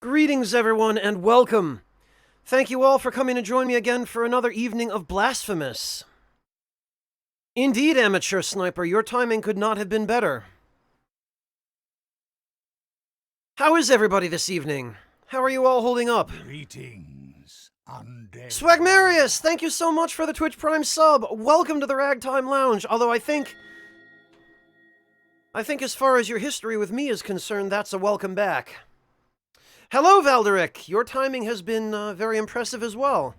Greetings, everyone, and welcome. Thank you all for coming to join me again for another evening of Blasphemous. Indeed, Amateur Sniper, your timing could not have been better. How is everybody this evening? How are you all holding up? Greetings, undead. Swagmarius, thank you so much for the Twitch Prime sub. Welcome to the Ragtime Lounge, although I think as far as your history with me is concerned, that's a welcome back. Hello, Valderic. Your timing has been very impressive as well.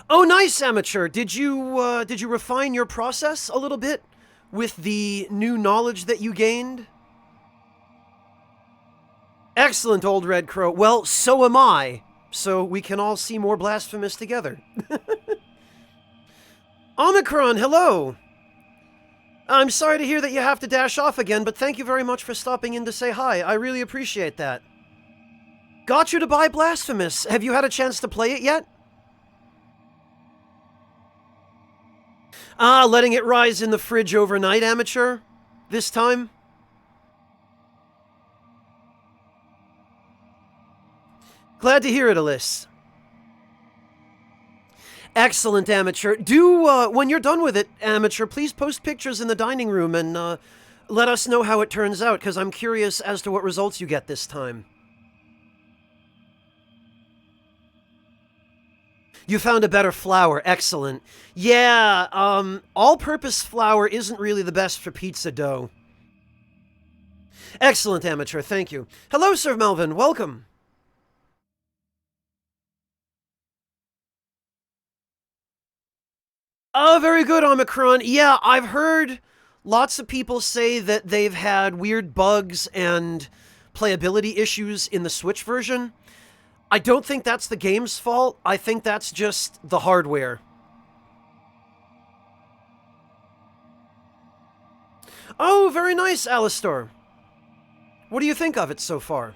Oh, nice, Amateur. Did you refine your process a little bit with the new knowledge that you gained? Excellent, old Red Crow. Well, so am I. So we can all see more Blasphemous together. Omicron, hello. I'm sorry to hear that you have to dash off again, but thank you very much for stopping in to say hi. I really appreciate that. Got you to buy Blasphemous. Have you had a chance to play it yet? Ah, letting it rise in the fridge overnight, Amateur? This time? Glad to hear it, Alyss. Excellent, Amateur. Do, when you're done with it, Amateur, please post pictures in the dining room and let us know how it turns out, because I'm curious as to what results you get this time. You found a better flour. Excellent. Yeah, all-purpose flour isn't really the best for pizza dough. Excellent, Amateur. Thank you. Hello, Sir Melvin. Welcome. Oh, very good, Omicron. Yeah, I've heard lots of people say that they've had weird bugs and playability issues in the Switch version. I don't think that's the game's fault. I think that's just the hardware. Oh, very nice, Alistor. What do you think of it so far?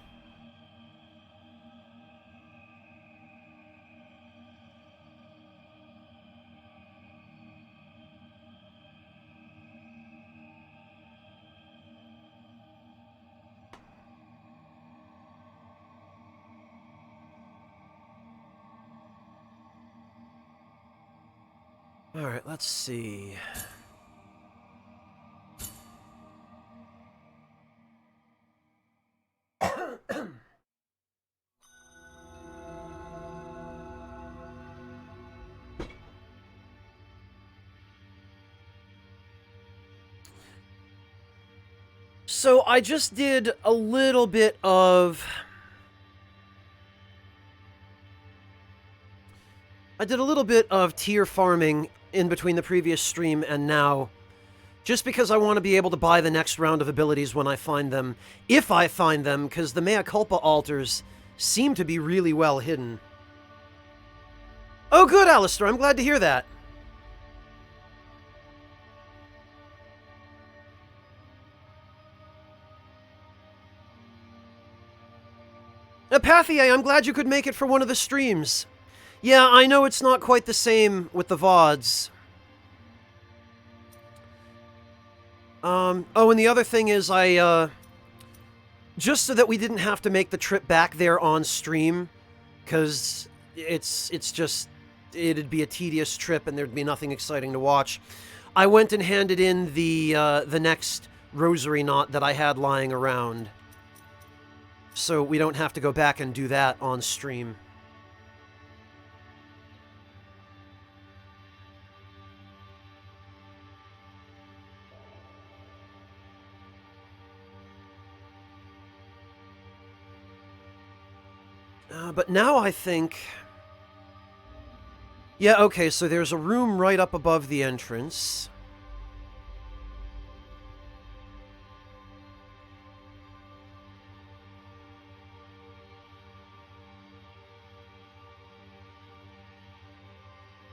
All right, let's see. So I just did a little bit of... tier farming in between the previous stream and now, just because I want to be able to buy the next round of abilities when I find them, if I find them, because the Mea Culpa altars seem to be really well hidden. Oh good, Alistair, I'm glad to hear that. Apathiae, I'm glad you could make it for one of the streams. Yeah, I know it's not quite the same with the VODs. Oh, and the other thing is just so that we didn't have to make the trip back there on stream, because it'd be a tedious trip and there'd be nothing exciting to watch, I went and handed in the next rosary knot that I had lying around. So we don't have to go back and do that on stream. But now I think... Yeah, okay, so there's a room right up above the entrance.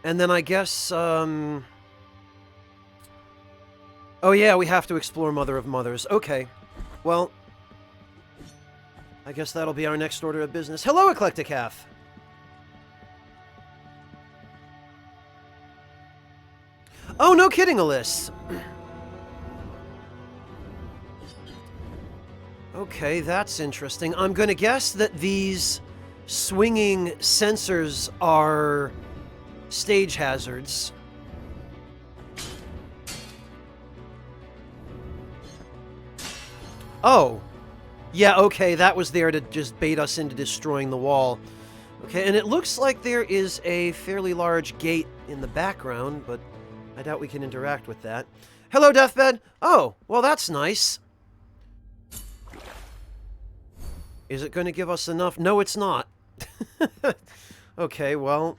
And then I guess, Oh yeah, we have to explore Mother of Mothers. Okay. Well... I guess that'll be our next order of business. Hello, Eclectic Half! Oh, no kidding, Alyss! Okay, that's interesting. I'm gonna guess that these swinging sensors are stage hazards. Oh. Yeah, okay, that was there to just bait us into destroying the wall. Okay, and it looks like there is a fairly large gate in the background, but I doubt we can interact with that. Hello, Deathbed! Oh, well that's nice. Is it going to give us enough? No, it's not. Okay, well...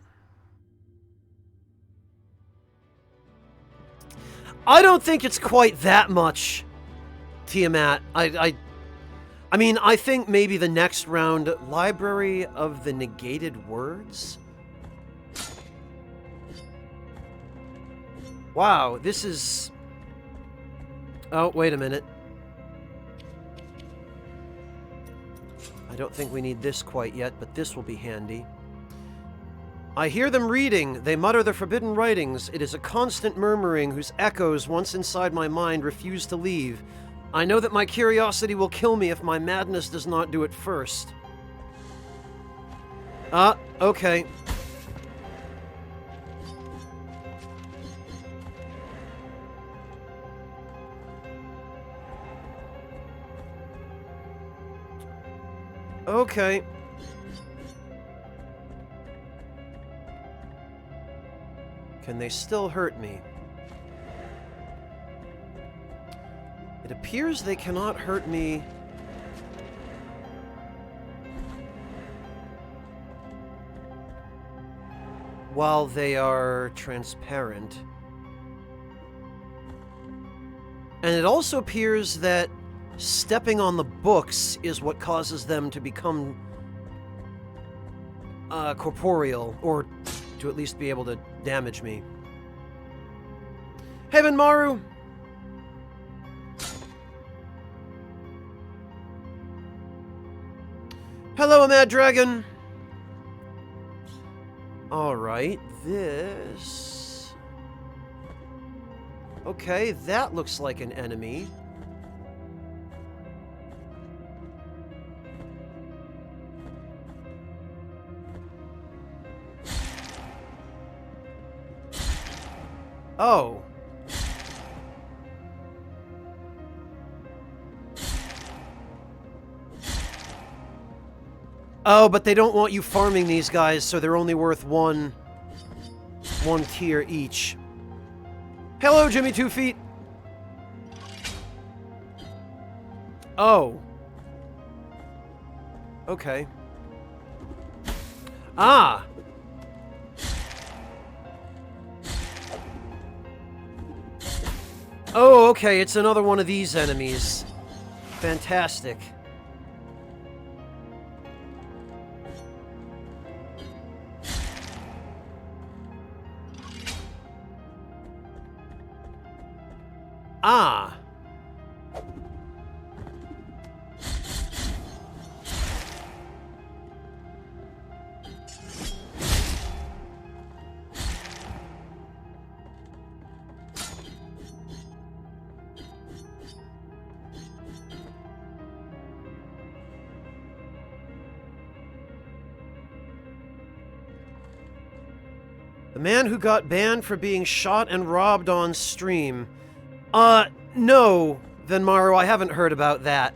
I don't think it's quite that much, Tiamat. I mean, I think maybe the next round... Library of the Negated Words? Wow, this is... Oh, wait a minute. I don't think we need this quite yet, but this will be handy. I hear them reading. They mutter the forbidden writings. It is a constant murmuring whose echoes, once inside my mind, refuse to leave. I know that my curiosity will kill me if my madness does not do it first. Okay. Okay. Can they still hurt me? It appears they cannot hurt me. While they are transparent. And it also appears that stepping on the books is what causes them to become corporeal, or to at least be able to damage me. Heaven Maru! Hello, a Mad Dragon! Alright, this... Okay, that looks like an enemy. Oh. Oh, but they don't want you farming these guys, so they're only worth one tier each. Hello, Jimmy 2 Feet. Oh. Okay. Ah. Oh, okay, it's another one of these enemies. Fantastic. Ah. The man who got banned for being shot and robbed on stream. No, Venmaru, I haven't heard about that.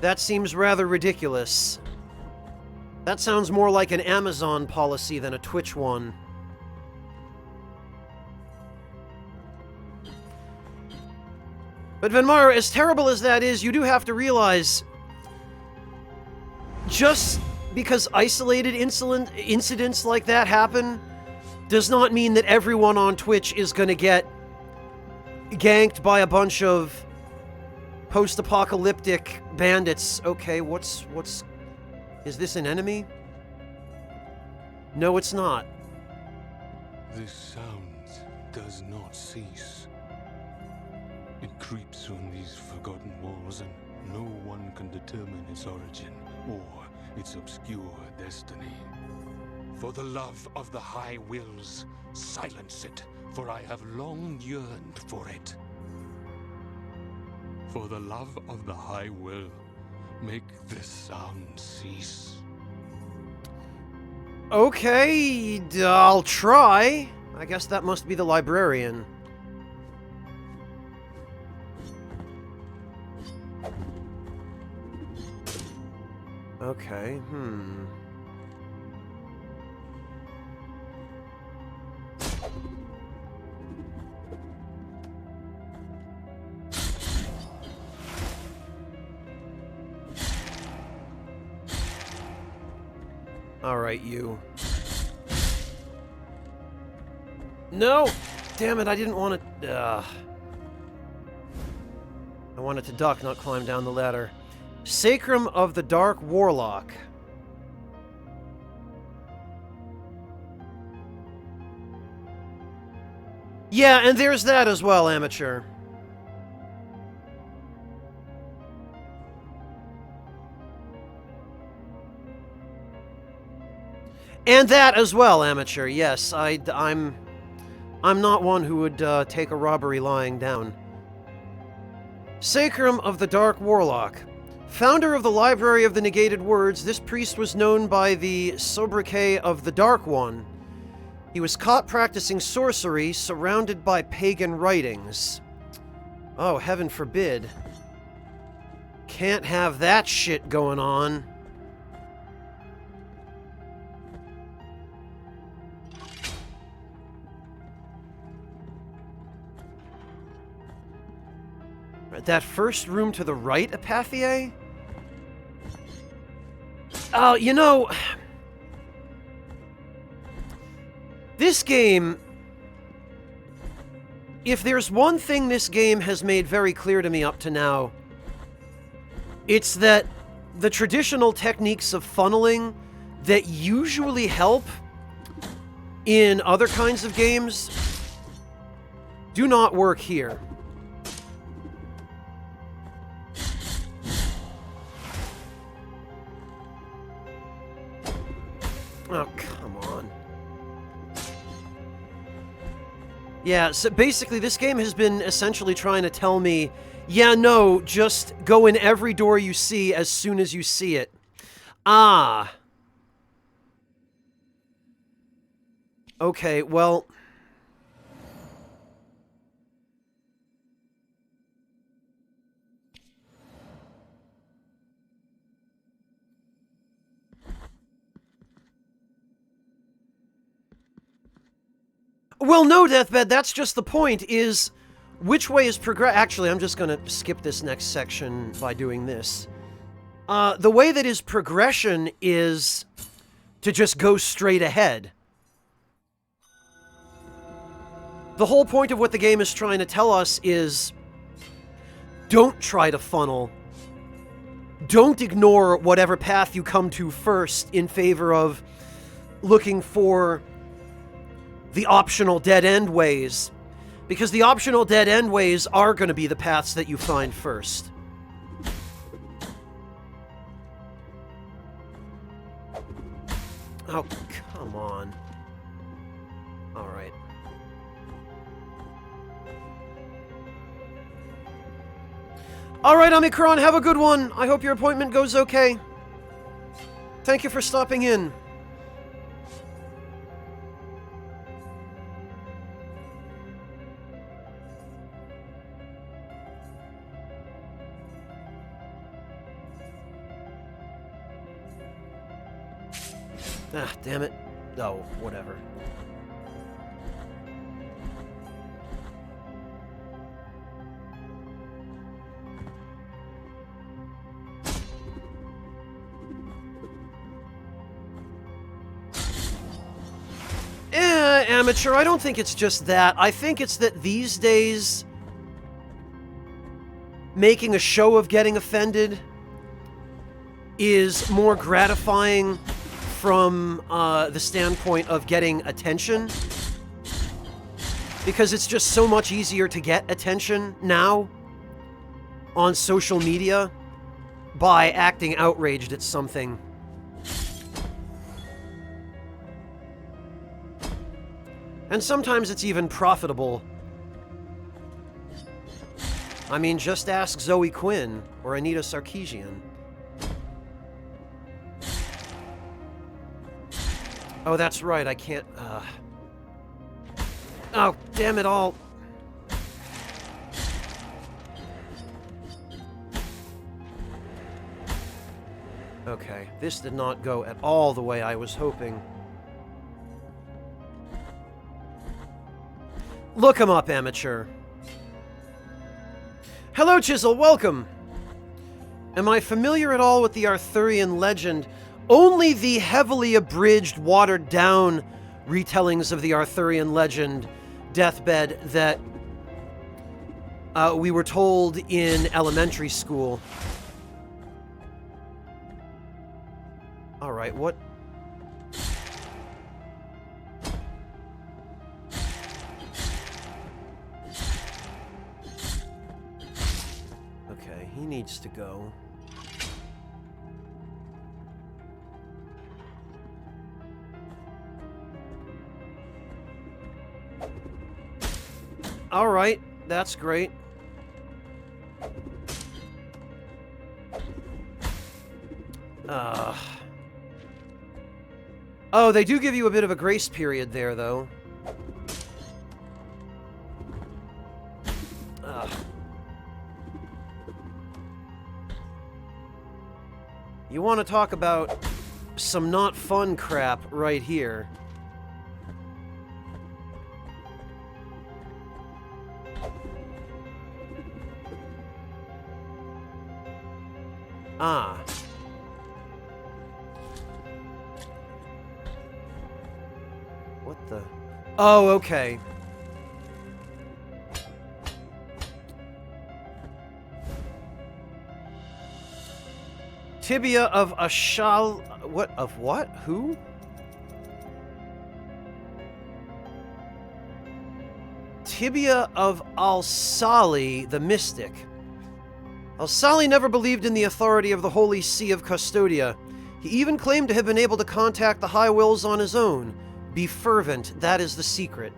That seems rather ridiculous. That sounds more like an Amazon policy than a Twitch one. But Venmaru, as terrible as that is, you do have to realize... Just because isolated incidents like that happen does not mean that everyone on Twitch is gonna get ganked by a bunch of post-apocalyptic bandits. Okay, what's... Is this an enemy? No, it's not. This sound does not cease. It creeps from these forgotten walls, and no one can determine its origin or its obscure destiny. For the love of the High Wills, silence it, for I have long yearned for it. For the love of the High Will, make this sound cease. Okay, I'll try. I guess that must be the librarian. Okay, Alright, you. No! Damn it, I didn't want to... I wanted to duck, not climb down the ladder. Sacrum of the Dark Warlock. Yeah, and there's that as well, amateur. And that as well, amateur. Yes, I'm not one who would take a robbery lying down. Sacrum of the Dark Warlock. Founder of the Library of the Negated Words, this priest was known by the sobriquet of the Dark One. He was caught practicing sorcery, surrounded by pagan writings. Oh, heaven forbid. Can't have that shit going on. That first room to the right, Apathiae? Oh, you know... This game... If there's one thing this game has made very clear to me up to now, it's that the traditional techniques of funneling that usually help in other kinds of games do not work here. Oh, come on. Yeah, so basically this game has been essentially trying to tell me, yeah, no, just go in every door you see as soon as you see it. Ah. Okay, well... Well, no, Deathbed, that's just the point, is which way is Actually, I'm just gonna skip this next section by doing this. The way that is progression is to just go straight ahead. The whole point of what the game is trying to tell us is don't try to funnel. Don't ignore whatever path you come to first in favor of looking for the optional dead-end ways, because the optional dead-end ways are going to be the paths that you find first. Oh, come on. Alright. Alright, Omicron, have a good one. I hope your appointment goes okay. Thank you for stopping in. Ah, damn it. Oh, whatever. Amateur, I don't think it's just that. I think it's that these days, making a show of getting offended is more gratifying from the standpoint of getting attention, because it's just so much easier to get attention now on social media by acting outraged at something. And sometimes it's even profitable I mean, just ask Zoe Quinn or Anita Sarkeesian. Oh, that's right, I can't, Oh, damn it all. Okay, this did not go at all the way I was hoping. Look 'em up, amateur. Hello, Chisel, welcome! Am I familiar at all with the Arthurian legend? Only the heavily abridged, watered-down retellings of the Arthurian legend, Deathbed, that we were told in elementary school. Alright, what? Okay, he needs to go. Alright, that's great. Oh, they do give you a bit of a grace period there, though. You want to talk about some not fun crap right here. Ah. What the? Oh, okay. Tibia of Ashal... What? Of what? Who? Tibia of Al-Sali, the mystic. Al-Sali never believed in the authority of the Holy See of Custodia. He even claimed to have been able to contact the High Wills on his own. Be fervent, that is the secret.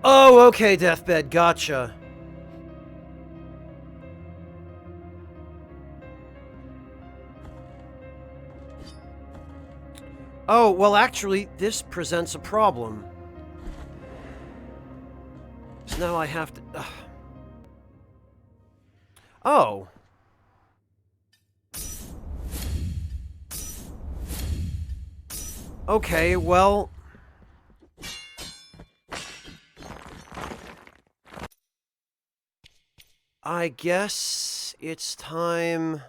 Oh, okay, Deathbed, gotcha. Oh, well, actually, this presents a problem. So now I have to... Oh. Okay, well... I guess it's time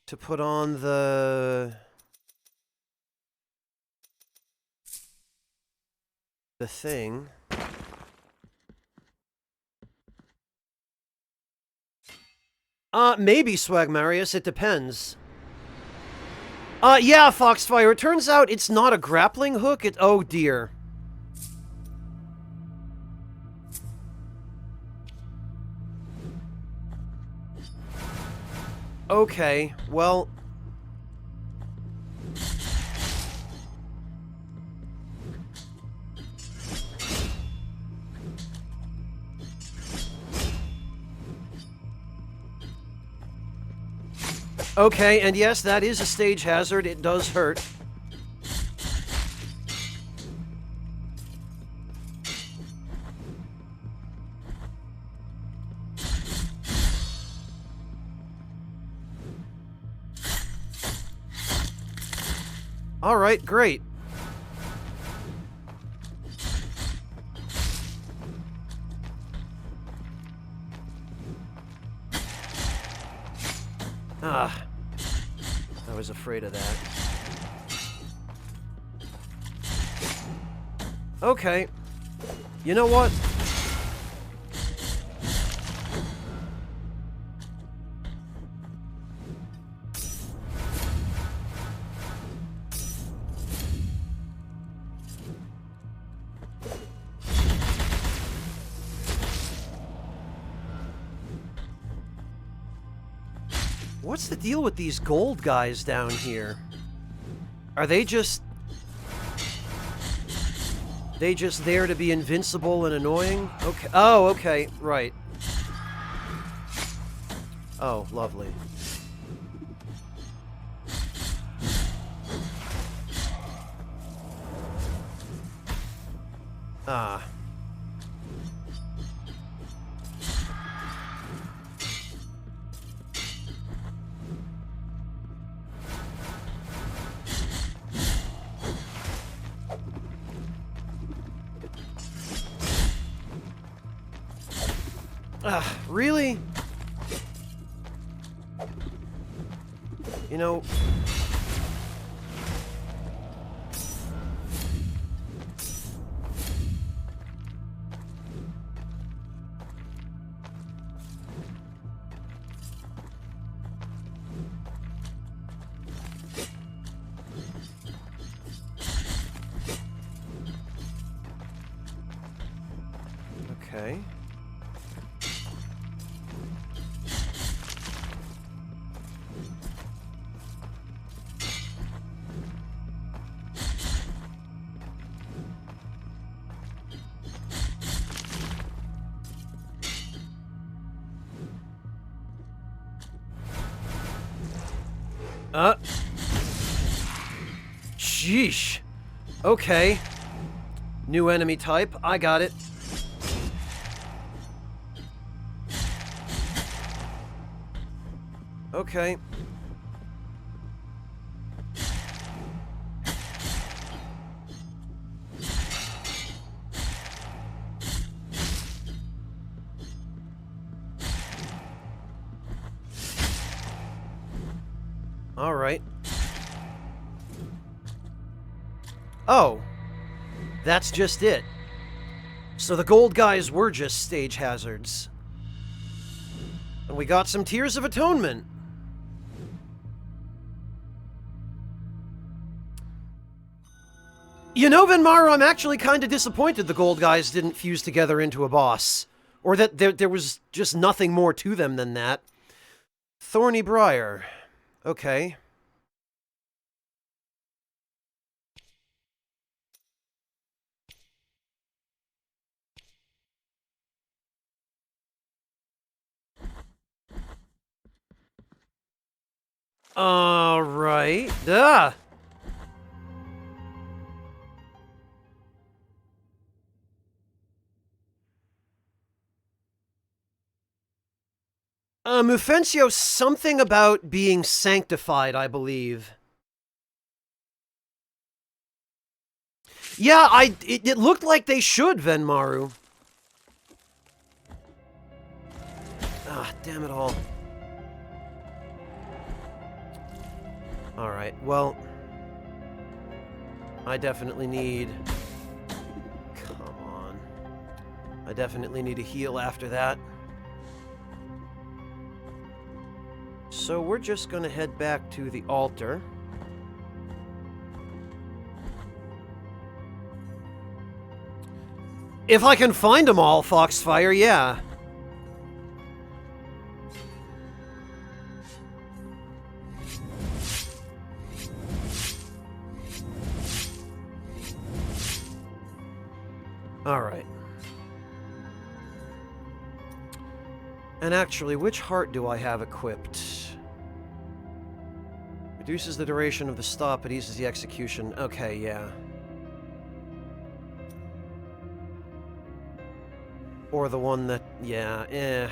to put on the thing. Maybe, Swagmarius, it depends. Yeah, Foxfire, it turns out it's not a grappling hook, oh dear. Okay, well... Okay, and yes, that is a stage hazard. It does hurt. All right, great. Ah, I was afraid of that. Okay. You know what? What's the deal with these gold guys down here? Are they just... They just there to be invincible and annoying? Okay. Oh, okay. Right. Oh, lovely. Ah. Really? You know... Okay. Sheesh. Okay. New enemy type. I got it. Okay. All right. Oh. That's just it. So the gold guys were just stage hazards. And we got some Tears of Atonement. You know, Venmaru, I'm actually kind of disappointed the gold guys didn't fuse together into a boss. Or that there was just nothing more to them than that. Thorny Briar. Okay. Alright. Duh! Mufencio, something about being sanctified, I believe. Yeah, it looked like they should, Venmaru. Ah, damn it all. Alright, well... I definitely need... Come on. I definitely need a heal after that. So we're just gonna head back to the altar. If I can find them all, Foxfire, yeah. Alright. And actually, which heart do I have equipped? Reduces the duration of the stop, but eases the execution. Okay, yeah. Or the one that... yeah, eh.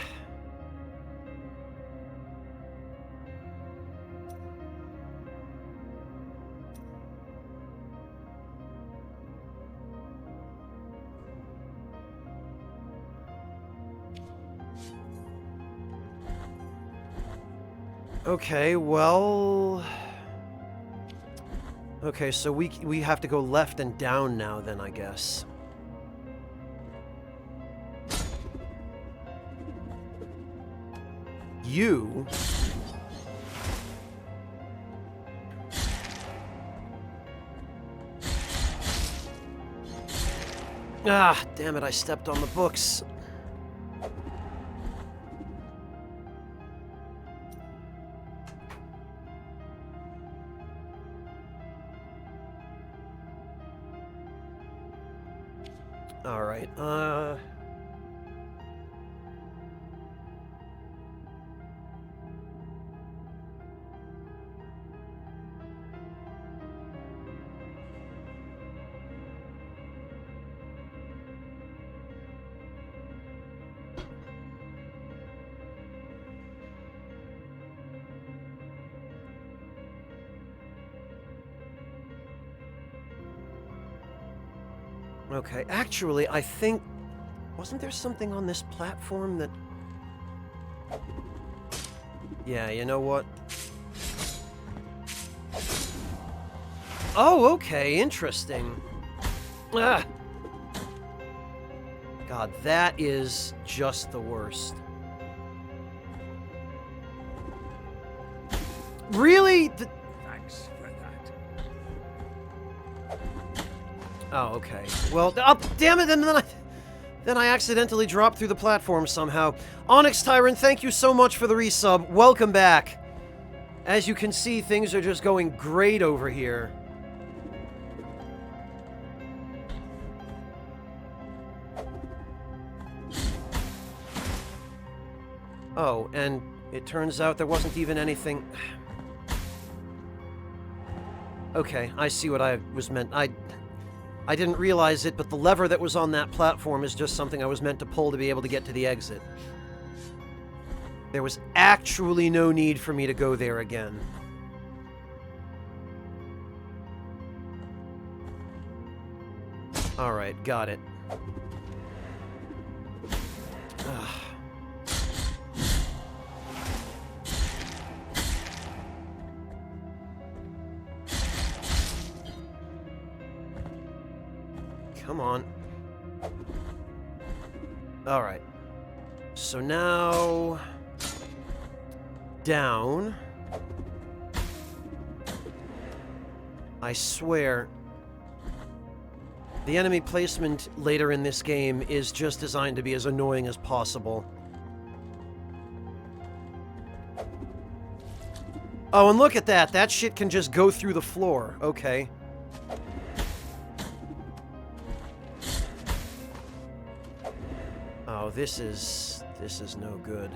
Okay, well... Okay, so we have to go left and down now then, I guess. You... Ah, damn it, I stepped on the books. Alright, okay, actually, I think... Wasn't there something on this platform that... Yeah, you know what? Oh, okay, interesting. Ah! God, that is just the worst. Really? Thanks for that. Oh, okay. Well, oh, damn it, then I accidentally dropped through the platform somehow. Onyx Tyrant, thank you so much for the resub. Welcome back. As you can see, things are just going great over here. Oh, and it turns out there wasn't even anything... Okay, I see what I was meant... I didn't realize it, but the lever that was on that platform is just something I was meant to pull to be able to get to the exit. There was actually no need for me to go there again. Alright, got it. Ugh. Come on. Alright. So now... Down. I swear... The enemy placement later in this game is just designed to be as annoying as possible. Oh, and look at that! That shit can just go through the floor. Okay. Oh, this is no good.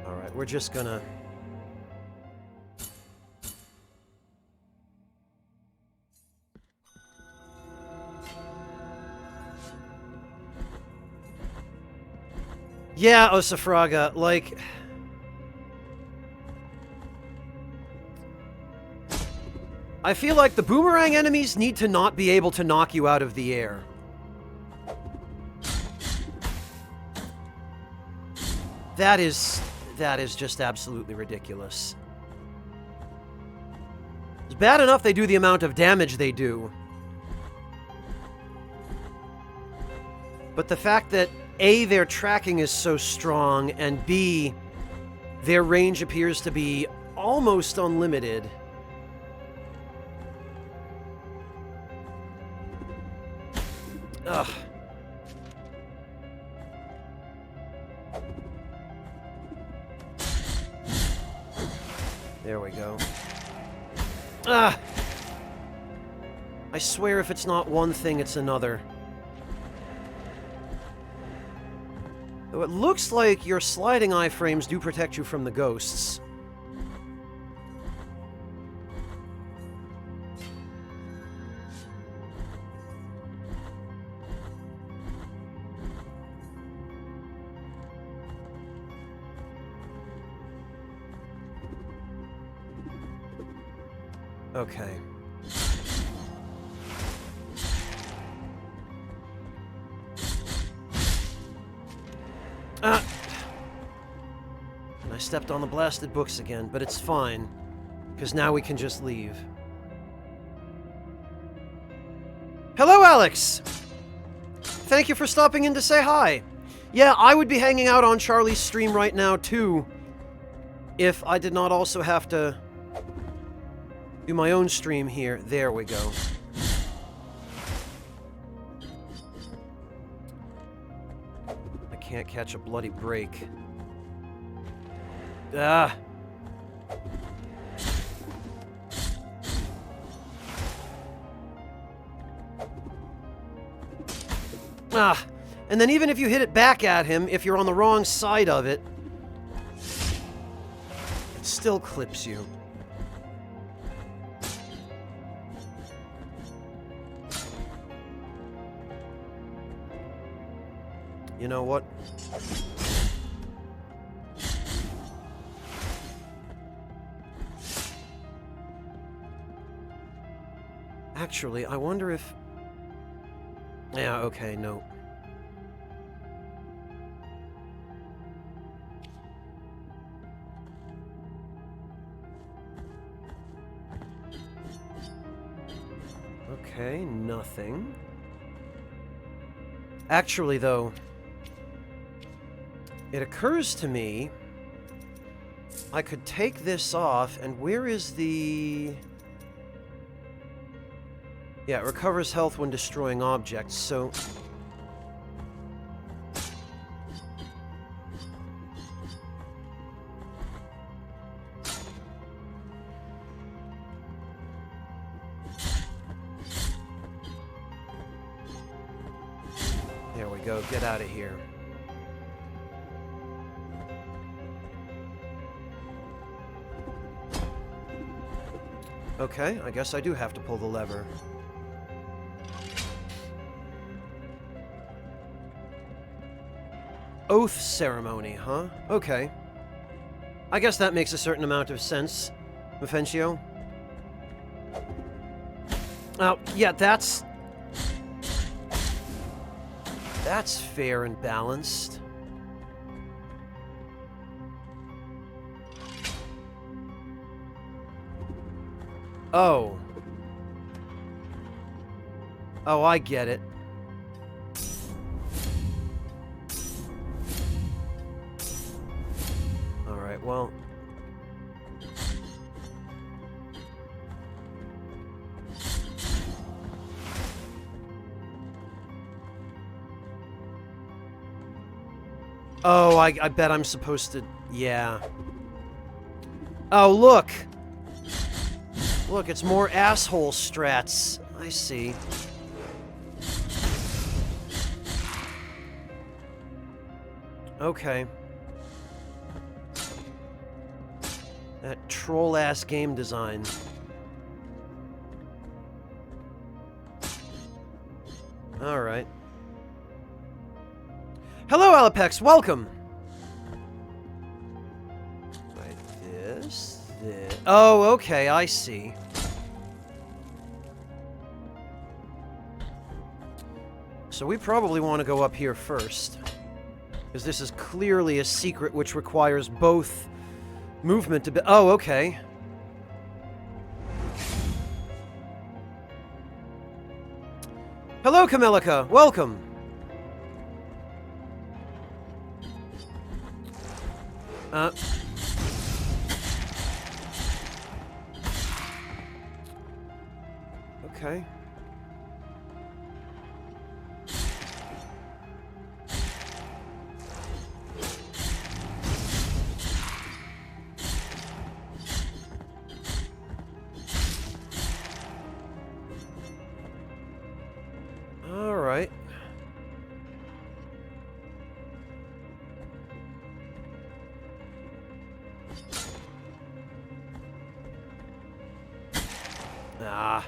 Alright, we're just gonna... Yeah, Osafraga, like... I feel like the boomerang enemies need to not be able to knock you out of the air. That is just absolutely ridiculous. It's bad enough they do the amount of damage they do. But the fact that A, their tracking is so strong, and B, their range appears to be almost unlimited. Ugh. There we go. Ah! I swear if it's not one thing, it's another. Though it looks like your sliding iframes do protect you from the ghosts. Okay. Ah! And I stepped on the blasted books again, but it's fine, because now we can just leave. Hello, Alex! Thank you for stopping in to say hi. Yeah, I would be hanging out on Charlie's stream right now, too, if I did not also have to do my own stream here. There we go. I can't catch a bloody break. Ah! Ah, and then even if you hit it back at him, if you're on the wrong side of it, it still clips you. You know what? Actually, I wonder if... Yeah, okay, no. Okay, nothing. Actually, though, it occurs to me I could take this off, and where is the... Yeah, it recovers health when destroying objects, so... There we go, get out of here. Okay, I guess I do have to pull the lever. Oath ceremony, huh? Okay. I guess that makes a certain amount of sense, Mefencio. Oh, yeah, that's fair and balanced. Oh. Oh, I get it. Alright, well... Oh, I bet I'm supposed to... Yeah. Oh, look! Look, it's more asshole strats. I see. Okay. That troll-ass game design. Alright. Hello, Alapex! Welcome! Like this, this... Oh, okay, I see. So we probably want to go up here first. Because this is clearly a secret which requires both movement to be... Oh, okay. Hello, Camelica! Welcome! Okay. All right. Ah.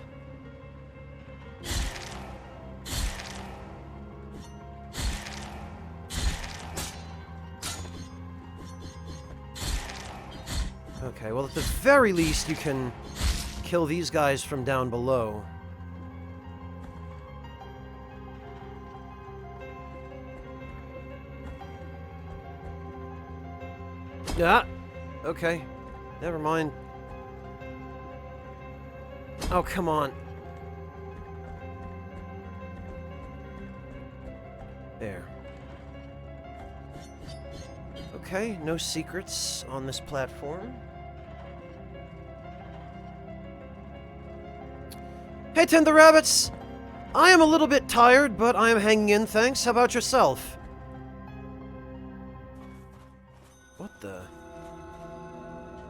Okay, well, at the very least, you can kill these guys from down below. Yeah. Okay. Never mind. Oh, come on. There. Okay, no secrets on this platform. Hey, Tender Rabbits! I am a little bit tired, but I am hanging in, thanks. How about yourself? What the?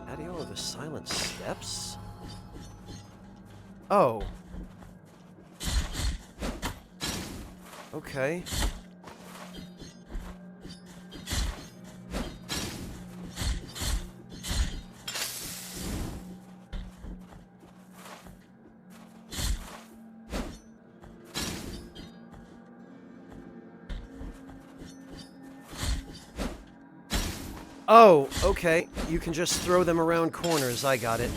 Patio of the Silent Steps? Oh. Okay. Oh, okay. You can just throw them around corners. I got it.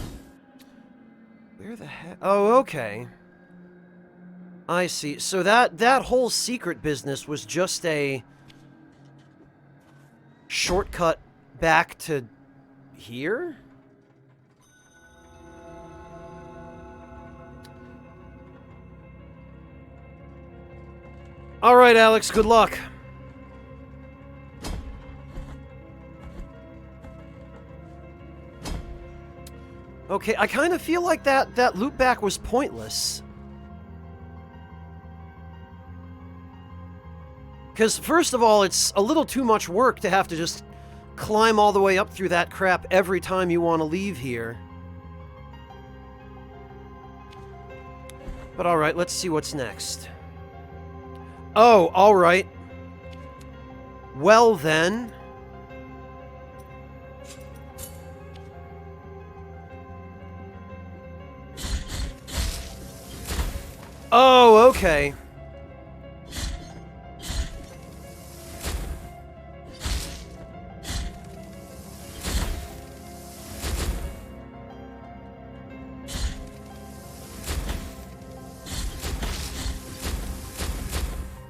Where the heck? Oh, okay. I see. So that whole secret business was just a shortcut back to here? All right, Alex, good luck. Okay, I kind of feel like that loop back was pointless. Because, first of all, it's a little too much work to have to just climb all the way up through that crap every time you want to leave here. But alright, let's see what's next. Oh, alright. Well then... Oh, okay.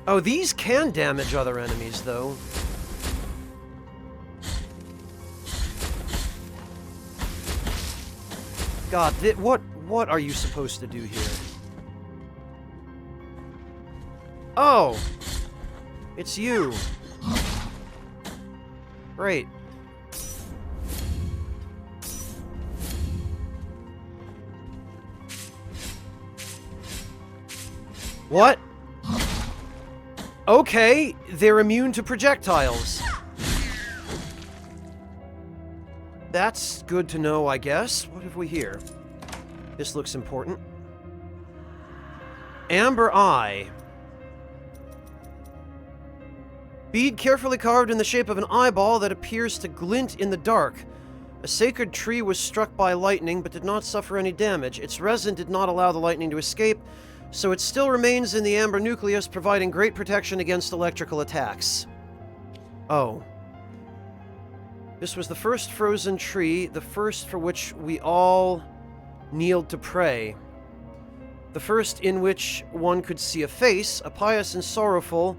Oh, these can damage other enemies, though. God, what are you supposed to do here? Oh! It's you. Great. What? Okay, they're immune to projectiles. That's good to know, I guess. What have we here? This looks important. Amber Eye. Bead carefully carved in the shape of an eyeball that appears to glint in the dark. A sacred tree was struck by lightning but did not suffer any damage. Its resin did not allow the lightning to escape, so it still remains in the amber nucleus, providing great protection against electrical attacks. Oh. This was the first frozen tree, the first for which we all kneeled to pray. The first in which one could see a face, pious and sorrowful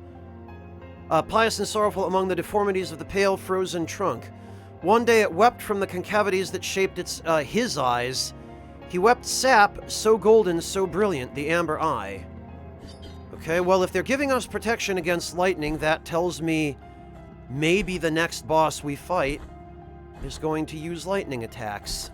among the deformities of the pale frozen trunk. One day it wept from the concavities that shaped his eyes. He wept sap, so golden, so brilliant, the amber eye. Okay, well, if they're giving us protection against lightning, that tells me maybe the next boss we fight is going to use lightning attacks.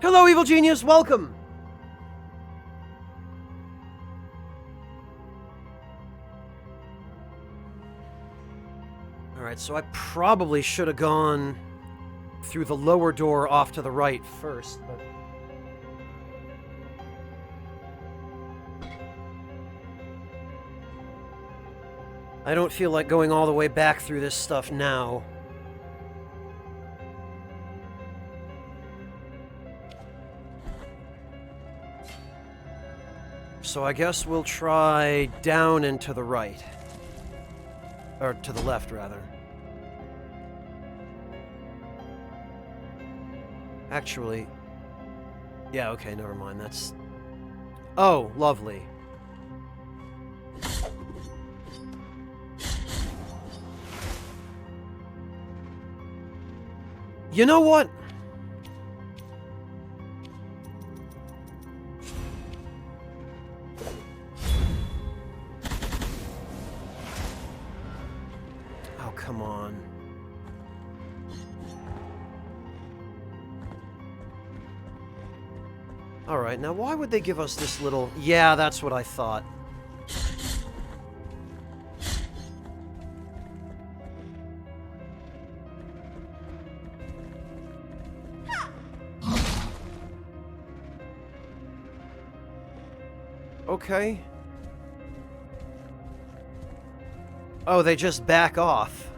Hello, Evil Genius, welcome! Alright, so I probably should have gone through the lower door off to the right first, but... I don't feel like going all the way back through this stuff now. So I guess we'll try down and to the right. Or to the left, rather. Actually... Yeah, okay, never mind, that's... Oh, lovely. You know what? Alright, now why would they give us this little... Yeah, that's what I thought. Okay. Oh, they just back off.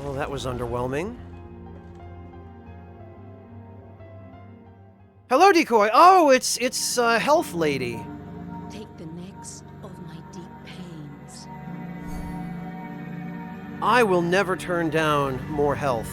Well, that was underwhelming. Hello, Decoy! Oh, it's Health Lady. Take the next of my deep pains. I will never turn down more health.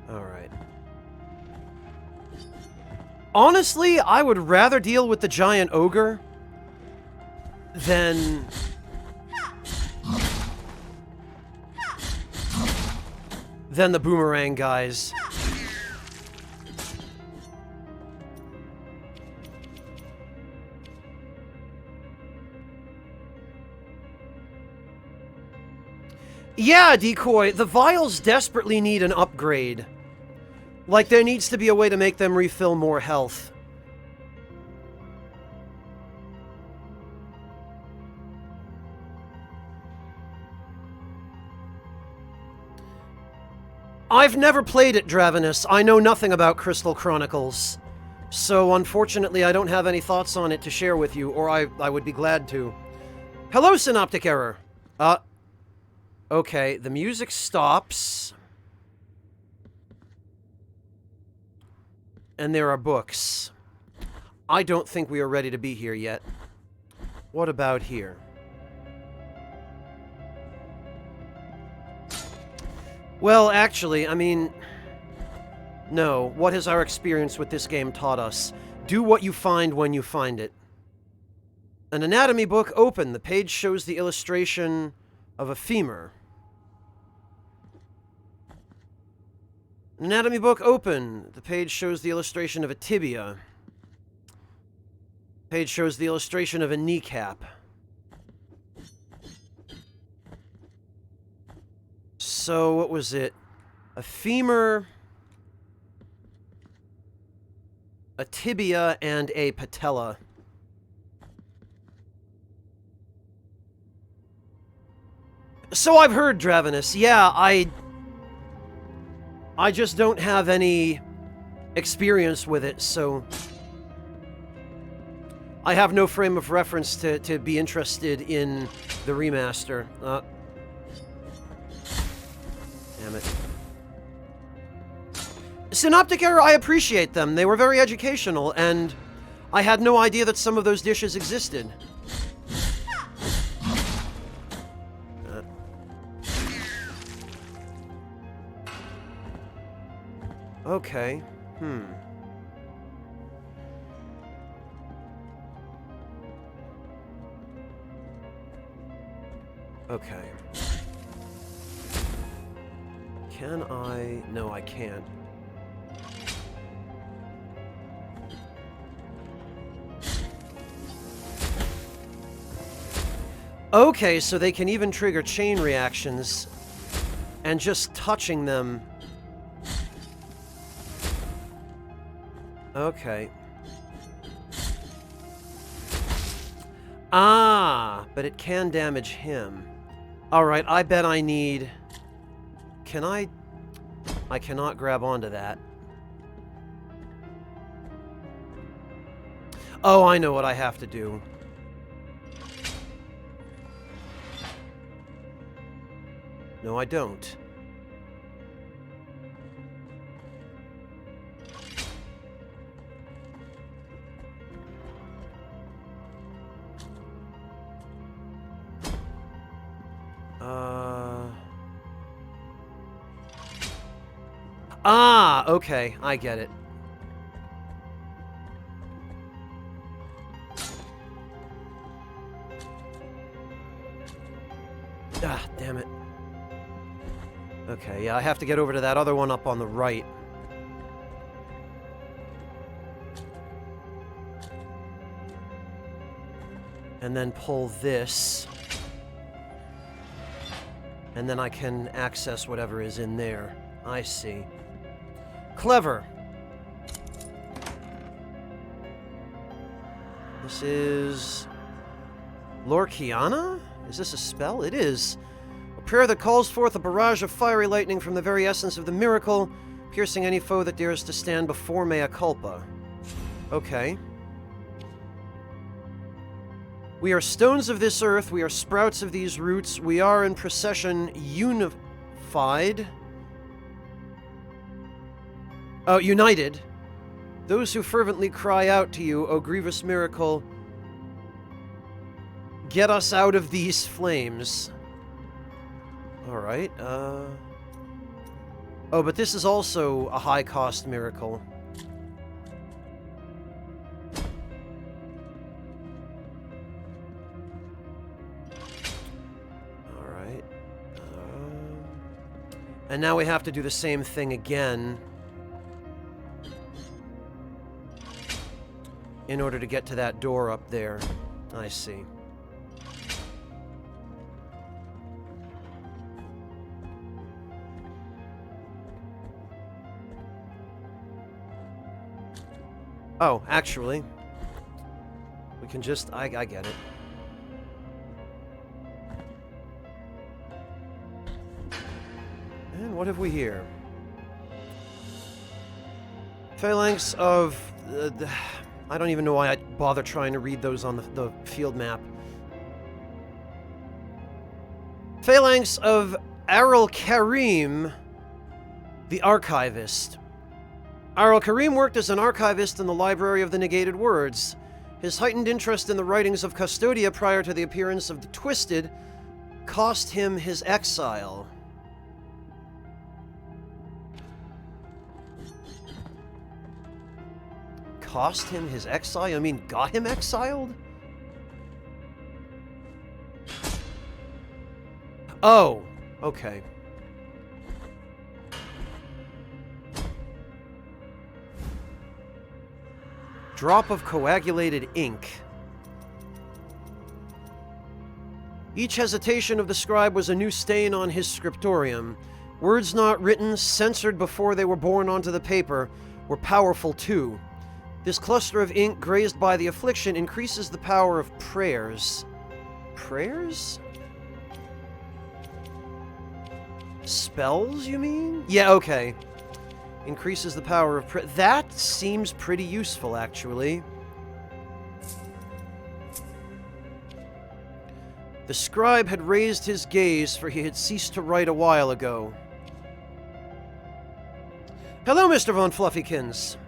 Alright. Honestly, I would rather deal with the giant ogre than... than the boomerang guys. Yeah, Decoy, the vials desperately need an upgrade. Like, there needs to be a way to make them refill more health. I've never played it, Dravenus. I know nothing about Crystal Chronicles. So, unfortunately, I don't have any thoughts on it to share with you, or I would be glad to. Hello, Synoptic Error! Okay, the music stops. And there are books. I don't think we are ready to be here yet. What about here? Well, actually, I mean... No, what has our experience with this game taught us? Do what you find when you find it. An anatomy book open. The page shows the illustration of a femur. An anatomy book open. The page shows the illustration of a tibia. The page shows the illustration of a kneecap. So, what was it? A femur, a tibia, and a patella. So I've heard, Dravenus. Yeah, I just don't have any experience with it, so... I have no frame of reference to be interested in the remaster. Damn it. Synoptic Error, I appreciate them. They were very educational, and I had no idea that some of those dishes existed. Okay. Okay. Can I... No, I can't. Okay, so they can even trigger chain reactions, and just touching them... Okay. Ah, but it can damage him. Alright, I bet I need... Can I... I cannot grab onto that. Oh, I know what I have to do. No, I don't. Ah, okay, I get it. Ah, damn it. Okay, yeah, I have to get over to that other one up on the right. And then pull this. And then I can access whatever is in there. I see. Clever. This is... Lorkiana? Is this a spell? It is. A prayer that calls forth a barrage of fiery lightning from the very essence of the miracle, piercing any foe that dares to stand before mea culpa. Okay. We are stones of this earth, we are sprouts of these roots, we are in procession unified. Oh, united. Those who fervently cry out to you, O grievous miracle, get us out of these flames. Alright, Oh, but this is also a high-cost miracle. Alright. And now we have to do the same thing again in order to get to that door up there. I see. Oh, actually, we can just... I get it. And what have we here? Phalanx of... I don't even know why I bother trying to read those on the field map. Phalanx of Aral Karim, the Archivist. Aral Karim worked as an archivist in the Library of the Negated Words. His heightened interest in the writings of Custodia prior to the appearance of the Twisted cost him his exile. Cost him his exile? I mean, got him exiled? Oh, okay. Drop of coagulated ink. Each hesitation of the scribe was a new stain on his scriptorium. Words not written, censored before they were born onto the paper, were powerful too. This cluster of ink grazed by the affliction increases the power of prayers. Prayers? Spells, you mean? Yeah, okay. Increases the power of prayer. That seems pretty useful, actually. The scribe had raised his gaze, for he had ceased to write a while ago. Hello, Mr. Von Fluffykins.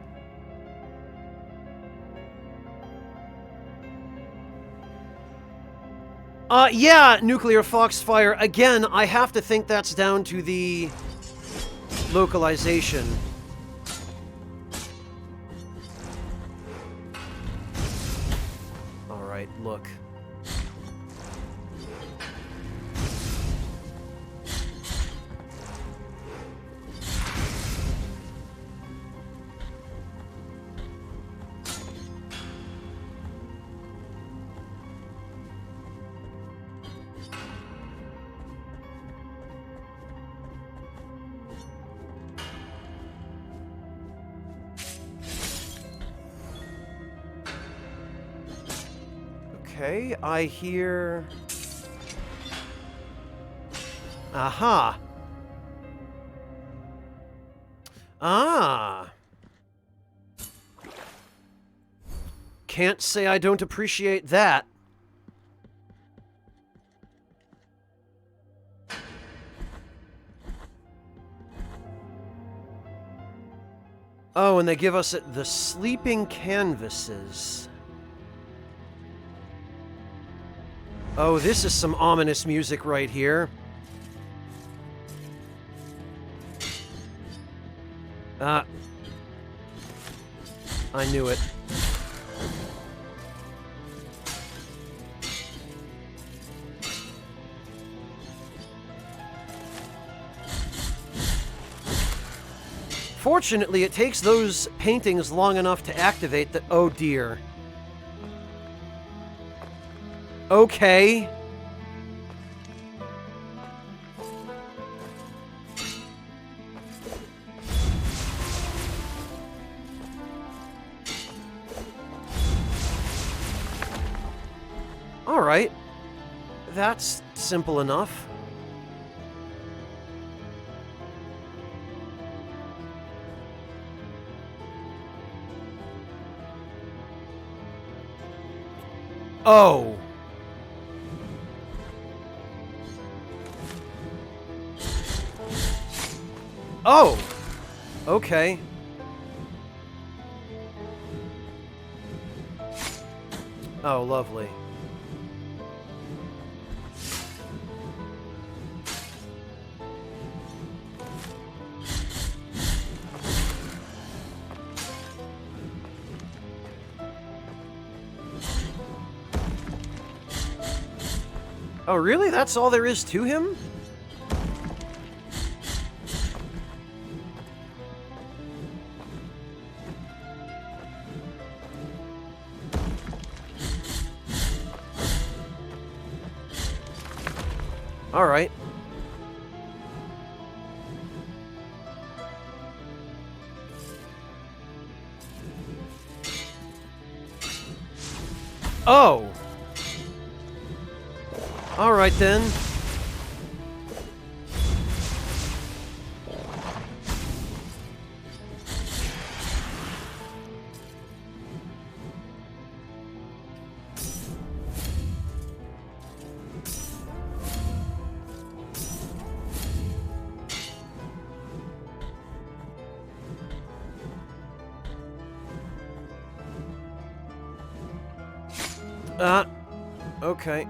Yeah, Nuclear Foxfire. Again, I have to think that's down to the localization. Alright, look. Okay, I hear... Aha! Ah! Can't say I don't appreciate that. Oh, and they give us the sleeping canvases. Oh, this is some ominous music right here. I knew it. Unfortunately, it takes those paintings long enough to activate the... Oh, dear. Okay. Alright. That's simple enough. Oh. Oh! Okay. Oh, lovely. Oh, really? That's all there is to him? Alright. Oh! Alright then. Okay.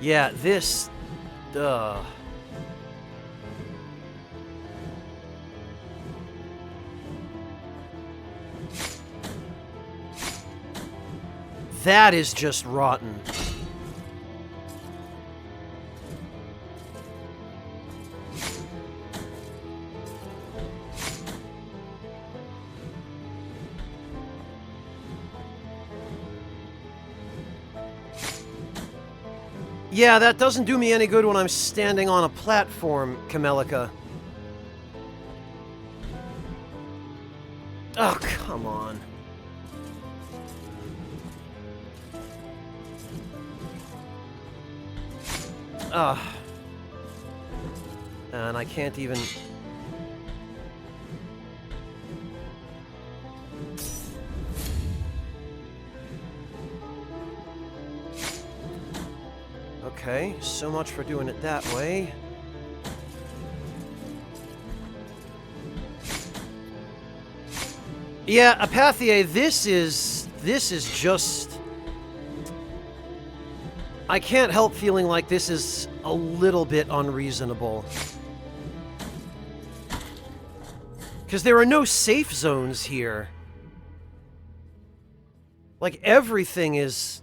Yeah, this... That is just rotten. Yeah, that doesn't do me any good when I'm standing on a platform, Kamelica. Oh, come on. And I can't even... Okay, so much for doing it that way. Yeah, Apathiae, this is just... I can't help feeling like this is a little bit unreasonable. Because there are no safe zones here. Like, everything is...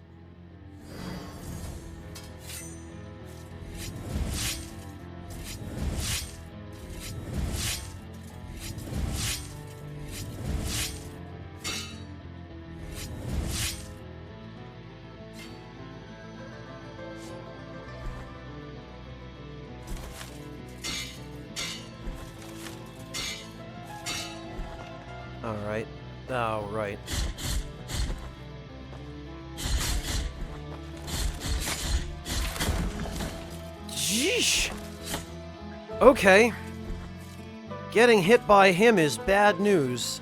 Alright. Oh, right. Jeesh! Okay. Getting hit by him is bad news.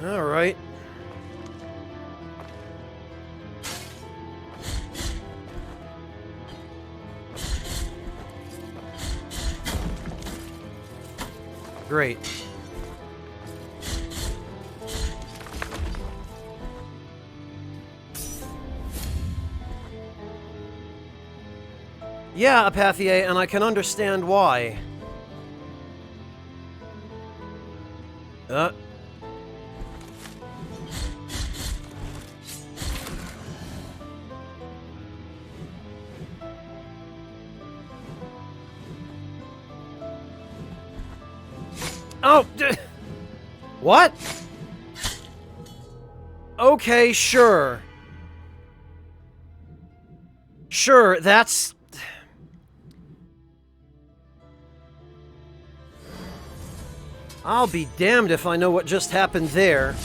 Alright. Great. Yeah, Apathier, and I can understand why. Oh! What? Okay, sure. Sure, that's... I'll be damned if I know what just happened there.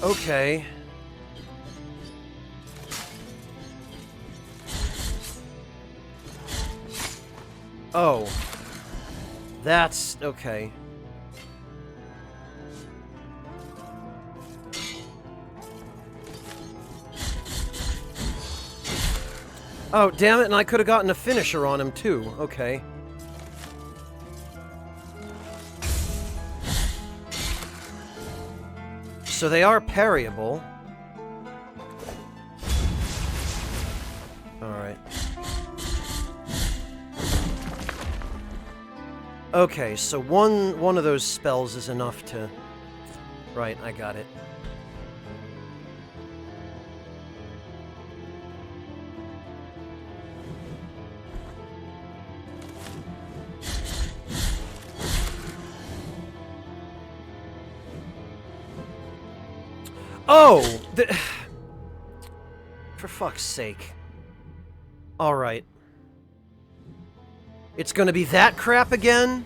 Okay. Oh. That's... okay. Oh, damn it, and I could have gotten a finisher on him, too. Okay. So they are parryable. Alright. Okay, so one of those spells is enough to... Right, I got it. Oh! For fuck's sake. Alright. It's gonna be that crap again?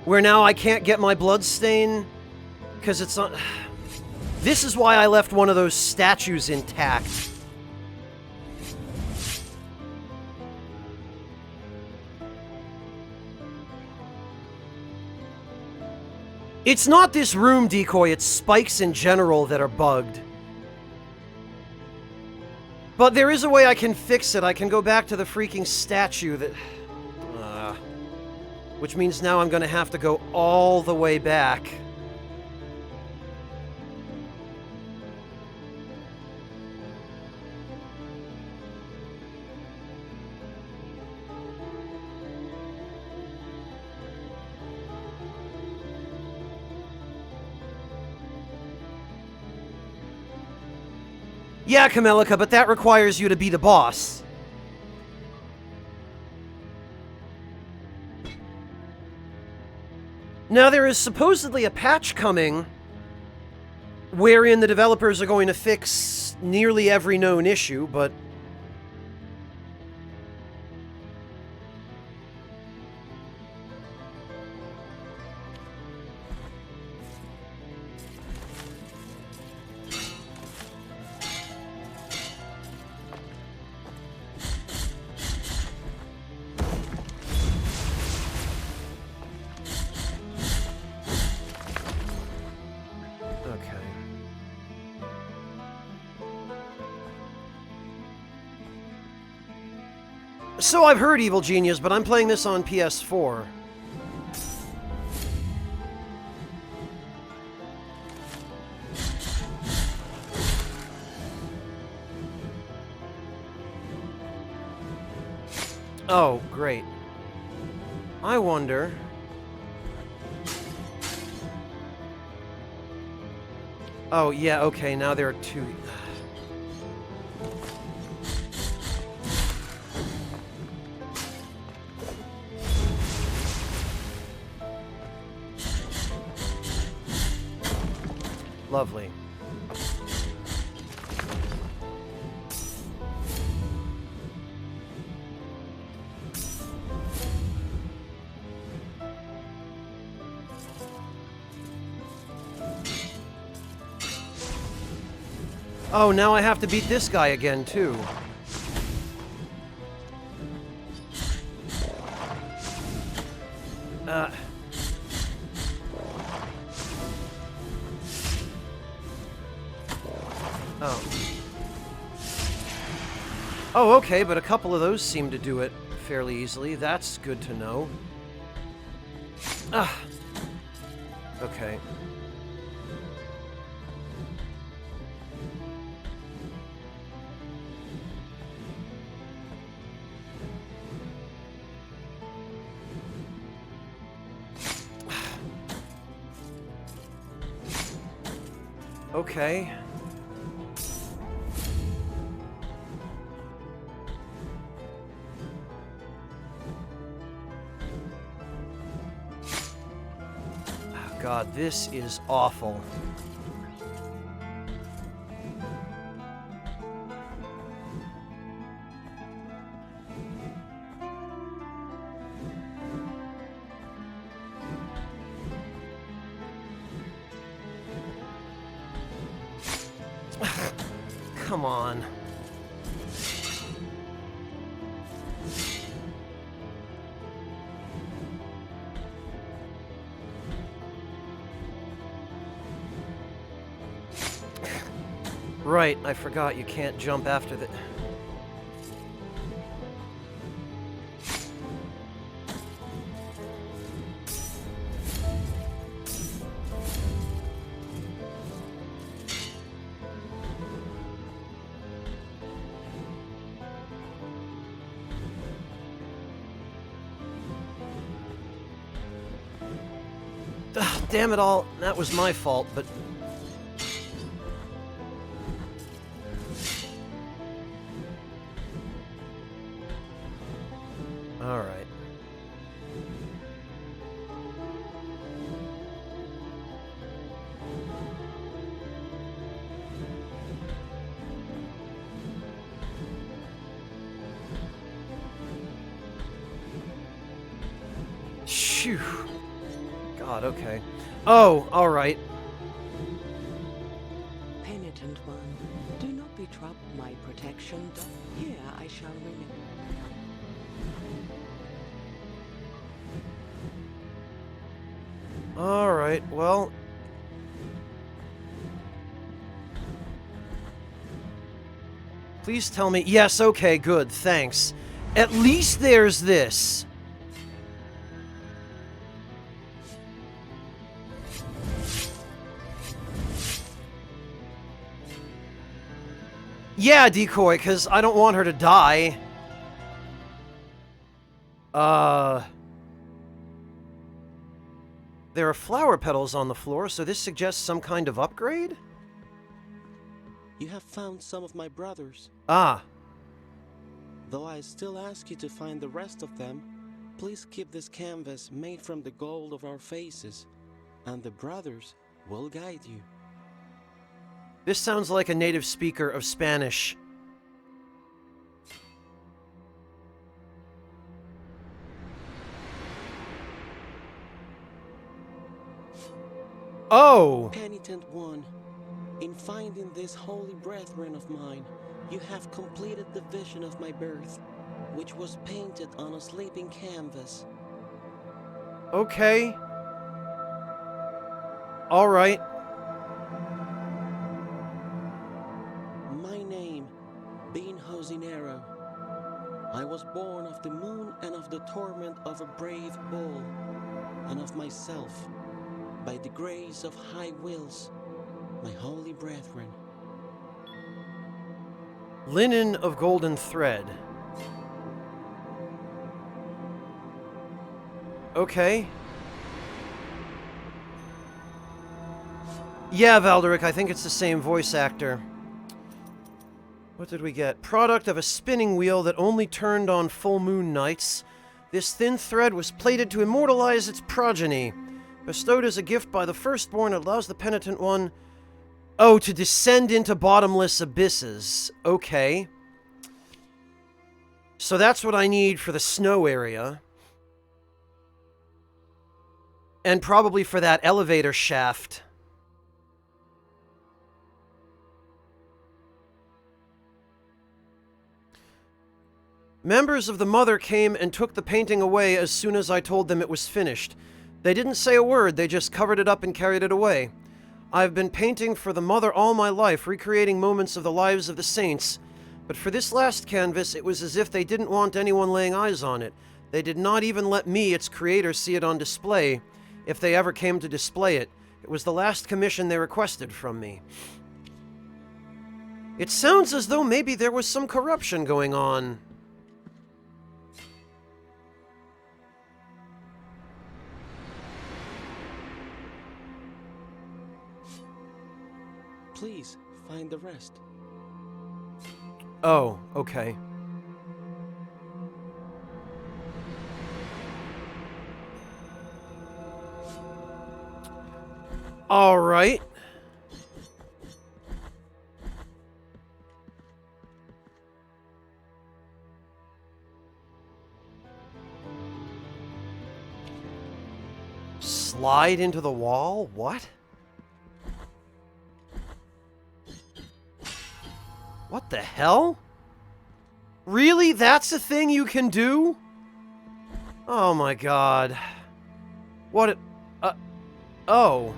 Where now I can't get my bloodstain? Because it's not... This is why I left one of those statues intact. It's not this room decoy, it's spikes in general that are bugged. But there is a way I can fix it. I can go back to the freaking statue that... which means now I'm gonna have to go all the way back. Yeah, Kamelica, but that requires you to be the boss. Now, there is supposedly a patch coming wherein the developers are going to fix nearly every known issue, but... So I've heard Evil Genius, but I'm playing this on PS4. Oh, great. I wonder... Oh, yeah, okay, now there are two... Lovely. Oh, now I have to beat this guy again, too. Oh, okay, but a couple of those seem to do it fairly easily. That's good to know. Ah. Okay. Okay. Oh, God, this is awful. Come on. Right, I forgot you can't jump after the... Ugh, damn it all, that was my fault, but... Alright. Phew. God, okay. Oh, alright. Penitent one, do not be troubled, my protection. Here I shall remain. Alright, well... Please tell me... Yes, okay, good, thanks. At least there's this. Yeah, decoy, because I don't want her to die. There are flower petals on the floor, so this suggests some kind of upgrade? You have found some of my brothers. Ah. Though I still ask you to find the rest of them, please keep this canvas made from the gold of our faces, and the brothers will guide you. This sounds like a native speaker of Spanish. Oh! Penitent one, in finding this holy brethren of mine, you have completed the vision of my birth, which was painted on a sleeping canvas. Okay. Alright. My name, being Hosinero, I was born of the moon and of the torment of a brave bull, and of myself, by the grace of high wills, my holy brethren. Linen of golden thread. Okay. Yeah, Valderic, I think it's the same voice actor. What did we get? Product of a spinning wheel that only turned on full moon nights. This thin thread was plated to immortalize its progeny. Bestowed as a gift by the firstborn, it allows the penitent one... Oh, to descend into bottomless abysses. Okay. So that's what I need for the snow area. And probably for that elevator shaft. Members of the Mother came and took the painting away as soon as I told them it was finished. They didn't say a word, they just covered it up and carried it away. I've been painting for the Mother all my life, recreating moments of the lives of the saints. But for this last canvas, it was as if they didn't want anyone laying eyes on it. They did not even let me, its creator, see it on display, if they ever came to display it. It was the last commission they requested from me. It sounds as though maybe there was some corruption going on. Please, find the rest. Oh, okay. All right. Slide into the wall? What? What the hell? Really? That's a thing you can do? Oh my god. What oh.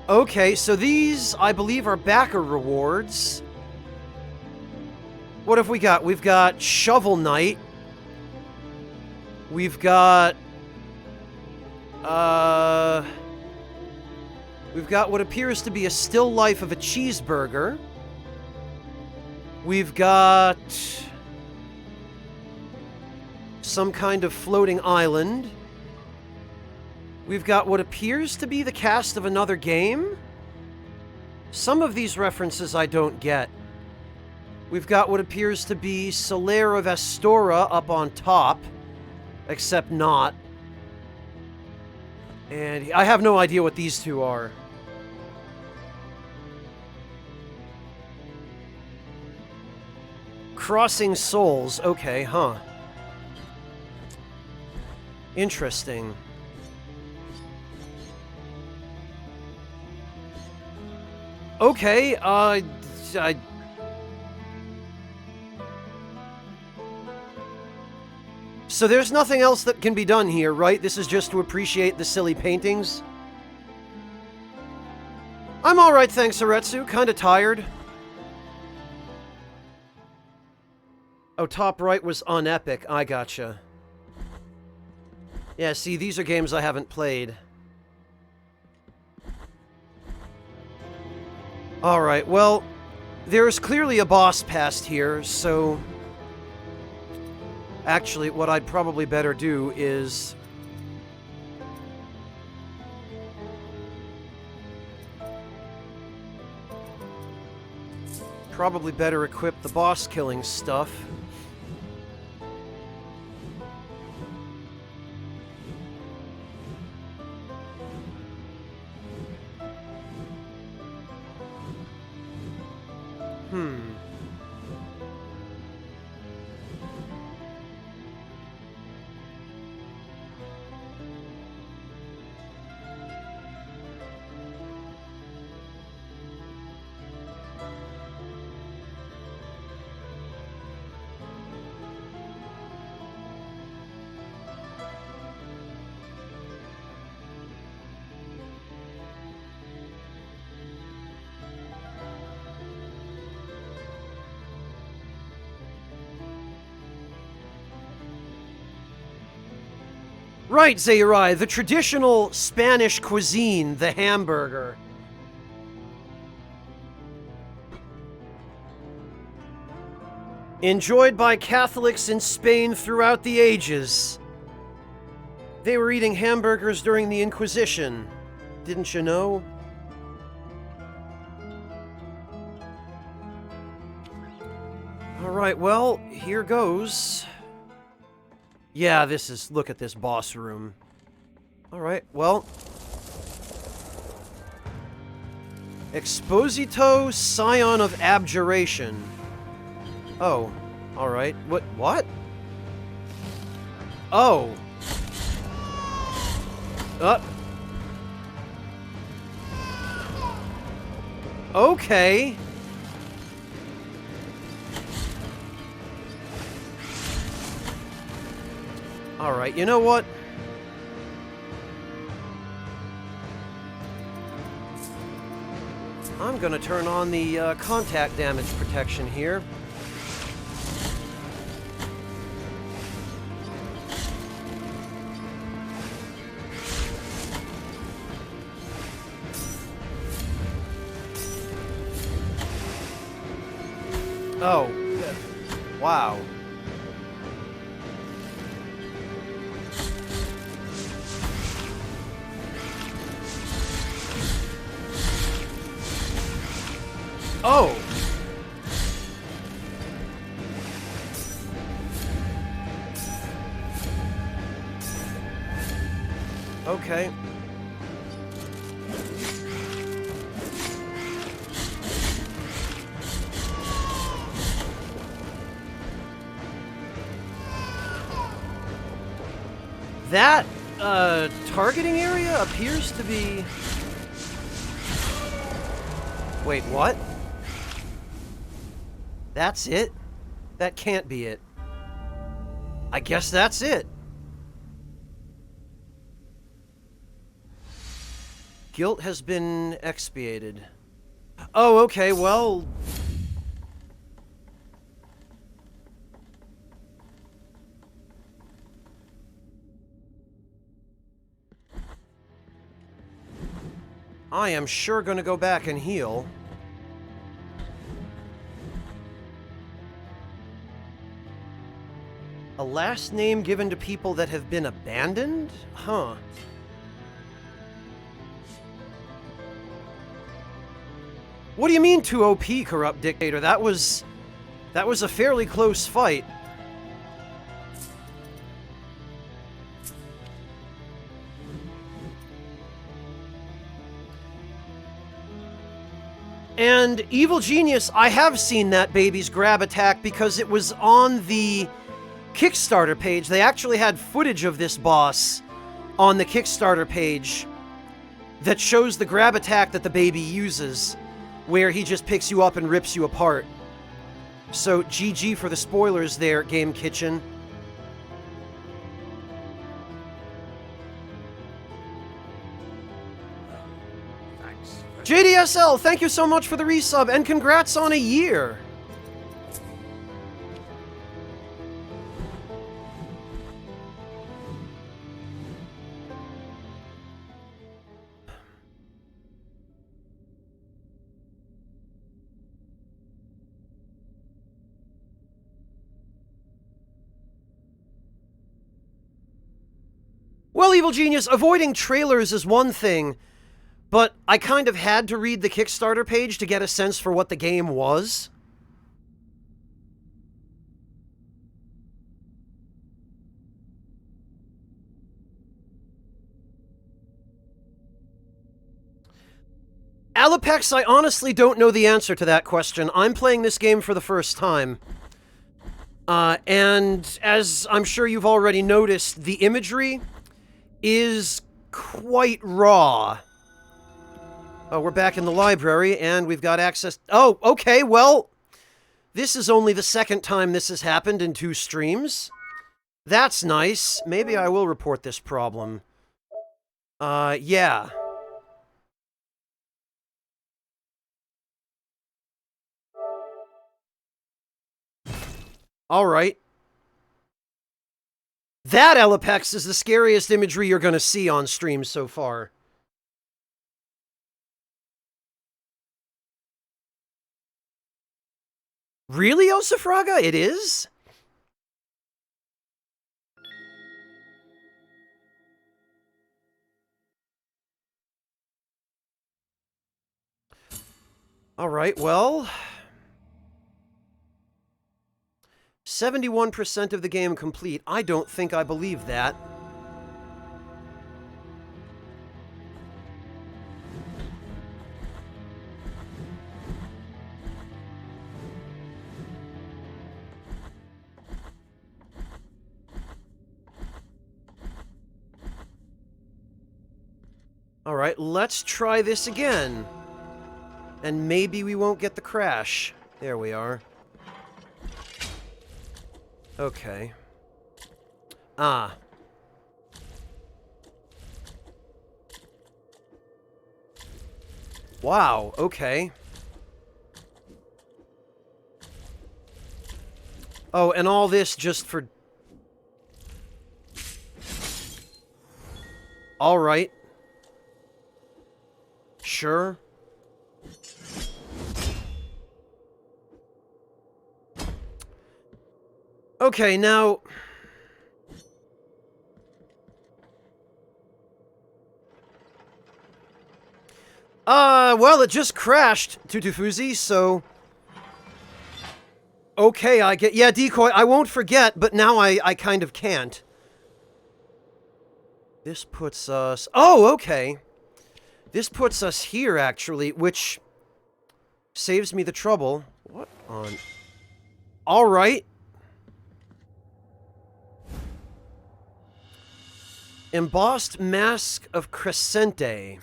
Okay, so these, I believe, are backer rewards. What have we got? We've got Shovel Knight. We've got... We've got what appears to be a still life of a cheeseburger. We've got... some kind of floating island. We've got what appears to be the cast of another game. Some of these references I don't get. We've got what appears to be Solaire of Astora up on top, except not. And I have no idea what these two are. Crossing Souls. Okay, huh. Interesting. Okay, so there's nothing else that can be done here, right? This is just to appreciate the silly paintings? I'm alright, thanks, Aretsu. Kinda tired. Oh, top right was unepic. I gotcha. Yeah, see, these are games I haven't played. Alright, well, there's clearly a boss past here, so... Actually, what I'd probably better do is... Probably better equip the boss-killing stuff. Right, Zairai, the traditional Spanish cuisine, the hamburger. Enjoyed by Catholics in Spain throughout the ages. They were eating hamburgers during the Inquisition. Didn't you know? Alright, well, here goes. Yeah, this is... Look at this boss room. Alright, well... Exposito, Scion of Abjuration. Oh, alright. What? Oh. Okay. Alright, you know what? I'm I'm gonna turn on the contact damage protection here. Oh, wow. Oh! Okay. That, targeting area appears to be... Wait, what? That's it? That can't be it. I guess that's it. Guilt has been expiated. Oh, okay, well... I am sure gonna go back and heal. A last name given to people that have been abandoned? Huh. What do you mean 2 OP, Corrupt Dictator? That was a fairly close fight. And Evil Genius, I have seen that baby's grab attack because it was on the Kickstarter page. They actually had footage of this boss on the Kickstarter page that shows the grab attack that the baby uses, where he just picks you up and rips you apart. So GG for the spoilers there, Game Kitchen. JDSL, thank you so much for the resub, and congrats on a year! Well, Evil Genius, avoiding trailers is one thing, but I kind of had to read the Kickstarter page to get a sense for what the game was. Alapex, I honestly don't know the answer to that question. I'm playing this game for the first time. And as I'm sure you've already noticed, the imagery is quite raw. Oh, we're back in the library, and we've got access... Oh, okay, well... This is only the second time this has happened in 2 streams. That's nice. Maybe I will report this problem. Yeah. Alright. That, Elapex, is the scariest imagery you're gonna see on stream so far. Really, Osifraga? It is? Alright, well... 71% of the game complete. I don't think I believe that. Alright, let's try this again. And maybe we won't get the crash. There we are. Okay. Ah. Wow, okay. Oh, and all this just for... Alright. Sure. Okay, now... well, it just crashed, Tutufuzi, so... Okay, I get... Yeah, decoy, I won't forget, but now I kind of can't. This puts us... Oh, okay. This puts us here, actually, which saves me the trouble. What on... Alright. Embossed Mask of Crescente.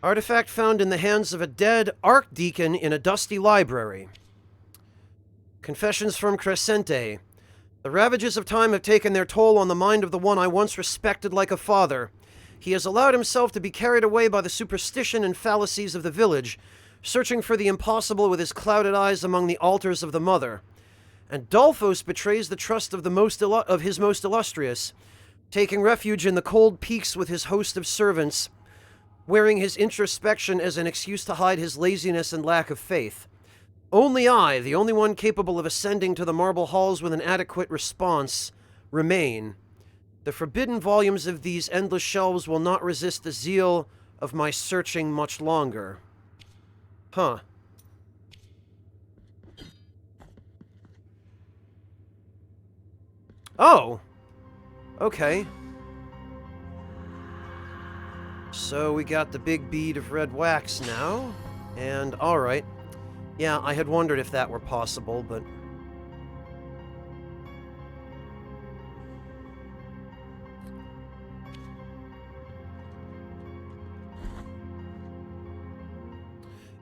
Artifact found in the hands of a dead archdeacon in a dusty library. Confessions from Crescente. The ravages of time have taken their toll on the mind of the one I once respected like a father. He has allowed himself to be carried away by the superstition and fallacies of the village, searching for the impossible with his clouded eyes among the altars of the mother. And Dolphos betrays the trust of his most illustrious, taking refuge in the cold peaks with his host of servants, wearing his introspection as an excuse to hide his laziness and lack of faith. Only I, the only one capable of ascending to the marble halls with an adequate response, remain. The forbidden volumes of these endless shelves will not resist the zeal of my searching much longer. Huh. Oh! Okay. So we got the big bead of red wax now, and alright. Yeah, I had wondered if that were possible, but...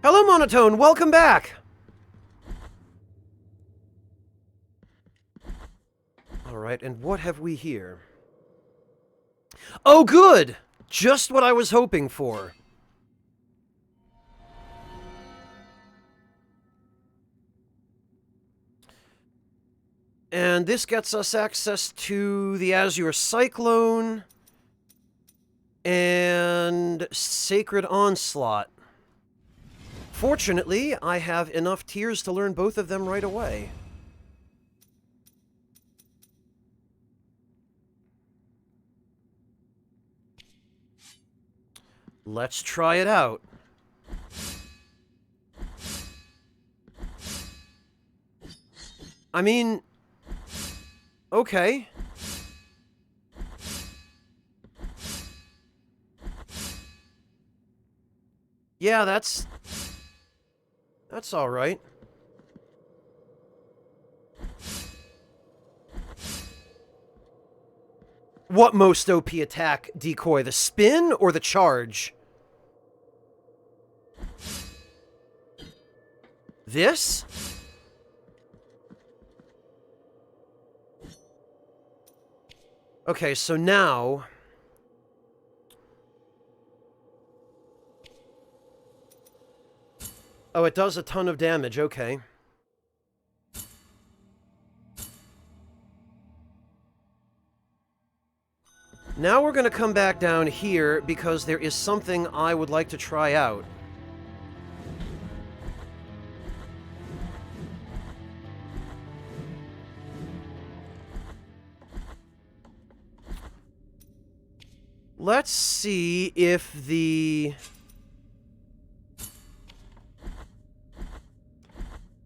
Hello, Monotone! Welcome back! Alright, and what have we here? Oh, good! Just what I was hoping for. And this gets us access to the Azure Cyclone and Sacred Onslaught. Fortunately, I have enough tiers to learn both of them right away. Let's try it out. I mean... Okay. Yeah, that's all right. What most OP attack, Decoy? The spin or the charge? This? Okay, so now... Oh, it does a ton of damage, okay. Now we're gonna come back down here because there is something I would like to try out. Let's see if the...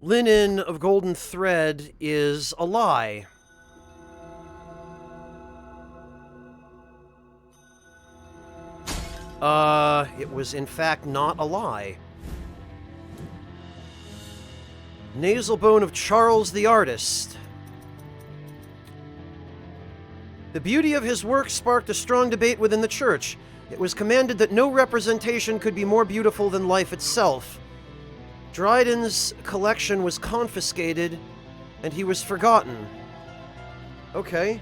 Linen of golden thread is a lie. It was in fact not a lie. Nasal bone of Charles the Artist. The beauty of his work sparked a strong debate within the church. It was commanded that no representation could be more beautiful than life itself. Dryden's collection was confiscated, and he was forgotten. Okay.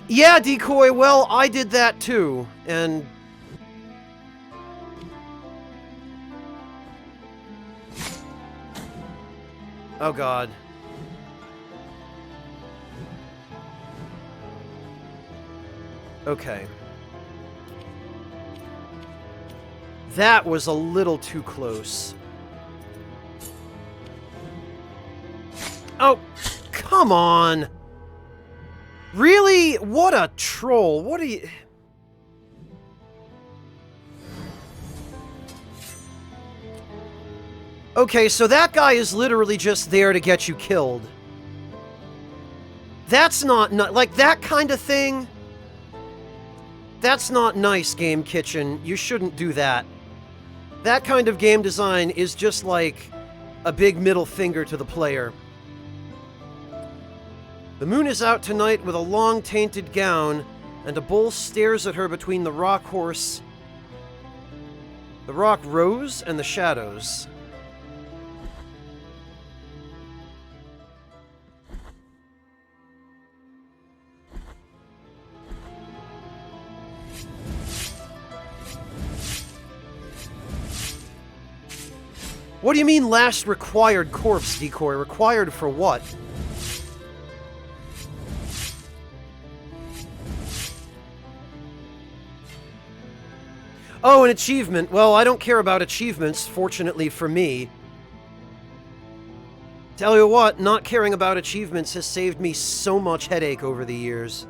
Yeah, Decoy, well, I did that too, and... Oh god. Okay. That was a little too close. Oh, come on! Really? What a troll. What are you... Okay, so that guy is literally just there to get you killed. That's not like, that kind of thing... That's not nice, Game Kitchen. You shouldn't do that. That kind of game design is just like a big middle finger to the player. The moon is out tonight with a long tainted gown, and a bull stares at her between the rock horse, the rock rose, and the shadows. What do you mean last required corpse, Decoy? Required for what? Oh, an achievement. Well, I don't care about achievements, fortunately for me. Tell you what, not caring about achievements has saved me so much headache over the years.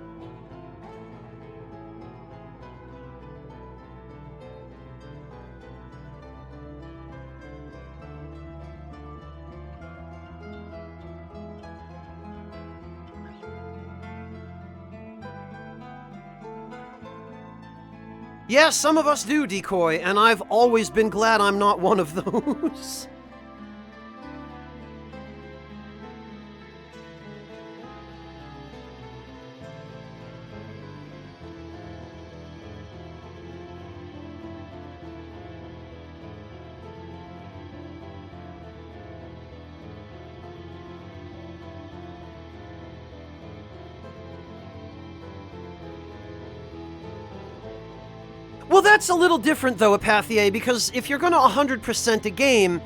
Yeah, some of us do, Decoy, and I've always been glad I'm not one of those. Well, that's a little different, though, Apathier, because if you're gonna 100% a game,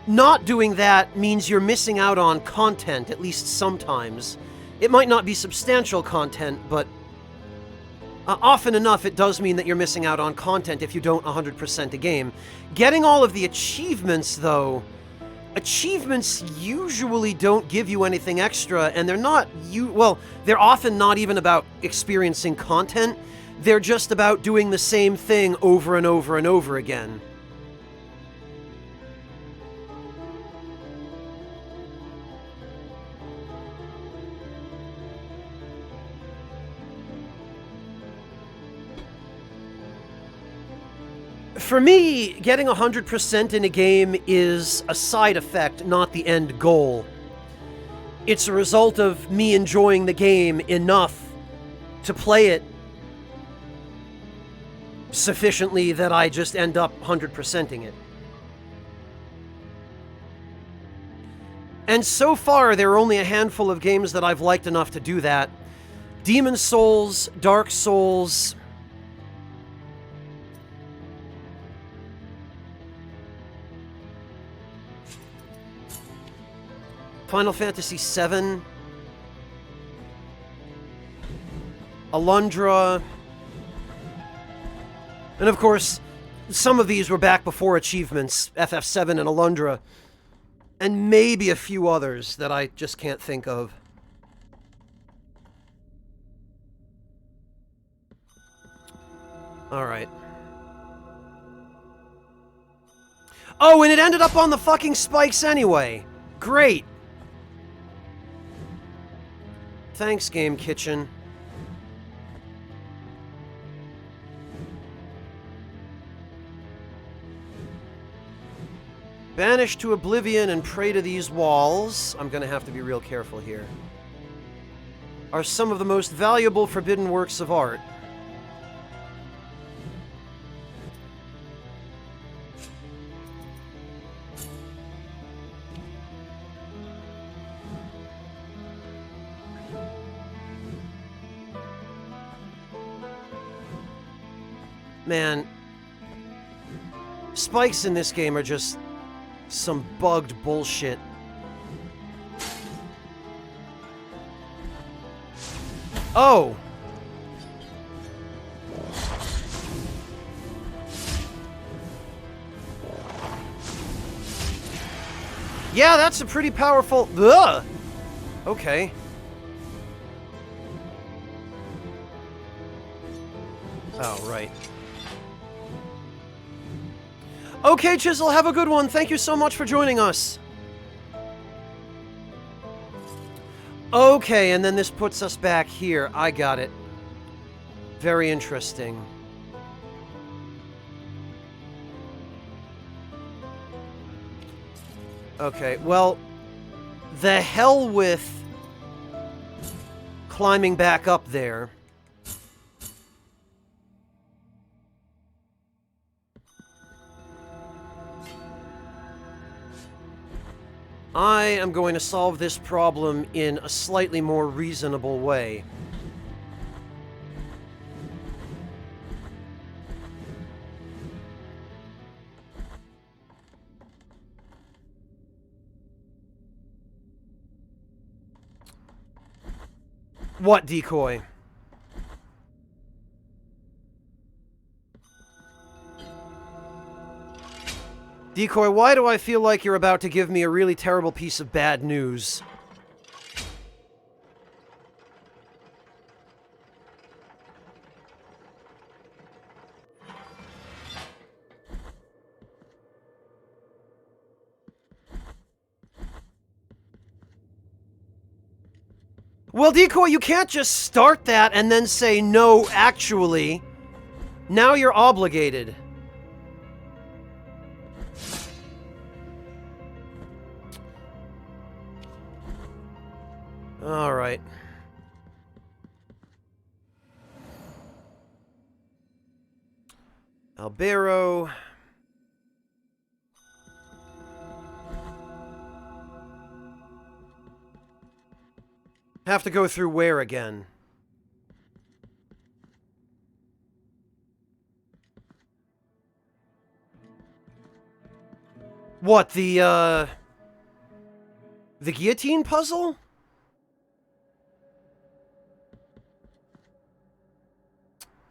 not doing that means you're missing out on content, at least sometimes. It might not be substantial content, but often enough it does mean that you're missing out on content if you don't 100% a game. Getting all of the achievements, though, achievements usually don't give you anything extra, and they're not, well, they're often not even about experiencing content. They're just about doing the same thing over and over and over again. For me, getting 100% in a game is a side effect, not the end goal. It's a result of me enjoying the game enough to play it sufficiently that I just end up 100%ing it. And so far, there are only a handful of games that I've liked enough to do that. Demon's Souls, Dark Souls... Final Fantasy VII... Alundra... And of course, some of these were back before achievements, FF7 and Alundra, and maybe a few others that I just can't think of. Alright. Oh, and it ended up on the fucking spikes anyway! Great! Thanks, Game Kitchen. Banish to oblivion and pray to these walls, I'm gonna have to be real careful here, are some of the most valuable forbidden works of art. Man, spikes in this game are just some bugged bullshit. Oh! Yeah, that's a pretty powerful... Ugh! Okay. Oh, right. Okay, Chisel, have a good one. Thank you so much for joining us. Okay, and then this puts us back here. I got it. Very interesting. Okay, well, the hell with climbing back up there. I am going to solve this problem in a slightly more reasonable way. What decoy? Decoy, why do I feel like you're about to give me a really terrible piece of bad news? Well, Decoy, you can't just start that and then say, no, actually. Now you're obligated. All right. Albero. Have to go through where again? What, the guillotine puzzle?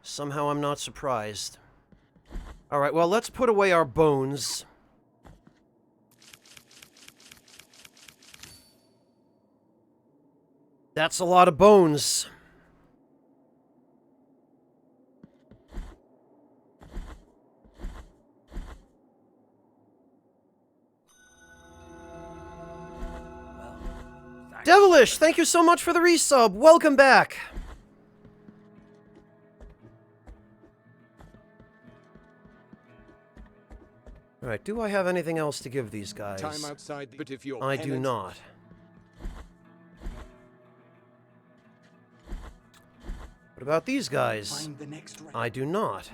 Somehow I'm not surprised. Alright, well, let's put away our bones. That's a lot of bones. Devilish, thank you so much for the resub. Welcome back. Alright, do I have anything else to give these guys? Time outside, but if you're I do not. What about these guys? Find the next round. I do not.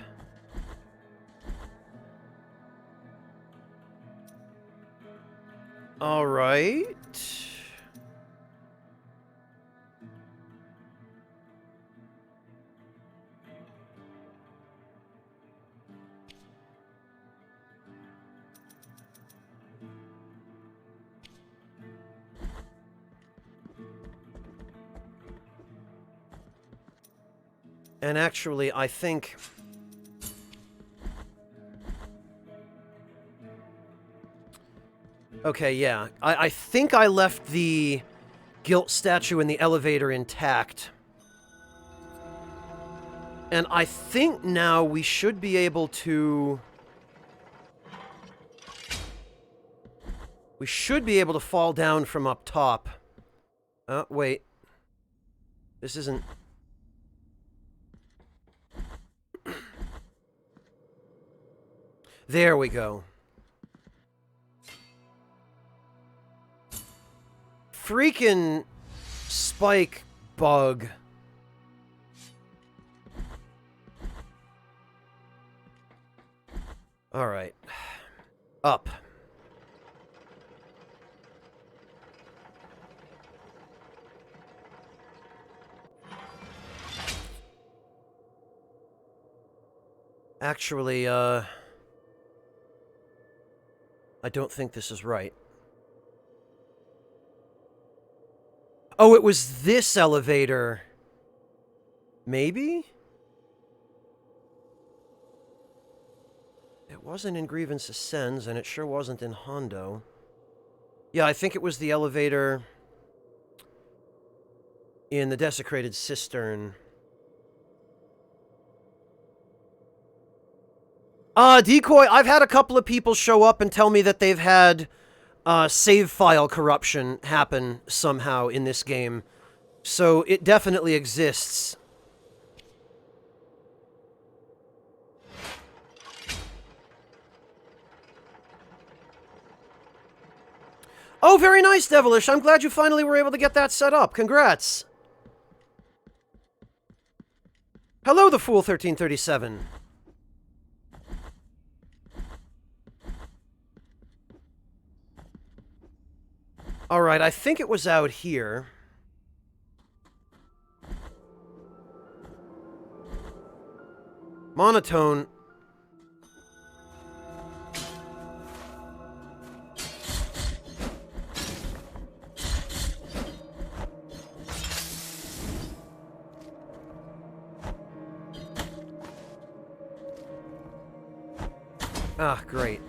All right. And actually, I think... Okay, yeah. I think I left the guilt statue in the elevator intact. And I think now we should be able to... We should be able to fall down from up top. Wait. This isn't... There we go. Freaking spike bug. All right. Up. Actually, I don't think this is right. Oh, it was this elevator. Maybe? It wasn't in Grievance Ascends, and it sure wasn't in Hondo. Yeah, I think it was the elevator in the Desecrated Cistern. Decoy, I've had a couple of people show up and tell me that they've had save file corruption happen somehow in this game. So it definitely exists. Oh, very nice, Devilish. I'm glad you finally were able to get that set up. Congrats. Hello, the Fool 1337. Alright, I think it was out here. Monotone. Ah, great.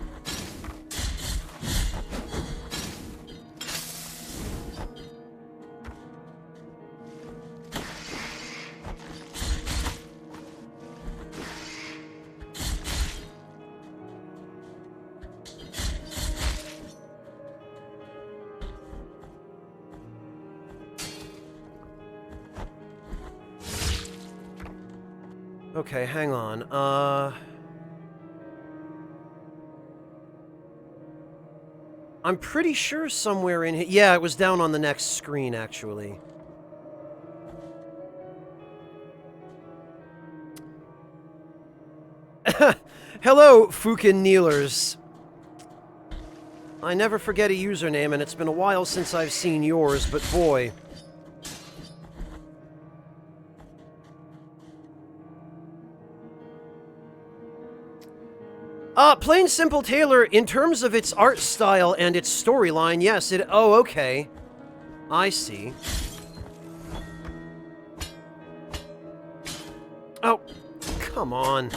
Okay, hang on. I'm pretty sure somewhere in here... Yeah, it was down on the next screen, actually. Hello, Fukin Kneelers. I never forget a username, and it's been a while since I've seen yours, but boy... Plain Simple Taylor, in terms of its art style and its storyline, yes, it... Oh, okay. I see. Oh, come on.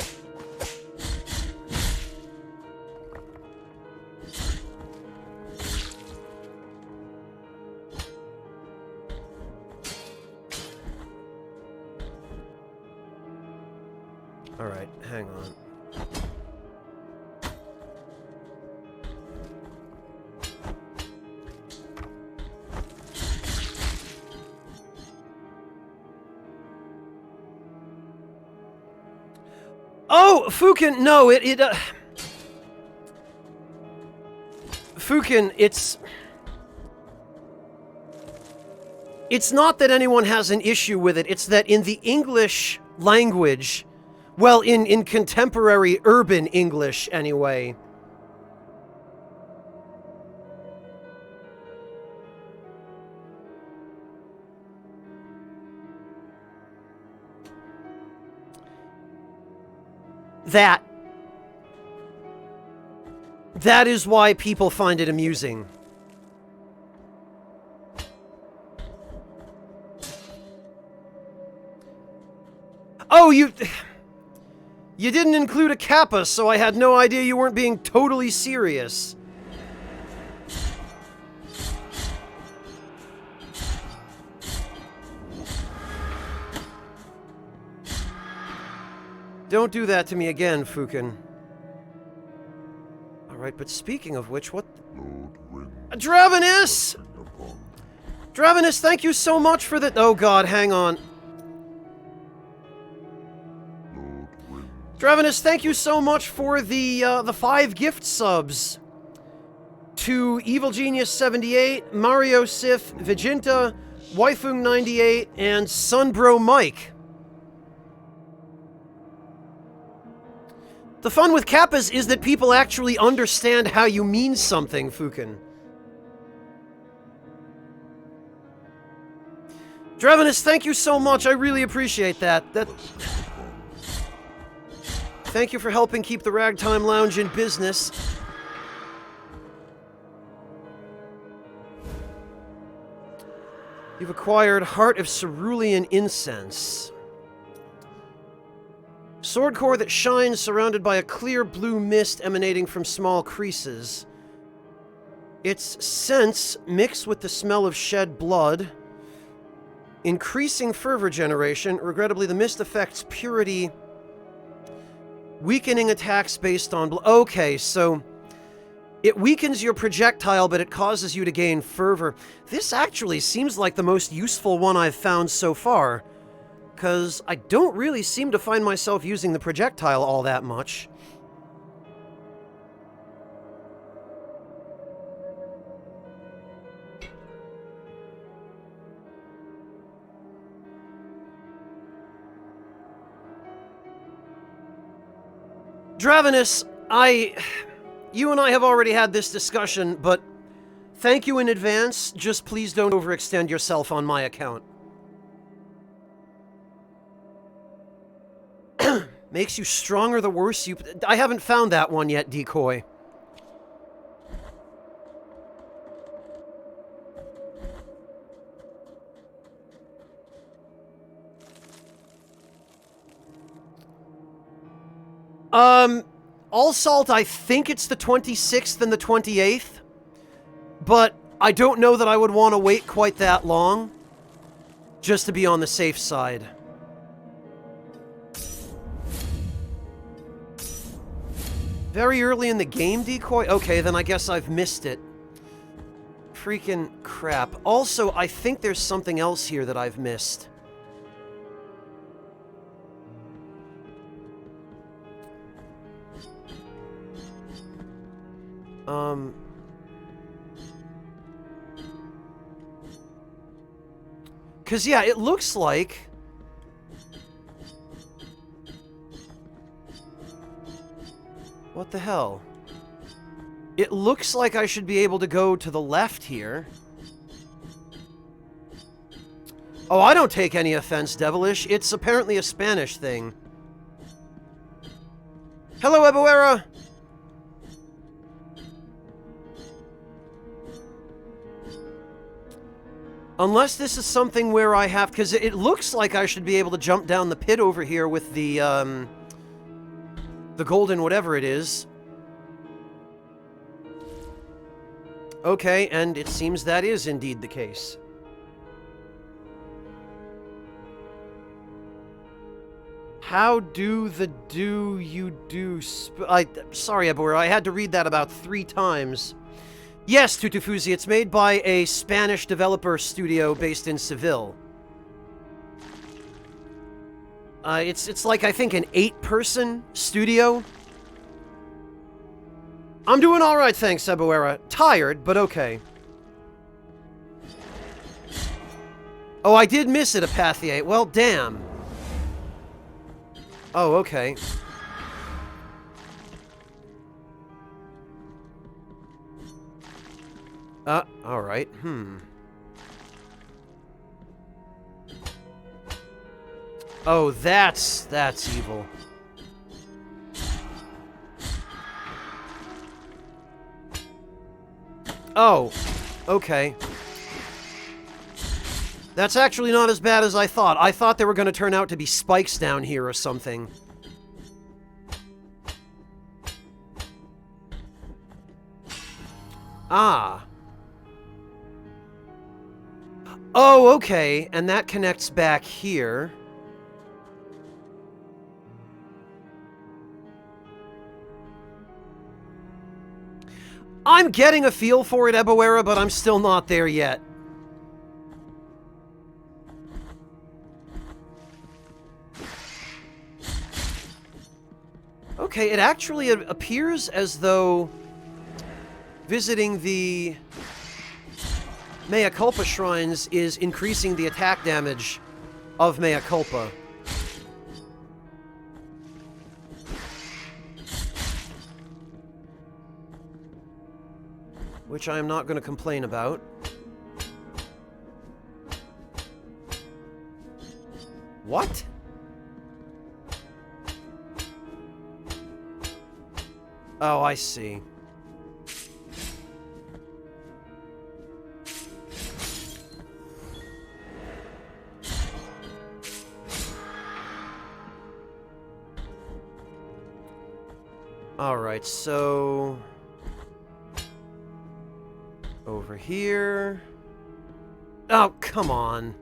Alright, hang on. Oh, Fukin, no, Fukin, it's not that anyone has an issue with it, it's that in the English language, well, in contemporary urban English, anyway, that is why people find it amusing. Oh, you didn't include a kappa, so I had no idea you weren't being totally serious. Don't do that to me again, Fukin. Alright, but speaking of which, what... Dravenus! Dravenus, thank you so much for the... Oh god, hang on. Dravenus, thank you so much for the 5 gift subs. To Evil Genius 78, Mario Sith, Viginta, Waifung 98, and Sunbro Mike. The fun with kappas is that people actually understand how you mean something, Fukin. Dravenus, thank you so much. I really appreciate that. Thank you for helping keep the Ragtime Lounge in business. You've acquired Heart of Cerulean Incense. Sword core that shines surrounded by a clear blue mist emanating from small creases. Its scents mix with the smell of shed blood. Increasing fervor generation. Regrettably, the mist affects purity. Weakening attacks based on blood. Okay, so it weakens your projectile, but it causes you to gain fervor. This actually seems like the most useful one I've found so far, because I don't really seem to find myself using the projectile all that much. Dravenus, you and I have already had this discussion, but thank you in advance. Just please don't overextend yourself on my account. Makes you stronger the worse you... I haven't found that one yet, Decoy. All Salt, I think it's the 26th and the 28th, but I don't know that I would want to wait quite that long, just to be on the safe side. Very early in the game, Decoy? Okay, then I guess I've missed it. Freaking crap. Also, I think there's something else here that I've missed. Because, yeah, it looks like... What the hell? It looks like I should be able to go to the left here. Oh, I don't take any offense, Devilish. It's apparently a Spanish thing. Hello, Ebuera! Unless this is something where I have... Because it looks like I should be able to jump down the pit over here with the golden whatever it is. Okay, and it seems that is indeed the case. How do you do... Sorry, Ebor, I had to read that about 3 times. Yes, Tutufuzi, it's made by a Spanish developer studio based in Seville. It's like, I think, an 8-person studio. I'm doing alright, thanks, Ebuera. Tired, but okay. Oh, I did miss it, Apathia. Well, damn. Oh, okay. Alright, Oh, that's evil. Oh, okay. That's actually not as bad as I thought. I thought they were going to turn out to be spikes down here or something. Ah. Oh, okay. And that connects back here. I'm getting a feel for it, Ebuera, but I'm still not there yet. Okay, it actually appears as though visiting the Mea Culpa shrines is increasing the attack damage of Mea Culpa. Which I am not going to complain about. What? Oh, I see. Alright, so... over here... Oh, come on.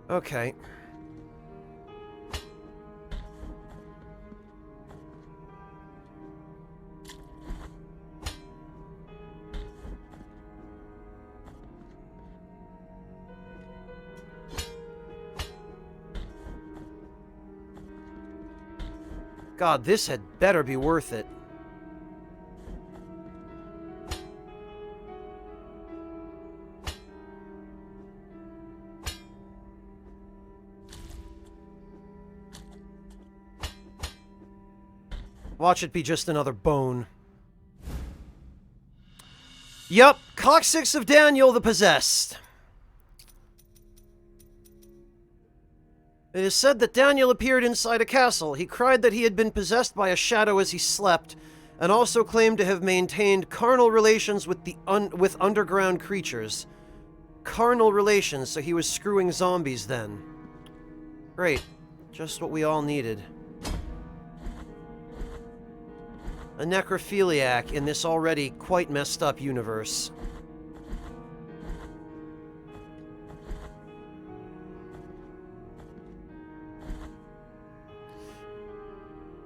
Okay. God, this had better be worth it. Watch it be just another bone. Yup, Coccyx of Daniel the Possessed. It is said that Daniel appeared inside a castle. He cried that he had been possessed by a shadow as he slept, and also claimed to have maintained carnal relations with with underground creatures. Carnal relations, so he was screwing zombies then. Great. Just what we all needed. A necrophiliac in this already quite messed up universe.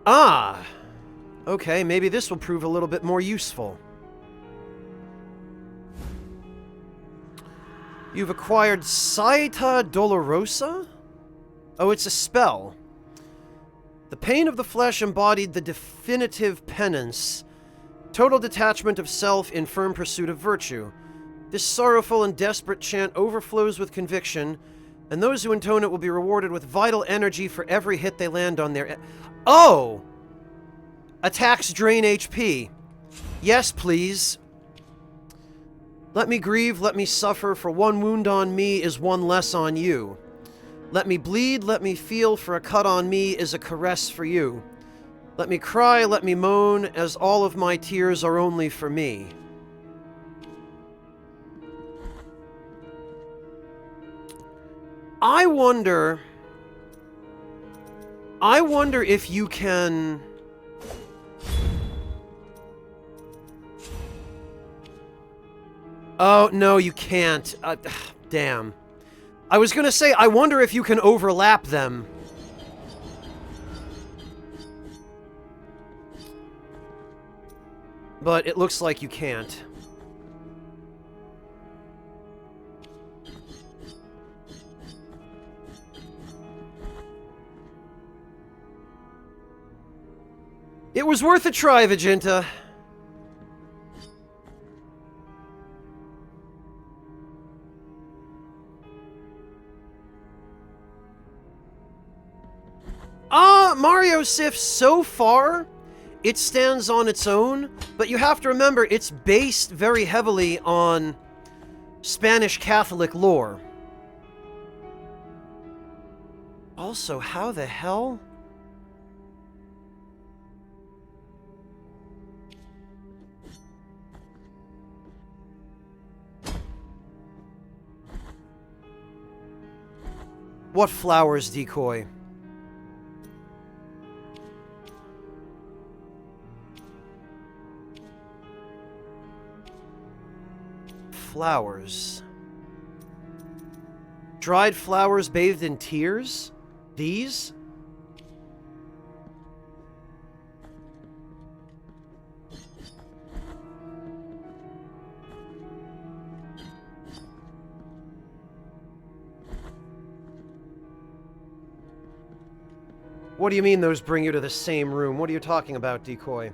Ah! Okay, maybe this will prove a little bit more useful. You've acquired Saita Dolorosa? Oh, it's a spell. The pain of the flesh embodied the definitive penance. Total detachment of self in firm pursuit of virtue. This sorrowful and desperate chant overflows with conviction, and those who intone it will be rewarded with vital energy for every hit they land on their... Oh! Attacks drain HP. Yes, please. Let me grieve, let me suffer, for one wound on me is one less on you. Let me bleed, let me feel, for a cut on me is a caress for you. Let me cry, let me moan, as all of my tears are only for me. I wonder if you can... Oh, no, you can't. Damn. I was gonna say, I wonder if you can overlap them. But it looks like you can't. It was worth a try, Vegeta. Mario Sif, so far, it stands on its own, but you have to remember, it's based very heavily on Spanish Catholic lore. Also, how the hell? What flowers, Decoy? Flowers. Dried flowers bathed in tears? These? What do you mean those bring you to the same room? What are you talking about, Decoy?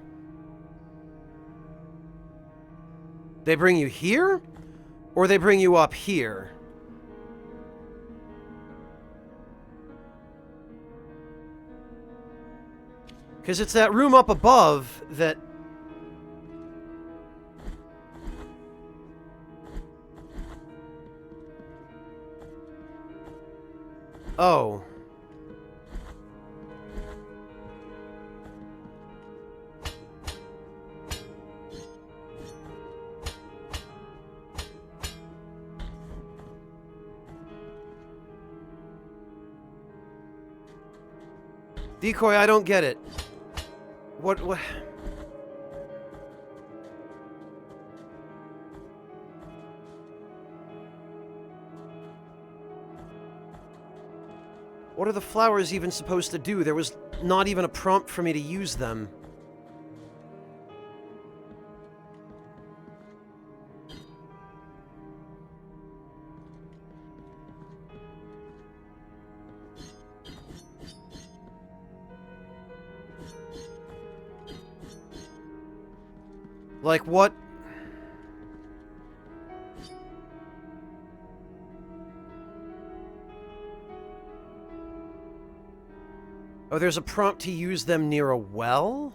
They bring you here? Or they bring you up here? Because it's that room up above that... Oh. Decoy, I don't get it. What? What are the flowers even supposed to do? There was not even a prompt for me to use them. Like, what? Oh, there's a prompt to use them near a well?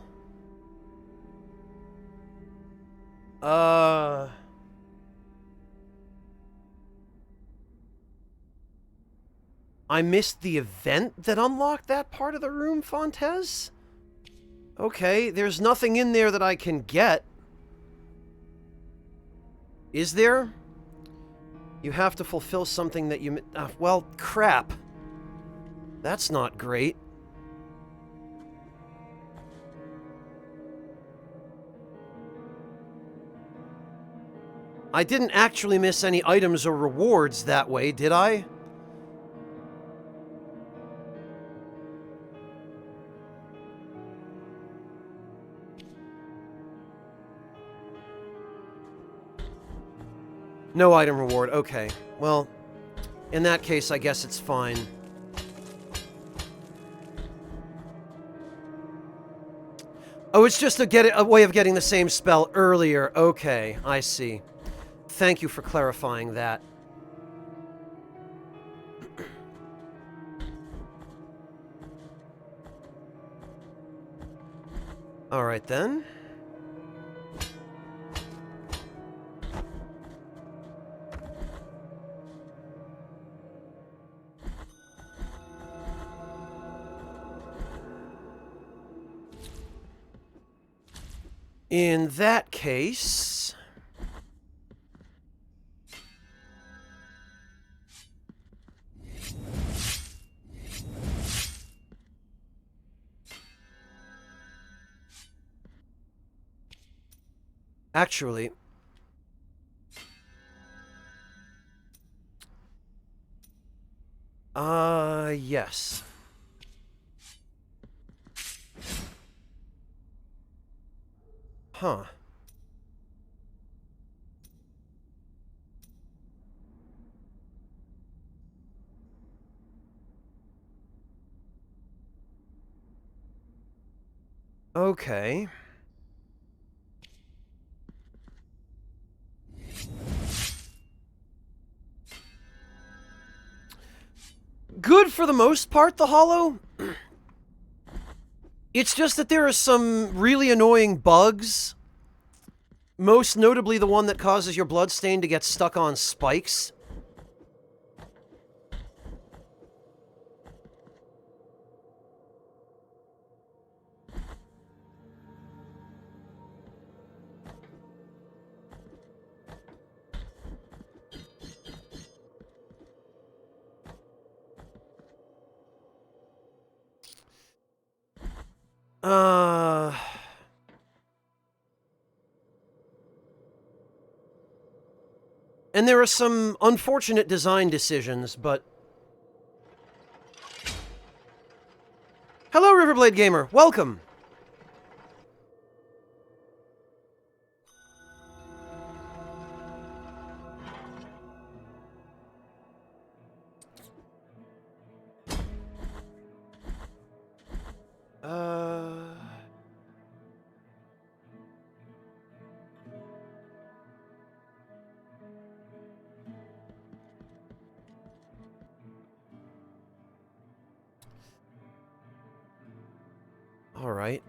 I missed the event that unlocked that part of the room, Fontes? Okay, there's nothing in there that I can get. Is there? You have to fulfill something that you... well, crap. That's not great. I didn't actually miss any items or rewards that way, did I? No item reward, okay. Well, in that case, I guess it's fine. Oh, it's just a way of getting the same spell earlier. Okay, I see. Thank you for clarifying that. All right, then. In that case... Actually... yes. Huh. Okay. Good for the most part, the Hollow. It's just that there are some really annoying bugs. Most notably the one that causes your bloodstain to get stuck on spikes. And there are some unfortunate design decisions, but... Hello, Riverblade Gamer. Welcome. All right.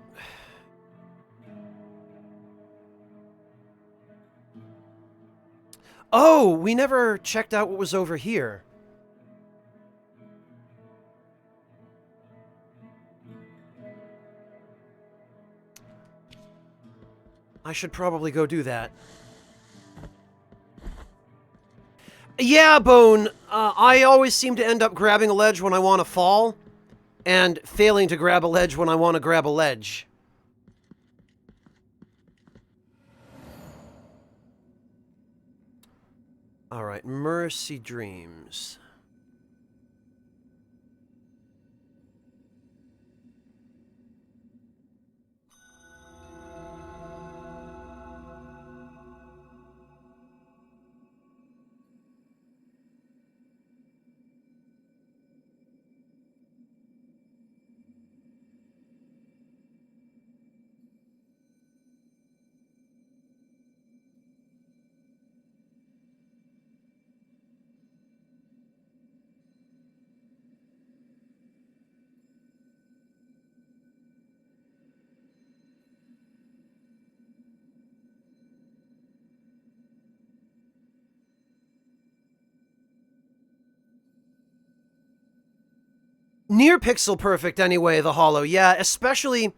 Oh, we never checked out what was over here. I should probably go do that. Yeah, Bone. I always seem to end up grabbing a ledge when I want to fall, and failing to grab a ledge when I want to grab a ledge. Alright, Mercy Dreams. Near pixel perfect anyway, the Hollow. Yeah, especially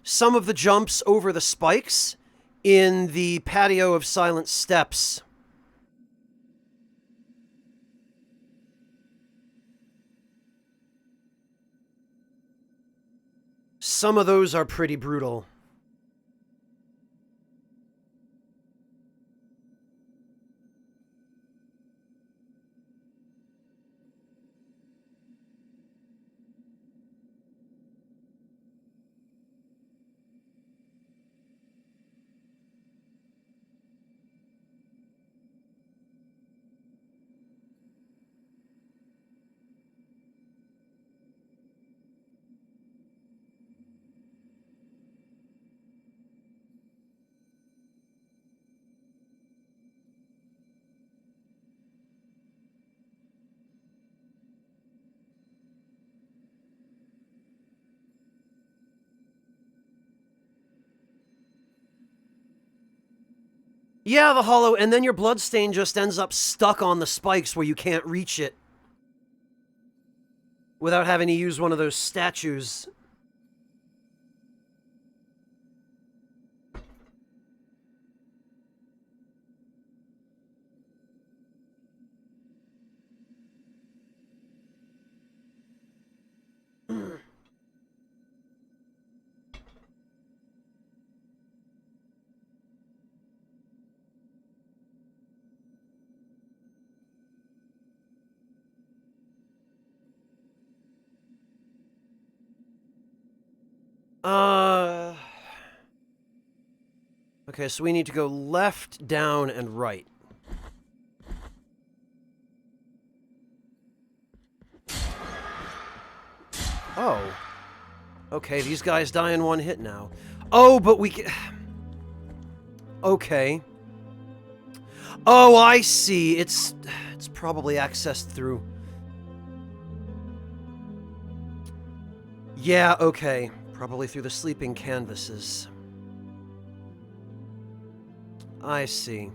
some of the jumps over the spikes in the patio of Silent Steps. Some of those are pretty brutal. Yeah, the Hollow, and then your bloodstain just ends up stuck on the spikes where you can't reach it without having to use one of those statues. Okay, so we need to go left, down, and right. Oh. Okay, these guys die in one hit now. Oh, but we can... Okay. Oh, I see. It's probably accessed through... Yeah, okay. Probably through the sleeping canvases. I see.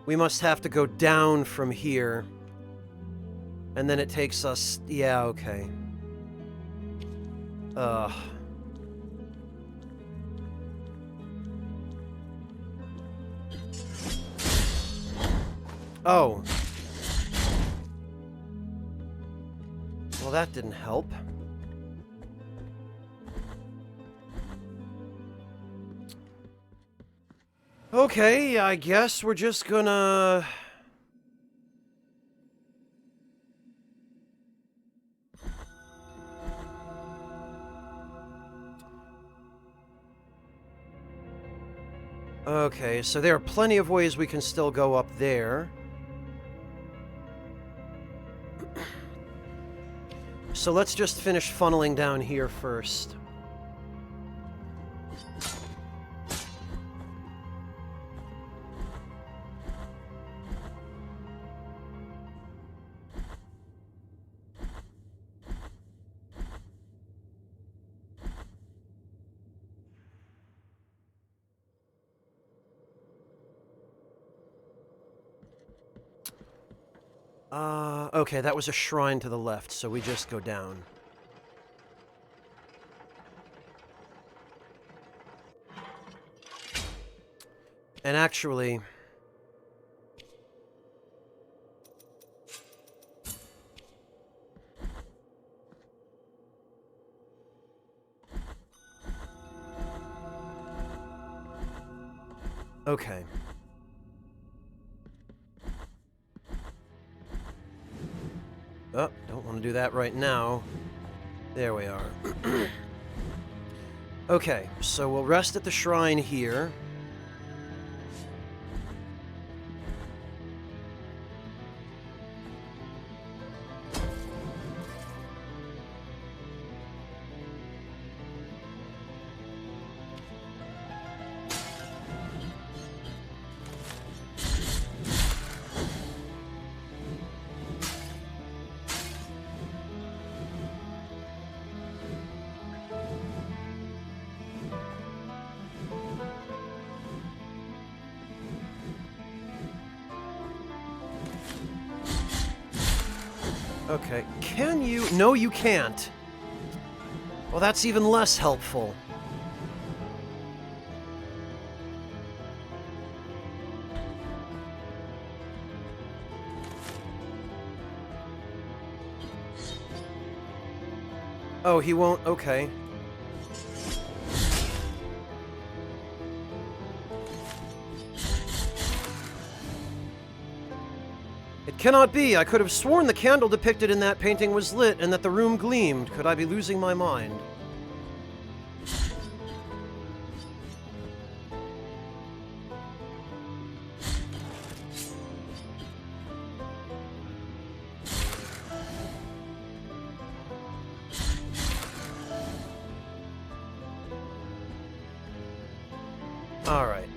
We must have to go down from here. And then it takes us... Yeah, okay. Ugh. Oh. Well, that didn't help. Okay, I guess we're just gonna... Okay, so there are plenty of ways we can still go up there. So let's just finish funneling down here first. Okay, that was a shrine to the left, so we just go down. And actually... Okay. Oh, don't want to do that right now. There we are. Okay, so we'll rest at the shrine here. Okay, can you? No, you can't. Well, that's even less helpful. Oh, he won't? Okay. It cannot be. I could have sworn the candle depicted in that painting was lit and that the room gleamed. Could I be losing my mind? All right.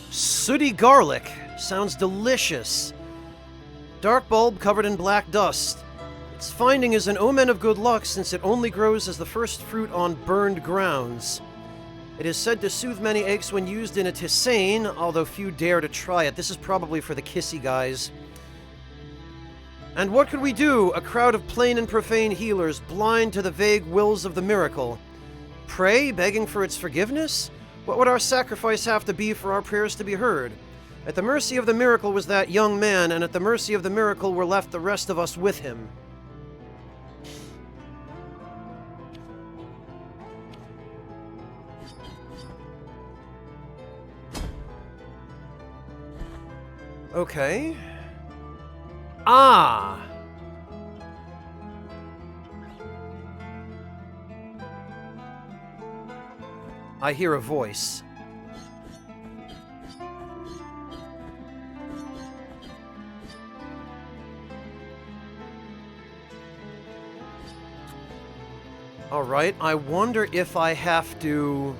Sooty garlic. Sounds delicious. Dark bulb covered in black dust. Its finding is an omen of good luck since it only grows as the first fruit on burned grounds. It is said to soothe many aches when used in a tisane, although few dare to try it. This is probably for the kissy guys. And what could we do? A crowd of plain and profane healers, blind to the vague wills of the miracle. Pray, begging for its forgiveness? What would our sacrifice have to be for our prayers to be heard? At the mercy of the miracle was that young man, and at the mercy of the miracle were left the rest of us with him. Okay. Ah! I hear a voice. All right, I wonder if I have to...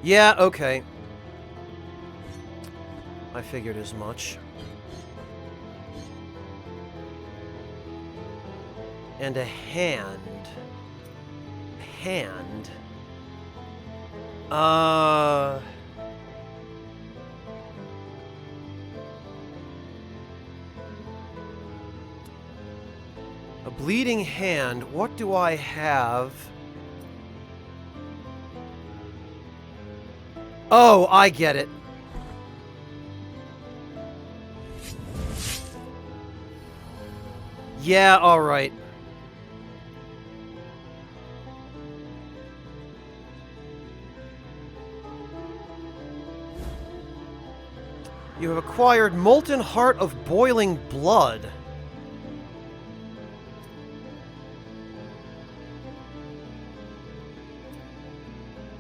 Yeah, okay. I figured as much. And a hand. Hand. A bleeding hand. What do I have? Oh, I get it. Yeah, all right. You have acquired Molten Heart of Boiling Blood.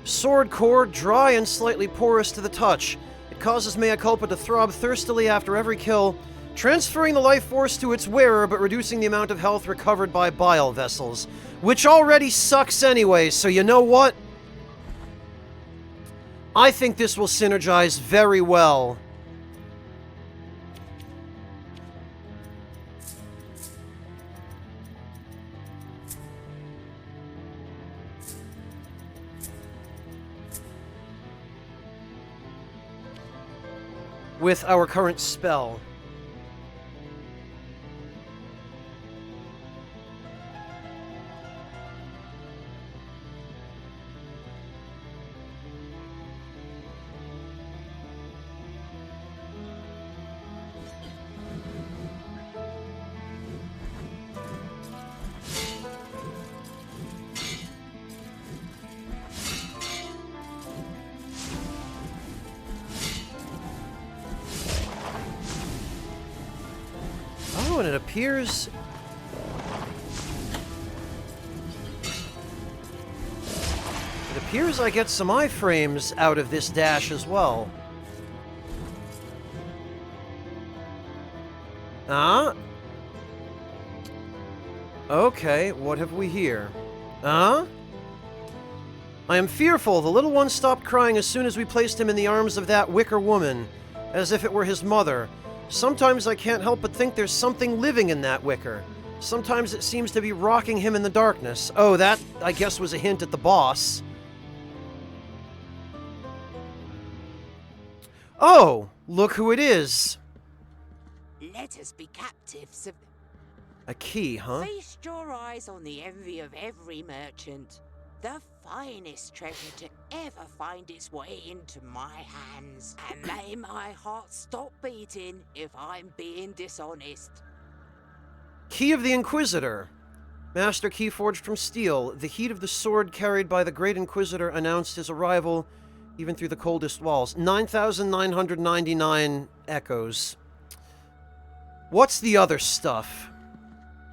Sword core, dry and slightly porous to the touch. It causes Mea Culpa to throb thirstily after every kill, transferring the life force to its wearer but reducing the amount of health recovered by bile vessels. Which already sucks anyway, so you know what? I think this will synergize very well. with our current spell. Oh, and it appears... It appears I get some iframes out of this dash as well. Ah? Okay, what have we here? Huh? I am fearful. The little one stopped crying as soon as we placed him in the arms of that wicker woman, as if it were his mother. Sometimes I can't help but think there's something living in that wicker. Sometimes it seems to be rocking him in the darkness. Oh, that, I guess, was a hint at the boss. Oh, look who it is. Let us be captives of... A key, huh? Feast your eyes on the envy of every merchant. The finest treasure to ever find its way into my hands. And may my heart stop beating if I'm being dishonest. Key of the Inquisitor. Master key forged from steel. The heat of the sword carried by the Great Inquisitor announced his arrival even through the coldest walls. 9,999 echoes. What's the other stuff?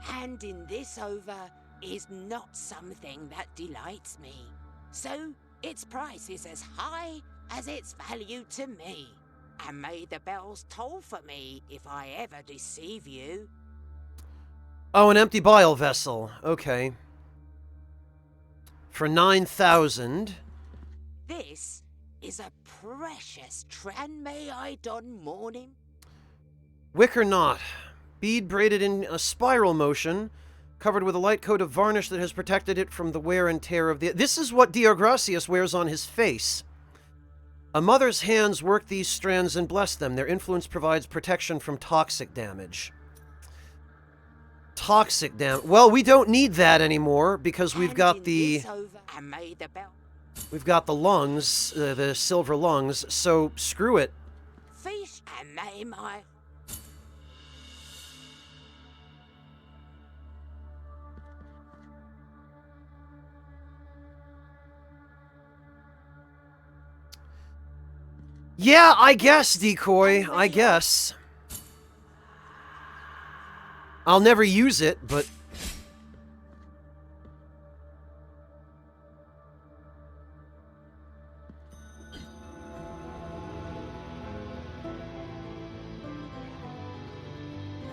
Handing this over is not something that delights me. So, its price is as high as its value to me. And may the bells toll for me if I ever deceive you. Oh, an empty bile vessel. Okay. For 9,000. This is a precious Tranmeidon morning. Wicker knot. Bead braided in a spiral motion, covered with a light coat of varnish that has protected it from the wear and tear of the... This is what Diogratius wears on his face. A mother's hands work these strands and bless them. Their influence provides protection from toxic damage. Toxic damage. Well, we don't need that anymore because we've got the... We've got the lungs, the silver lungs, so screw it. Feast and may my... Yeah, I guess, Decoy. I guess. I'll never use it, but...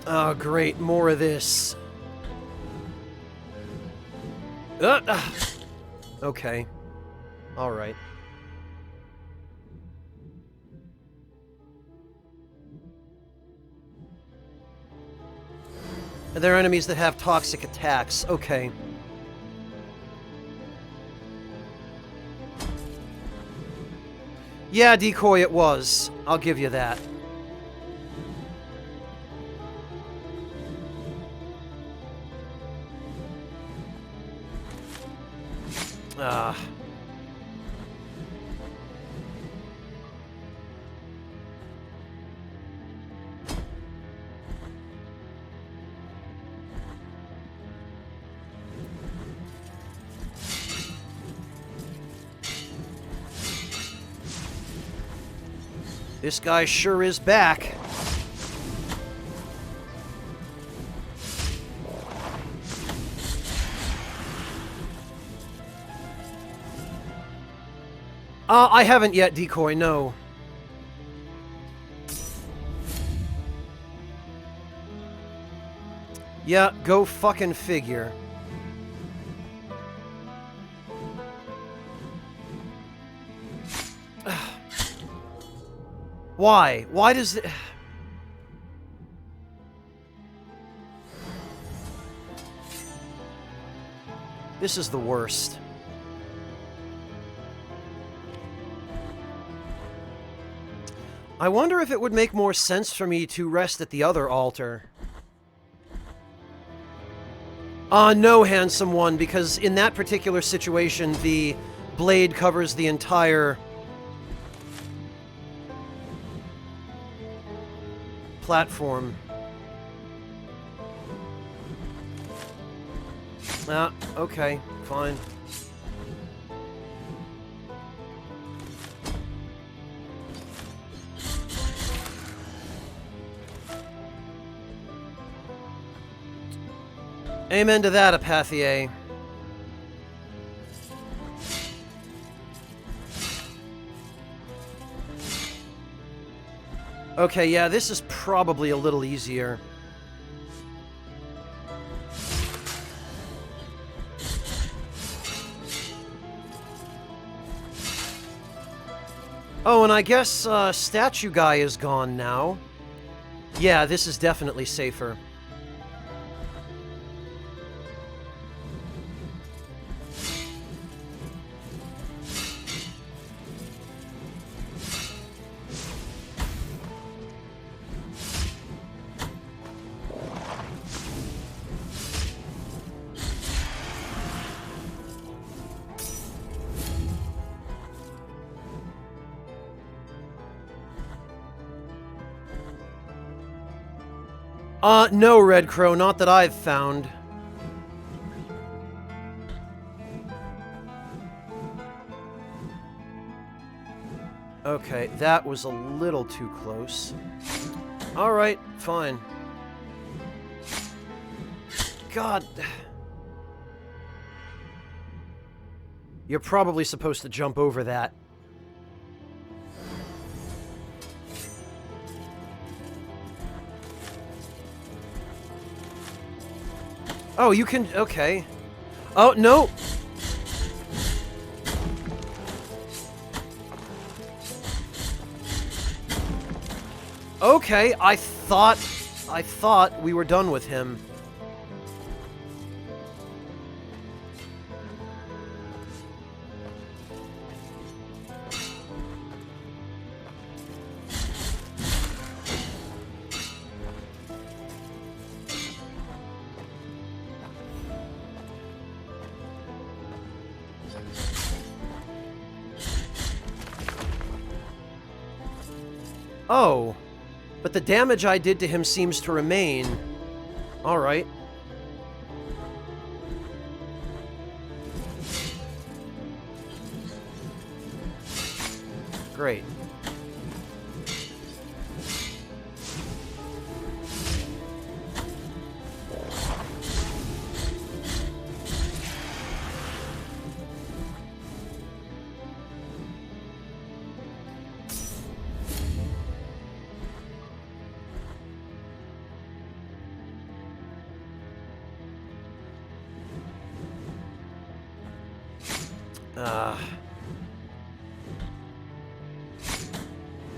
Oh, great. More of this. Okay. Alright. There are enemies that have toxic attacks. Okay. Yeah, Decoy, it was. I'll give you that. This guy sure is back. I haven't yet, Decoy, no. Yeah, go fucking figure. Why? Why does it... This is the worst. I wonder if it would make more sense for me to rest at the other altar. No, handsome one, because in that particular situation, the blade covers the entire platform. Okay, fine. Amen to that, Apathier. Okay, yeah, this is probably a little easier. Oh, and I guess, Statue Guy is gone now. Yeah, this is definitely safer. No, Red Crow, not that I've found. Okay, that was a little too close. Alright, fine. God. You're probably supposed to jump over that. Oh, you can... Okay. Oh, no! Okay, I thought we were done with him. Oh, but the damage I did to him seems to remain. All right. Great.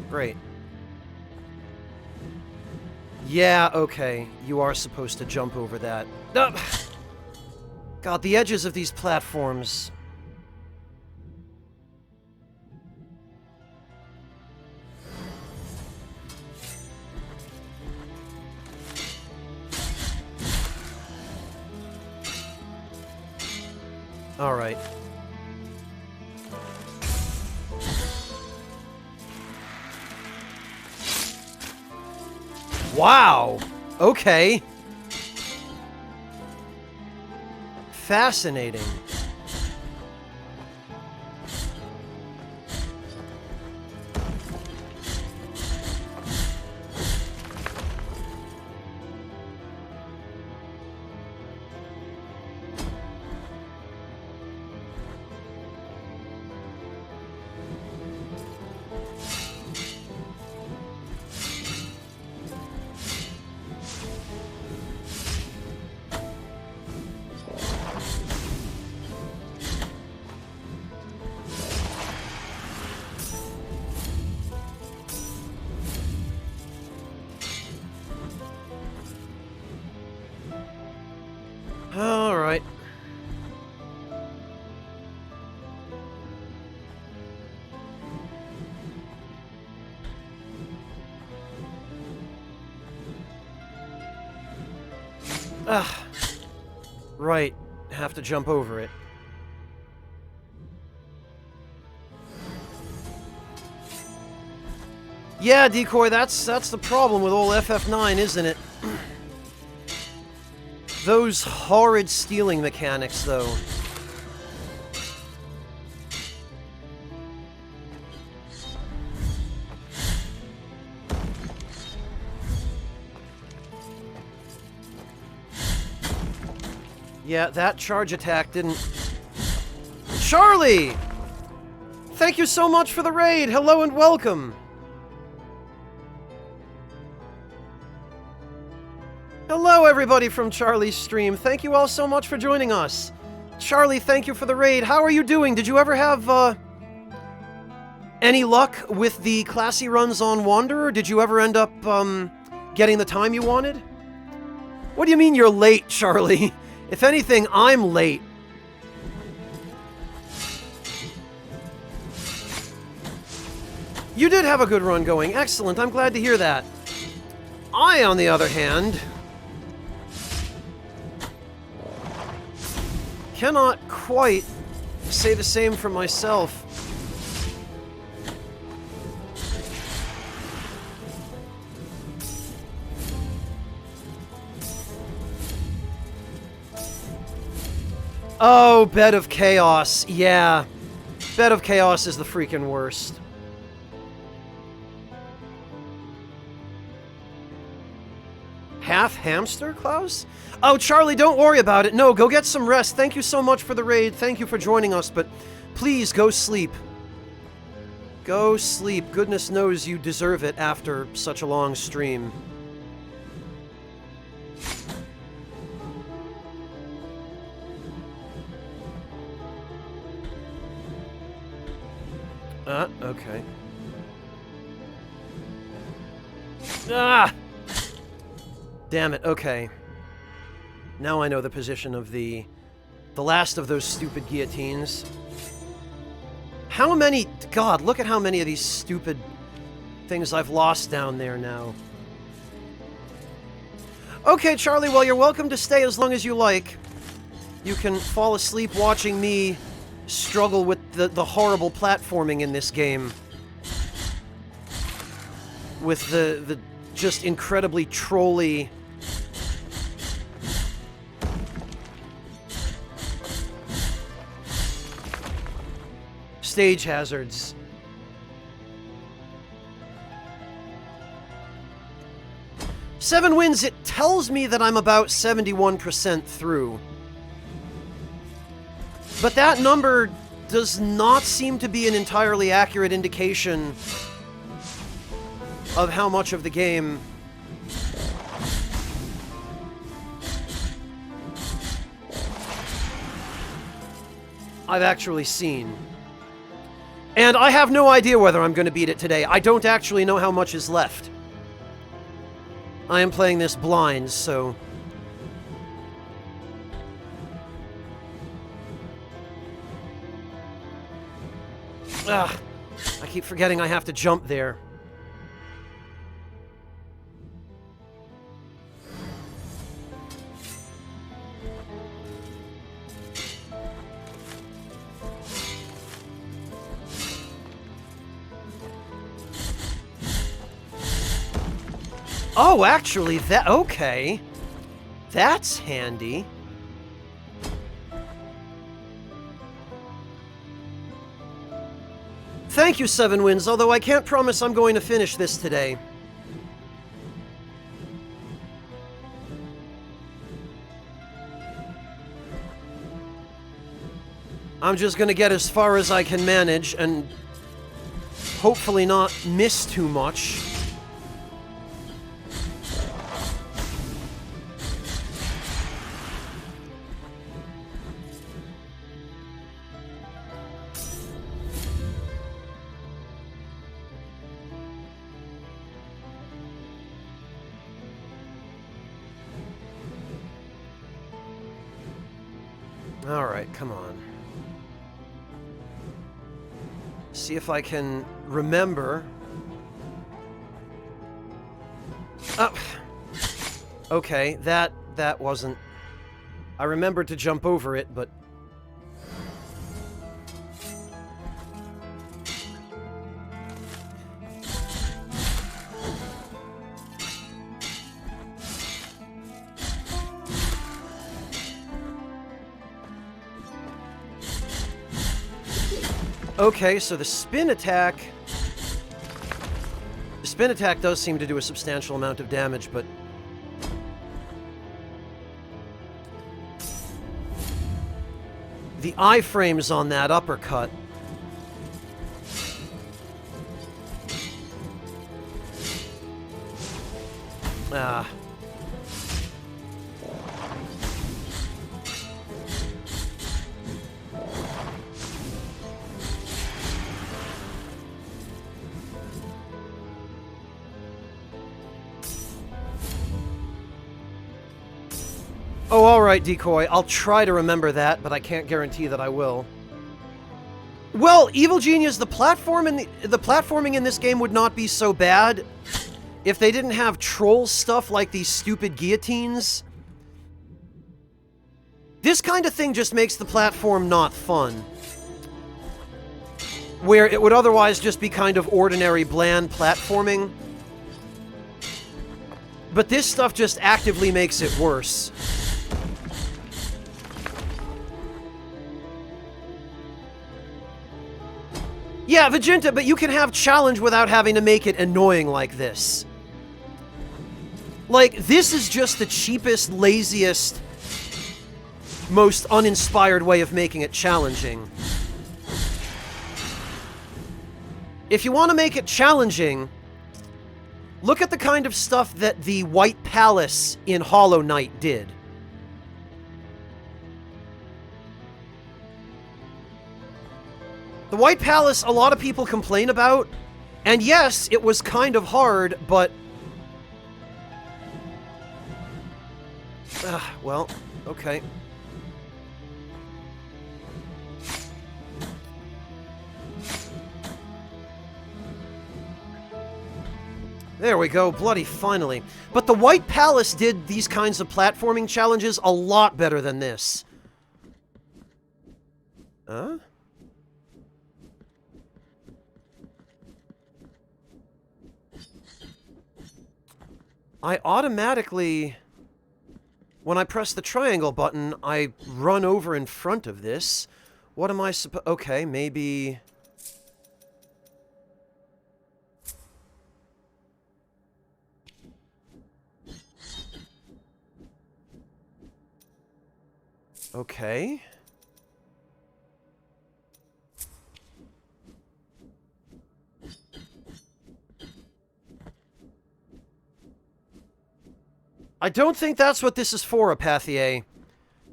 Great. Yeah, okay. You are supposed to jump over that. God, the edges of these platforms. All right. Wow! Okay. Fascinating. Right. Have to jump over it. Yeah, Decoy, that's the problem with old FF9, isn't it? Those horrid stealing mechanics, though. Yeah, that charge attack didn't... Charlie! Thank you so much for the raid! Hello and welcome! Hello, everybody from Charlie's stream. Thank you all so much for joining us. Charlie, thank you for the raid. How are you doing? Did you ever have, any luck with the classy runs on Wanderer? Did you ever end up, getting the time you wanted? What do you mean you're late, Charlie? If anything, I'm late. You did have a good run going. Excellent. I'm glad to hear that. I, on the other hand, cannot quite say the same for myself. Oh, Bed of Chaos. Yeah. Bed of Chaos is the freaking worst. Half hamster, Klaus? Oh, Charlie, don't worry about it. No, go get some rest. Thank you so much for the raid. Thank you for joining us, but please go sleep. Go sleep. Goodness knows you deserve it after such a long stream. Okay. Ah! Damn it, okay. Now I know the position of the last of those stupid guillotines. How many... God, look at how many of these stupid things I've lost down there now. Okay, Charlie, well, you're welcome to stay as long as you like. You can fall asleep watching me struggle with the horrible platforming in this game. With the just incredibly trolly... stage hazards. Seven wins, it tells me that I'm about 71% through. But that number does not seem to be an entirely accurate indication of how much of the game I've actually seen. And I have no idea whether I'm going to beat it today. I don't actually know how much is left. I am playing this blind, so... Ugh. I keep forgetting I have to jump there. Oh, actually, okay. That's handy. Thank you, Seven Wins, although I can't promise I'm going to finish this today. I'm just gonna get as far as I can manage and hopefully not miss too much. Alright, come on. See if I can remember. Oh. Okay, that that wasn't... I remembered to jump over it, but... Okay, so the spin attack... The spin attack does seem to do a substantial amount of damage, but... The iframes on that uppercut... Ah... Oh, alright, Decoy. I'll try to remember that, but I can't guarantee that I will. Well, Evil Genius, the platforming in this game would not be so bad if they didn't have troll stuff like these stupid guillotines. This kind of thing just makes the platform not fun. Where it would otherwise just be kind of ordinary, bland platforming. But this stuff just actively makes it worse. Yeah, Vegeta, but you can have challenge without having to make it annoying like this. Like, this is just the cheapest, laziest, most uninspired way of making it challenging. If you want to make it challenging, look at the kind of stuff that the White Palace in Hollow Knight did. The White Palace, a lot of people complain about, and yes, it was kind of hard, but... well, okay. There we go, bloody finally. But the White Palace did these kinds of platforming challenges a lot better than this. Huh? I automatically... When I press the triangle button, I run over in front of this. What am I supposed... Okay, maybe... Okay. I don't think that's what this is for, Apathier.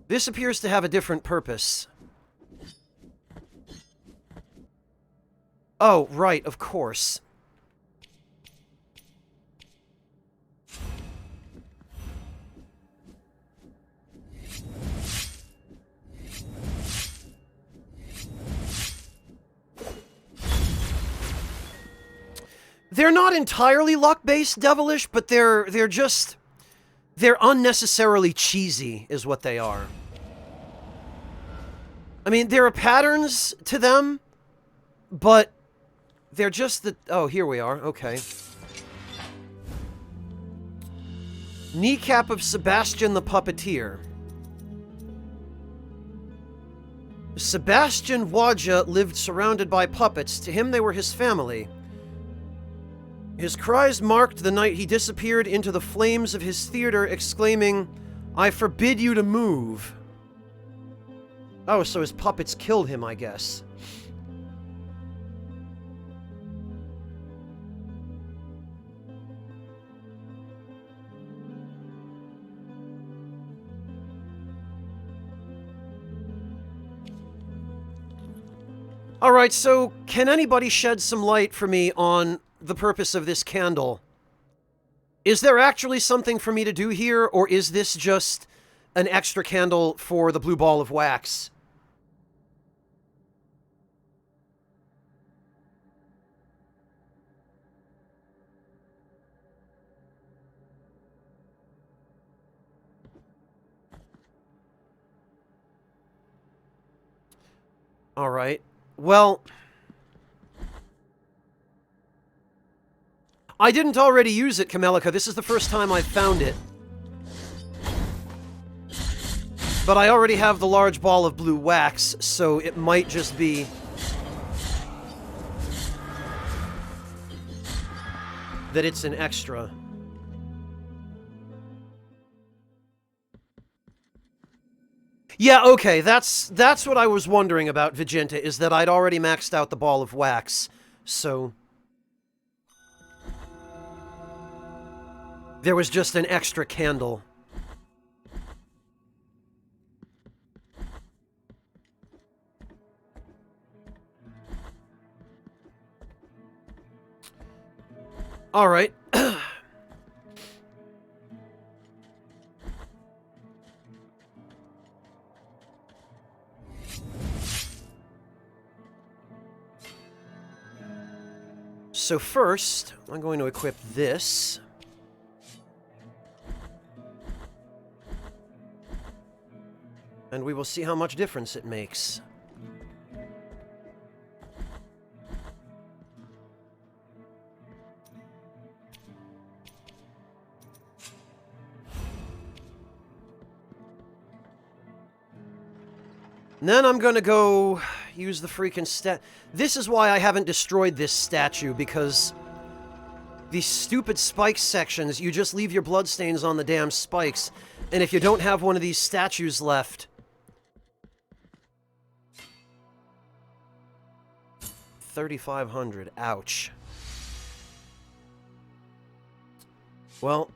This appears to have a different purpose. Oh, right, of course. They're not entirely luck-based devilish, but they're just... They're unnecessarily cheesy, is what they are. I mean, there are patterns to them, but they're just the... Oh, here we are. Okay. Kneecap of Sebastian the Puppeteer. Sebastian Wadja lived surrounded by puppets. To him, they were his family. His cries marked the night he disappeared into the flames of his theater, exclaiming, "I forbid you to move." Oh, so his puppets killed him, I guess. Alright, so can anybody shed some light for me on the purpose of this candle? Is there actually something for me to do here, or is this just an extra candle for the blue ball of wax? Alright. Well... I didn't already use it, Kamelica. This is the first time I've found it. But I already have the large ball of blue wax, so it might just be... that it's an extra. Yeah, okay, that's what I was wondering about, Vigenta, is that I'd already maxed out the ball of wax, so... there was just an extra candle. Alright. So first, I'm going to equip this. And we will see how much difference it makes. And then I'm gonna go use the freaking This is why I haven't destroyed this statue, because these stupid spike sections, you just leave your bloodstains on the damn spikes, and if you don't have one of these statues left... 3,500. Ouch. Well...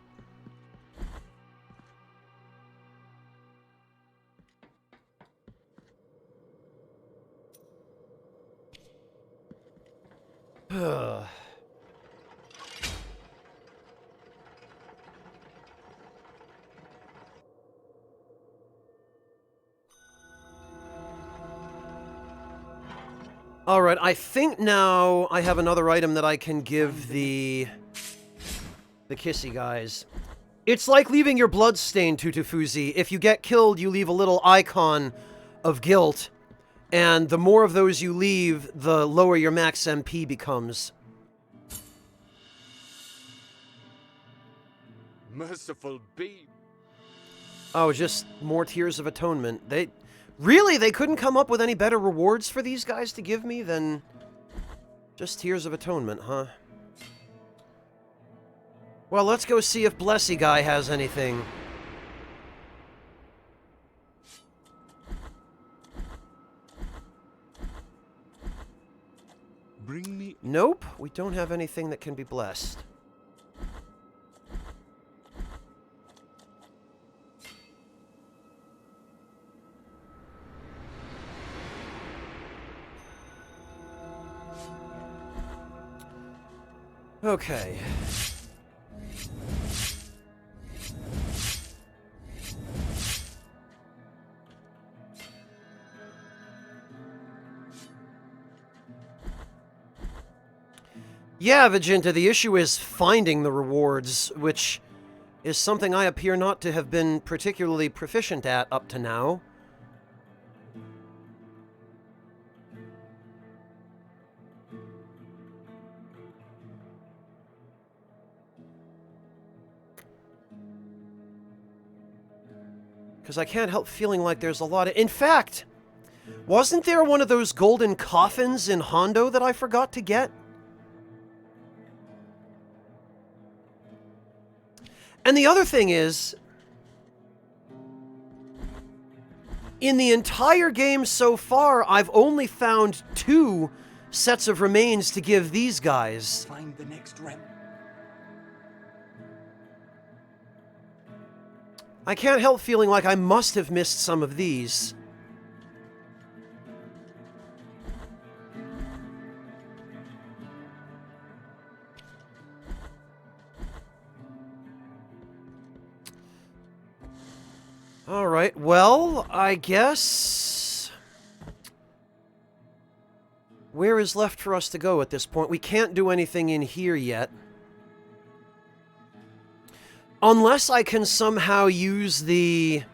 Alright, I think now I have another item that I can give the kissy guys. It's like leaving your blood stain, Tutufuzi. If you get killed, you leave a little icon of guilt, and the more of those you leave, the lower your max MP becomes. Merciful beam. Oh, just more Tears of Atonement. Really? They couldn't come up with any better rewards for these guys to give me than just Tears of Atonement, huh? Well, let's go see if Blessy Guy has anything. Bring me... Nope, we don't have anything that can be blessed. Okay. Yeah, Vigenta, the issue is finding the rewards, which is something I appear not to have been particularly proficient at up to now. Because I can't help feeling like there's a lot of... In fact, wasn't there one of those golden coffins in Hondo that I forgot to get? And the other thing is, in the entire game so far, I've only found 2 sets of remains to give these guys. Find the next rep. I can't help feeling like I must have missed some of these. Alright, well, I guess... where is left for us to go at this point? We can't do anything in here yet. Unless I can somehow use the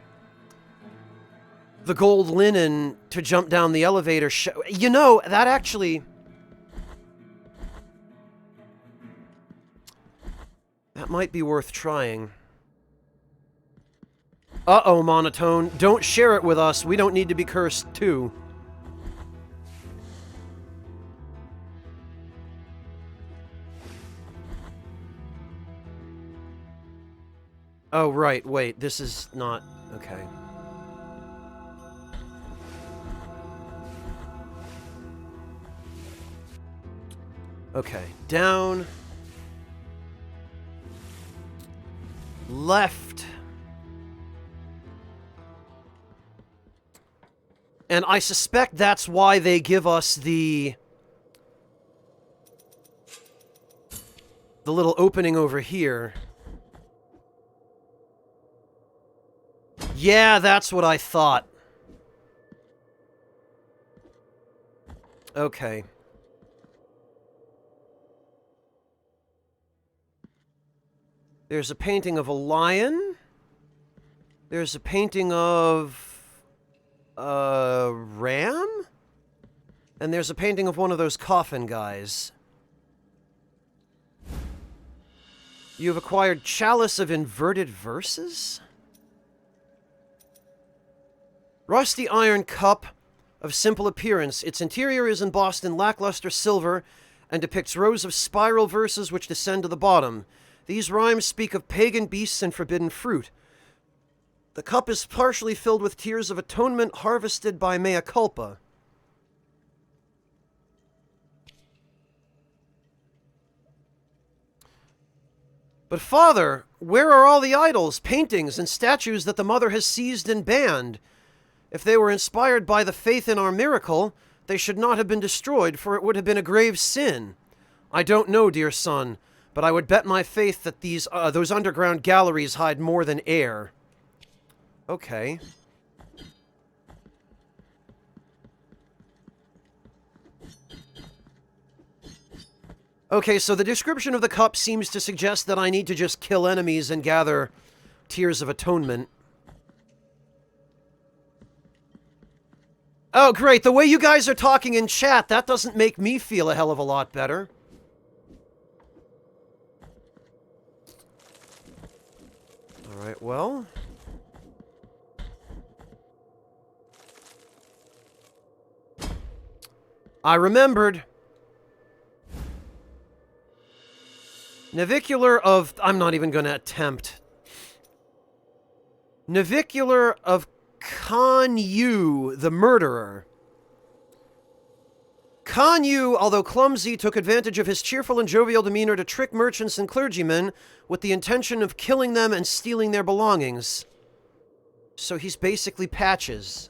the gold linen to jump down the elevator. You know, that actually... That might be worth trying. Uh-oh, Monotone. Don't share it with us. We don't need to be cursed, too. Oh, right. Wait, this is not... Okay. Okay. Down. Left. And I suspect that's why they give us the little opening over here. Yeah, that's what I thought. Okay. There's a painting of a lion. There's a painting of a ram. And there's a painting of one of those coffin guys. You've acquired Chalice of Inverted Verses? Rusty iron cup of simple appearance. Its interior is embossed in lackluster silver and depicts rows of spiral verses which descend to the bottom. These rhymes speak of pagan beasts and forbidden fruit. The cup is partially filled with tears of atonement harvested by mea culpa. But Father, where are all the idols, paintings, and statues that the Mother has seized and banned? If they were inspired by the faith in our miracle, they should not have been destroyed, for it would have been a grave sin. I don't know, dear son, but I would bet my faith that those underground galleries hide more than air. Okay. Okay, so the description of the cup seems to suggest that I need to just kill enemies and gather tears of atonement. Oh, great. The way you guys are talking in chat, that doesn't make me feel a hell of a lot better. Alright, well... I remembered. Navicular of... I'm not even going to attempt. Navicular of Kan Yu, the murderer. Kan Yu, although clumsy, took advantage of his cheerful and jovial demeanor to trick merchants and clergymen with the intention of killing them and stealing their belongings. So he's basically Patches.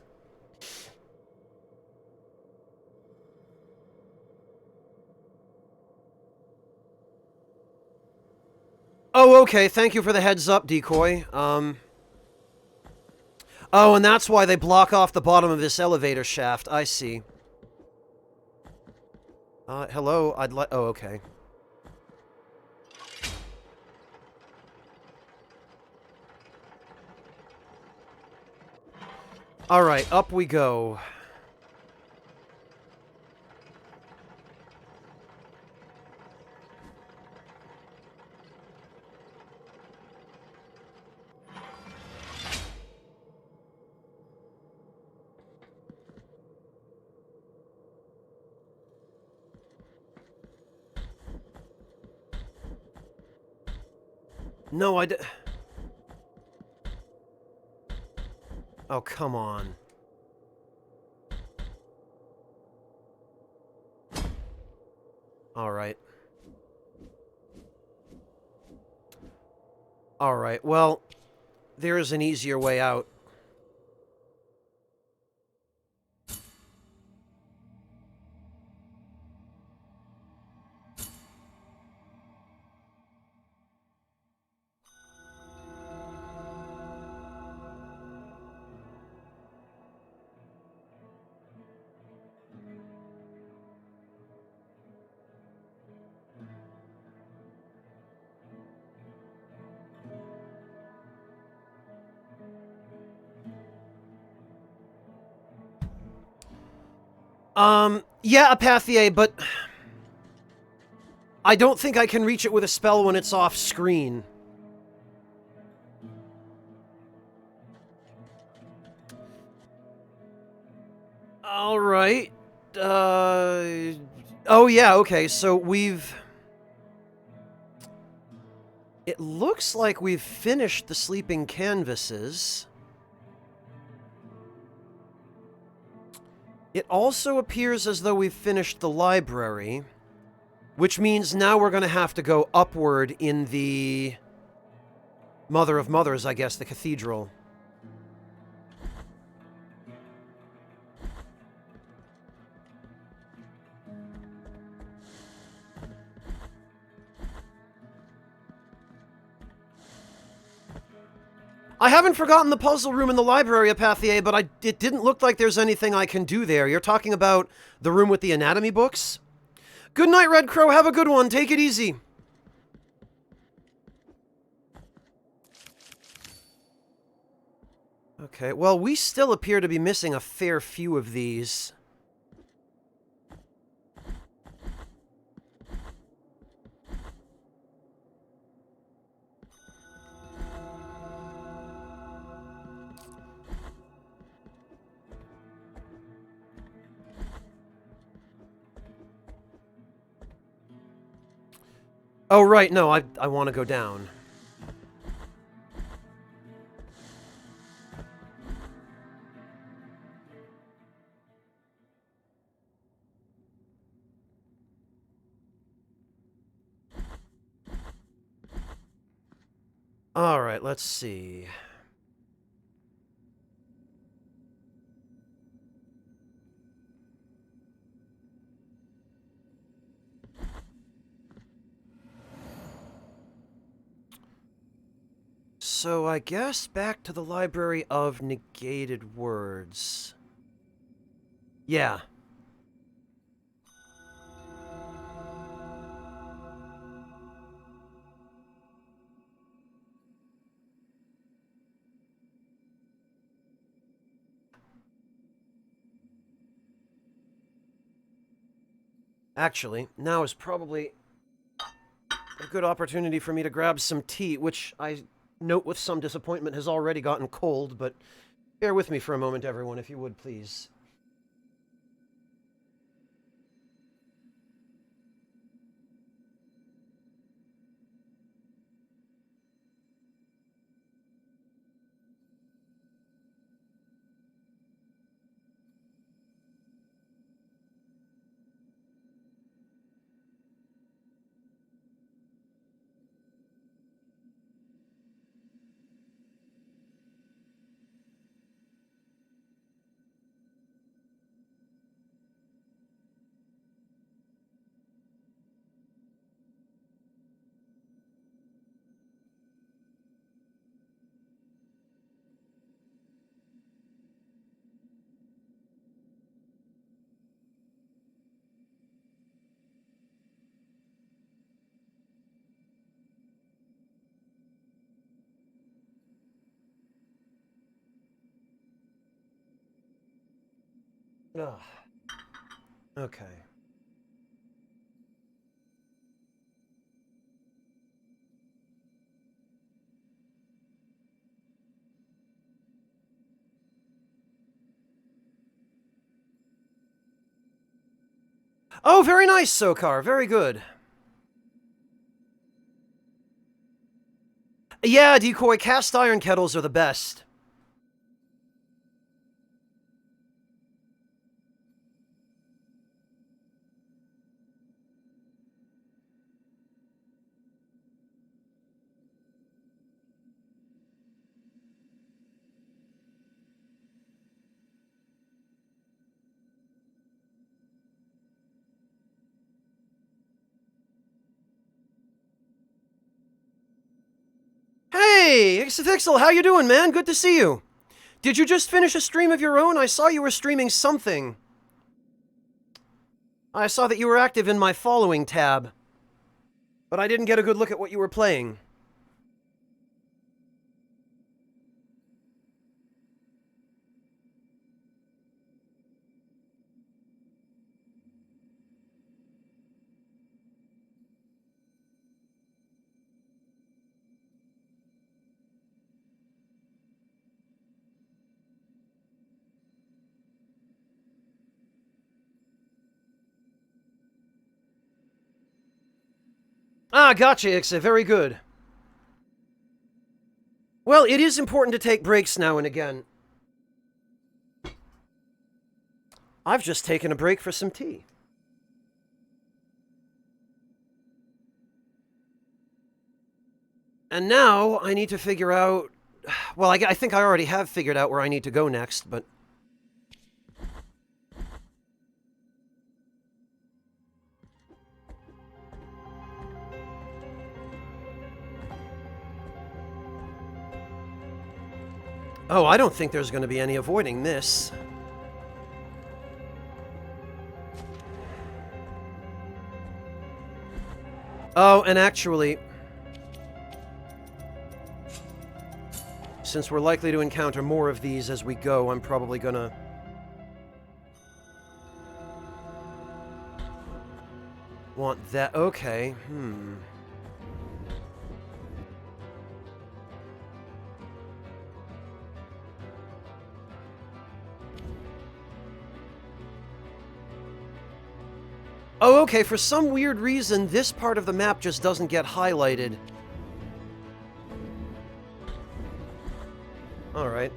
Oh, okay. Thank you for the heads up, Decoy. Oh, and that's why they block off the bottom of this elevator shaft. I see. Hello? I'd like... Oh, okay. Alright, up we go. No, Oh, come on. Alright. Alright, well, there is an easier way out. Yeah, Apathier, but I don't think I can reach it with a spell when it's off screen. Alright. Oh yeah, okay, so we've... It looks like we've finished the sleeping canvases. It also appears as though we've finished the library, which means now we're going to have to go upward in the Mother of Mothers, I guess, the cathedral. I haven't forgotten the puzzle room in the library, Apathier, but it didn't look like there's anything I can do there. You're talking about the room with the anatomy books? Good night, Red Crow. Have a good one. Take it easy. Okay, well, we still appear to be missing a fair few of these. Oh, right, no, I want to go down. Alright, let's see. So I guess back to the Library of Negated Words. Yeah. Actually, now is probably a good opportunity for me to grab some tea, which I note with some disappointment has already gotten cold, but bear with me for a moment, everyone, if you would, please. Ugh. Okay. Oh, very nice, Sokar. Very good. Yeah, Decoy, cast iron kettles are the best. Hey, Ixafixel, how you doing, man? Good to see you. Did you just finish a stream of your own? I saw you were streaming something. I saw that you were active in my following tab, but I didn't get a good look at what you were playing. Ah, gotcha, Ixa. Very good. Well, it is important to take breaks now and again. I've just taken a break for some tea. And now I need to figure out... Well, I think I already have figured out where I need to go next, but... Oh, I don't think there's going to be any avoiding this. Oh, and actually... Since we're likely to encounter more of these as we go, I'm probably gonna... want that... Okay, Oh, okay, for some weird reason, this part of the map just doesn't get highlighted. Alright.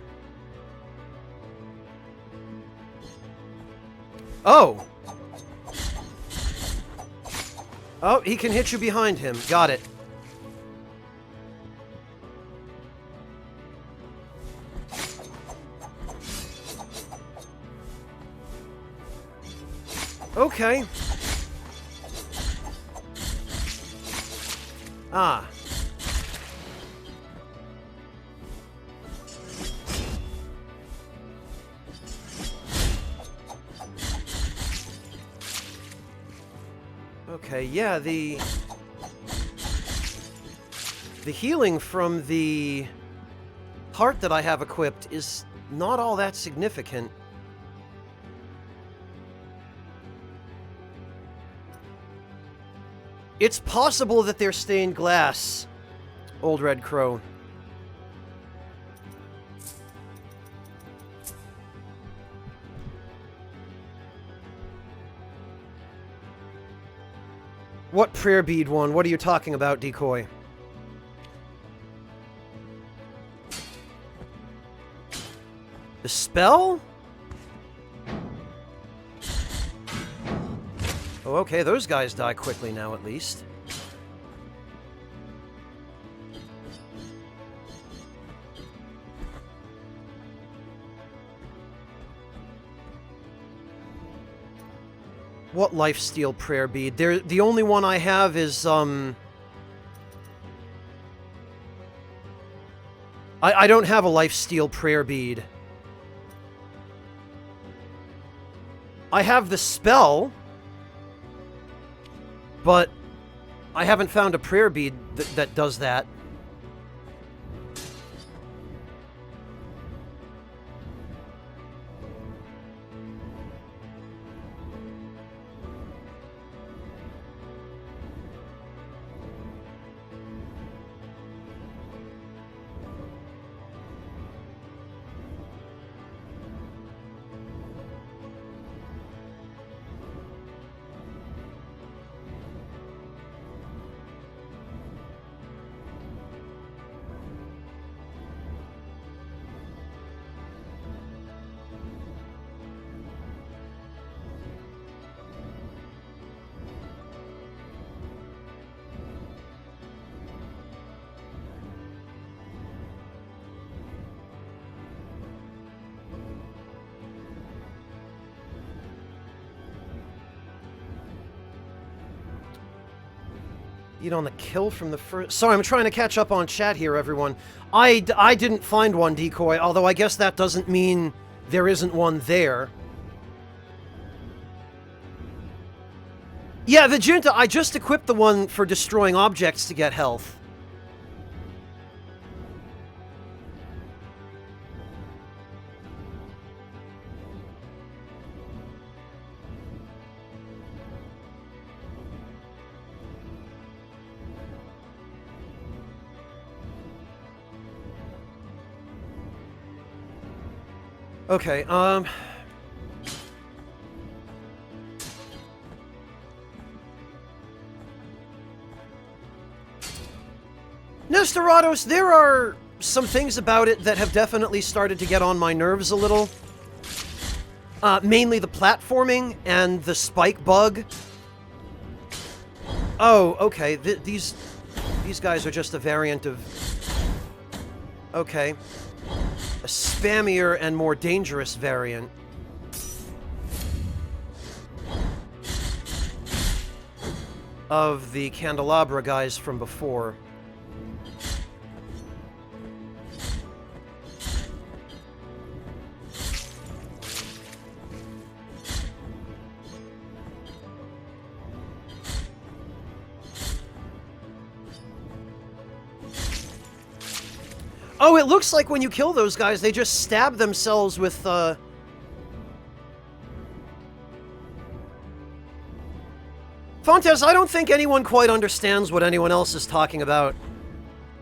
Oh! Oh, he can hit you behind him. Got it. Okay. Ah. Okay, yeah, the healing from the heart that I have equipped is not all that significant. It's possible that they're stained glass, Old Red Crow. What prayer bead one? What are you talking about, Decoy? The spell? Oh, okay, those guys die quickly now, at least. What lifesteal prayer bead? The only one I have is, I don't have a lifesteal prayer bead. I have the spell, but I haven't found a prayer bead that does that. On the kill from the first... Sorry, I'm trying to catch up on chat here, everyone. I didn't find one, Decoy, although I guess that doesn't mean there isn't one there. Yeah, the Junta, I just equipped the one for destroying objects to get health. Okay, Desperados, there are some things about it that have definitely started to get on my nerves a little. Mainly the platforming and the spike bug. Oh, okay. These guys are just a variant of... Okay. A spammier and more dangerous variant. Of the Candelabra guys from before. Oh, it looks like when you kill those guys, they just stab themselves with, Fontes, I don't think anyone quite understands what anyone else is talking about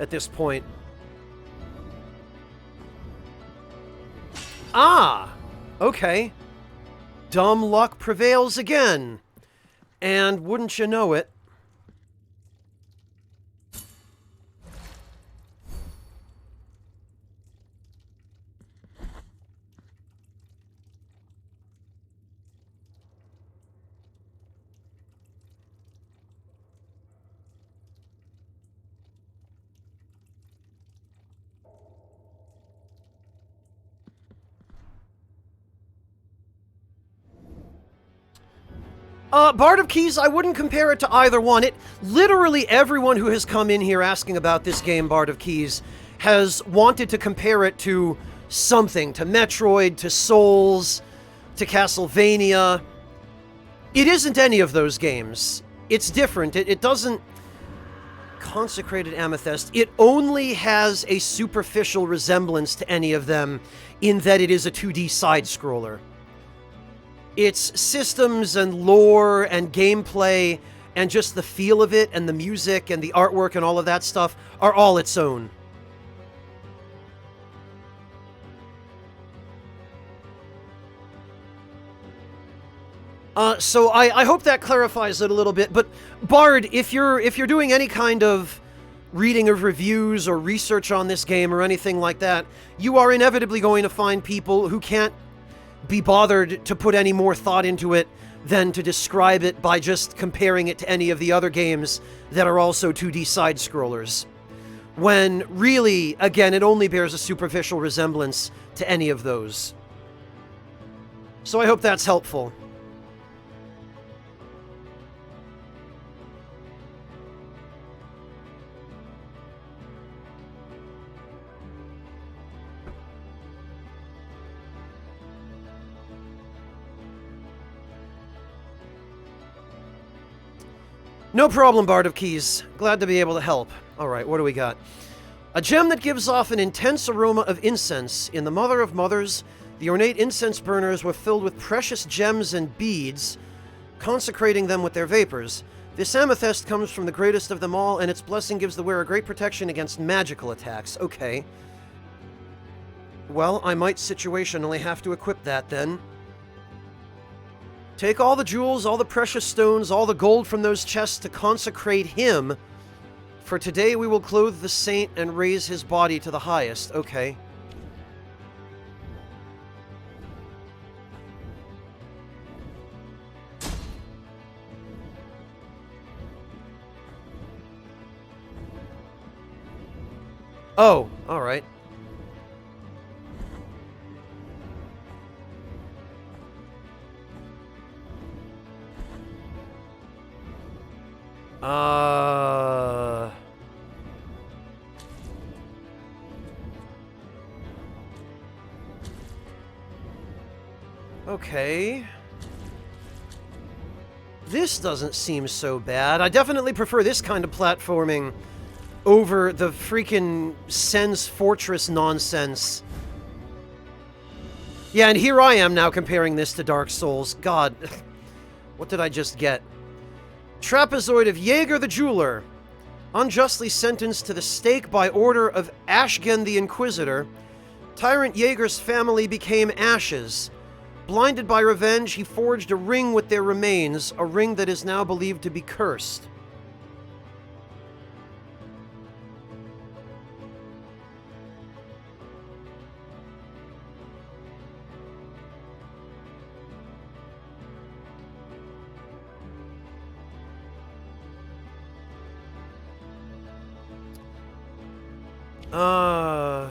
at this point. Ah! Okay. Dumb luck prevails again. And wouldn't you know it, Bard of Keys, I wouldn't compare it to either one. Literally everyone who has come in here asking about this game, Bard of Keys, has wanted to compare it to something. To Metroid, to Souls, to Castlevania. It isn't any of those games. It's different. It doesn't... Consecrated Amethyst. It only has a superficial resemblance to any of them in that it is a 2D side-scroller. Its systems and lore and gameplay and just the feel of it and the music and the artwork and all of that stuff are all its own. So I hope that clarifies it a little bit. But Bard, if you're doing any kind of reading of reviews or research on this game or anything like that, you are inevitably going to find people who can't be bothered to put any more thought into it than to describe it by just comparing it to any of the other games that are also 2D side-scrollers. When, really, again, it only bears a superficial resemblance to any of those. So I hope that's helpful. No problem, Bard of Keys. Glad to be able to help. Alright, what do we got? A gem that gives off an intense aroma of incense. In the Mother of Mothers, the ornate incense burners were filled with precious gems and beads, consecrating them with their vapors. This amethyst comes from the greatest of them all, and its blessing gives the wearer great protection against magical attacks. Okay. Well, I might situationally have to equip that, then. Take all the jewels, all the precious stones, all the gold from those chests to consecrate him. For today we will clothe the saint and raise his body to the highest. Okay. Oh, alright. Okay. This doesn't seem so bad. I definitely prefer this kind of platforming over the freaking Sen's Fortress nonsense. Yeah, and here I am now comparing this to Dark Souls. God, what did I just get? Trapezoid of Jaeger the Jeweler. Unjustly sentenced to the stake by order of Ashgen the Inquisitor, Tyrant Jaeger's family became ashes. Blinded by revenge, he forged a ring with their remains, a ring that is now believed to be cursed. Oh.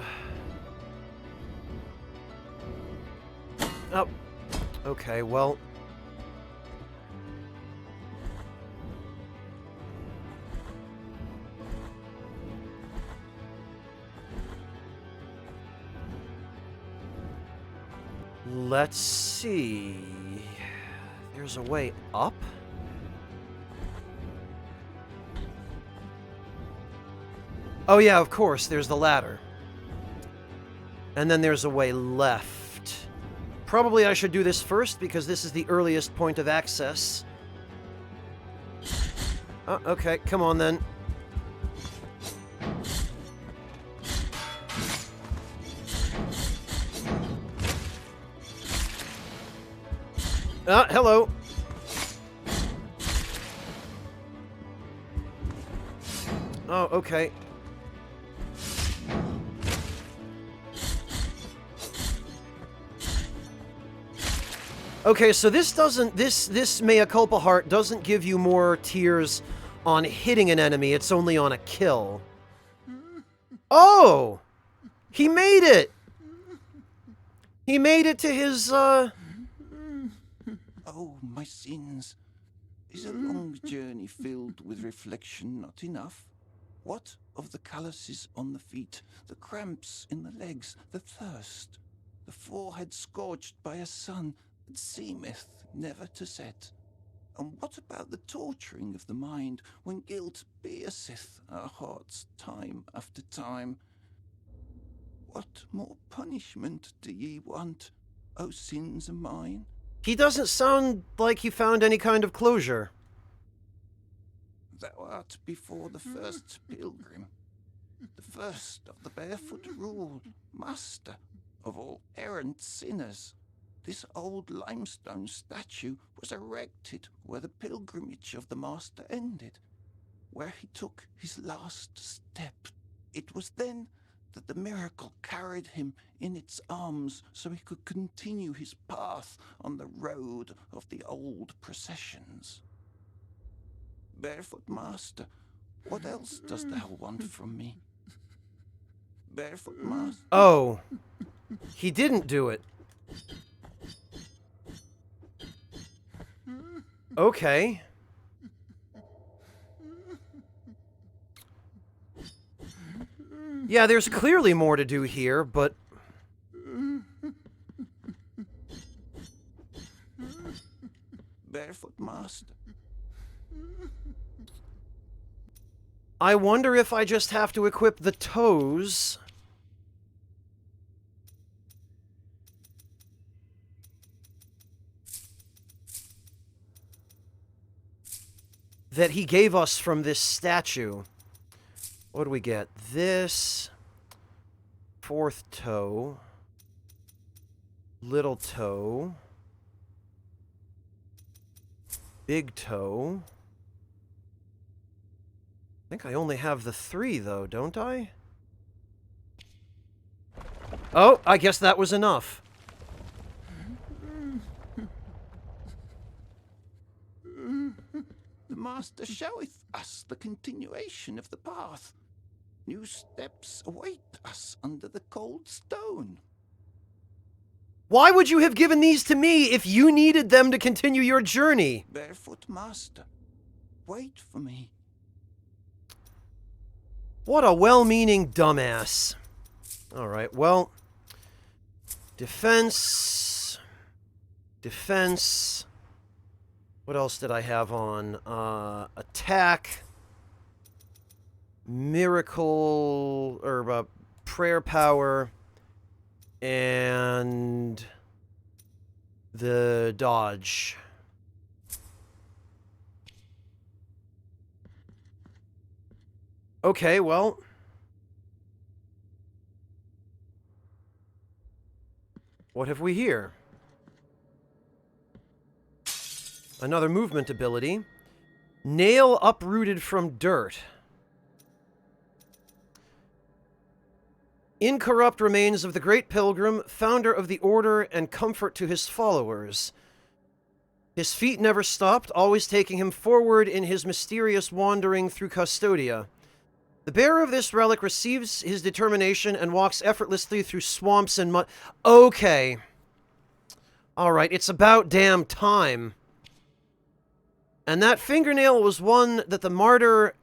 Okay, well. Let's see. There's a way up? Oh yeah, of course, there's the ladder. And then there's a way left. Probably I should do this first, because this is the earliest point of access. Oh, okay, come on then. Hello. Oh, okay. Okay, so this doesn't, this mea culpa heart doesn't give you more tears on hitting an enemy, it's only on a kill. Oh! He made it! He made it to his, Oh, my sins. Is a long journey filled with reflection not enough? What of the calluses on the feet, the cramps in the legs, the thirst, the forehead scorched by a sun that seemeth never to set? And what about the torturing of the mind when guilt pierceth our hearts time after time? What more punishment do ye want, O sins of mine? He doesn't sound like he found any kind of closure. Thou art before the first pilgrim, the first of the barefoot rule, master of all errant sinners. This old limestone statue was erected where the pilgrimage of the master ended, where he took his last step. It was then that the miracle carried him in its arms so he could continue his path on the road of the old processions. Barefoot Master, what else dost thou want from me? Barefoot Master? Oh. He didn't do it. Okay. Yeah, there's clearly more to do here, but... Barefoot Master. I wonder if I just have to equip the toes. That he gave us from this statue. What do we get? This. Fourth toe. Little toe. Big toe. I think I only have the 3, though, don't I? Oh, I guess that was enough. The Master showeth us the continuation of the path. New steps await us under the cold stone. Why would you have given these to me if you needed them to continue your journey? Barefoot Master, wait for me. What a well-meaning dumbass. Alright, well... Defense... Defense... What else did I have on? Attack... Miracle... or, prayer power... and... the dodge. Okay, well... what have we here? Another movement ability. Nail uprooted from dirt. Incorrupt remains of the great pilgrim, founder of the order and comfort to his followers. His feet never stopped, always taking him forward in his mysterious wandering through Custodia. The bearer of this relic receives his determination and walks effortlessly through swamps and mud. Okay. Alright, it's about damn time. And that fingernail was one that the martyr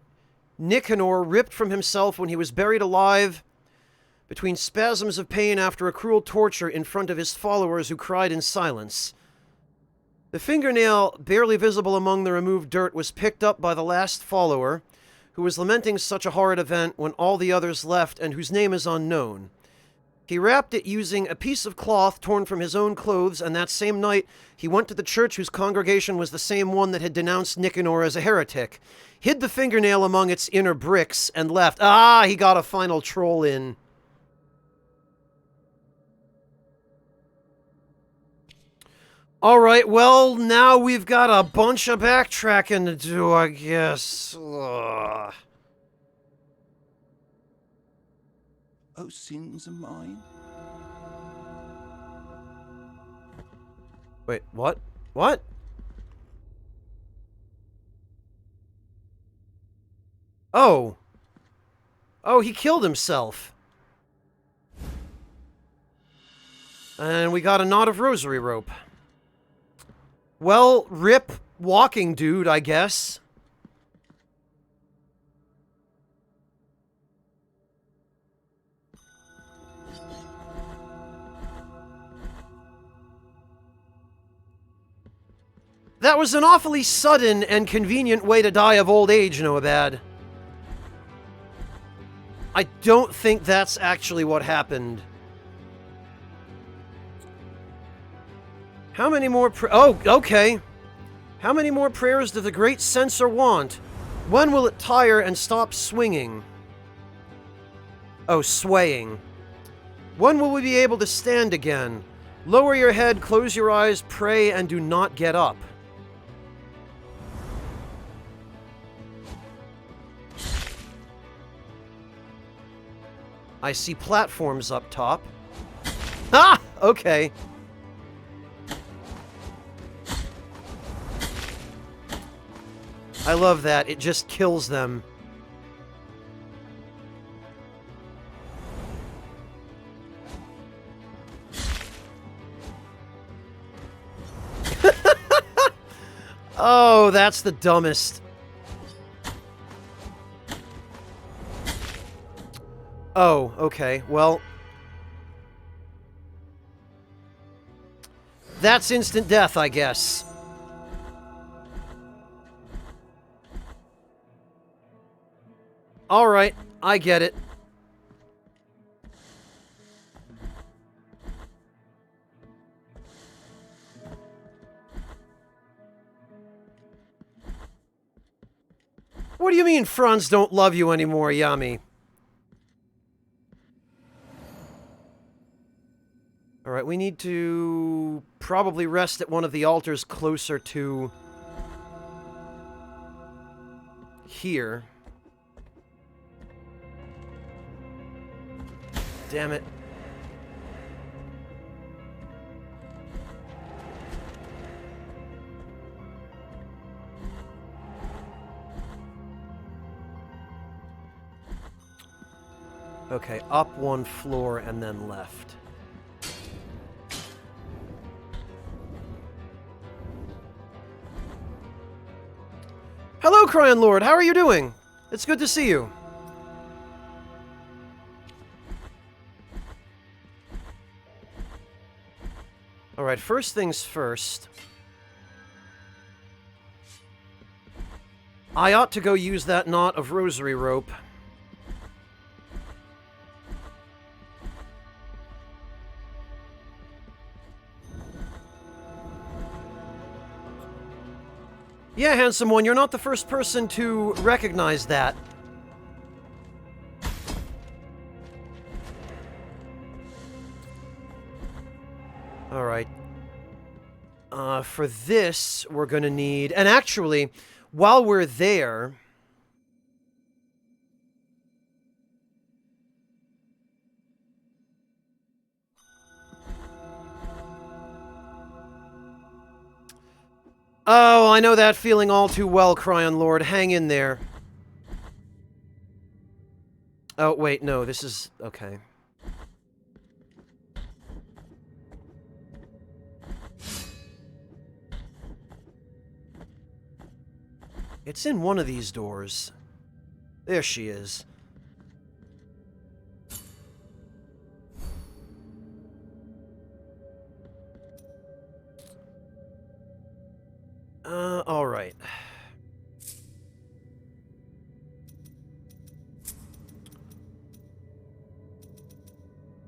Nicanor ripped from himself when he was buried alive between spasms of pain after a cruel torture in front of his followers who cried in silence. The fingernail, barely visible among the removed dirt, was picked up by the last follower, who was lamenting such a horrid event when all the others left and whose name is unknown. He wrapped it using a piece of cloth torn from his own clothes, and that same night he went to the church whose congregation was the same one that had denounced Nicanor as a heretic, hid the fingernail among its inner bricks, and left. Ah, he got a final troll in. Alright, well, now we've got a bunch of backtracking to do, I guess. Ugh. Oh, sins are mine. Wait, what? What? Oh. Oh, he killed himself. And we got a knot of rosary rope. Well, rip walking dude, I guess. That was an awfully sudden and convenient way to die of old age, Noabad. I don't think that's actually what happened. How many more oh, okay. How many more prayers do the great censor want? When will it tire and stop swinging? Oh, swaying. When will we be able to stand again? Lower your head, close your eyes, pray, and do not get up. I see platforms up top. Ah! Okay. I love that. It just kills them. Oh, that's the dumbest. Oh, okay. Well, that's instant death, I guess. Alright, I get it. What do you mean Franz don't love you anymore, Yami? Alright, we need to probably rest at one of the altars closer to here. Damn it. Okay, up one floor and then left. Hello, Cryon Lord. How are you doing? It's good to see you. Alright, first things first. I ought to go use that knot of rosary rope. Yeah, handsome one, you're not the first person to recognize that. Alright. For this, we're gonna need... And actually, while we're there... Oh, I know that feeling all too well, Cryon Lord. Hang in there. Oh, wait, no, this is... okay. It's in one of these doors. There she is. Alright.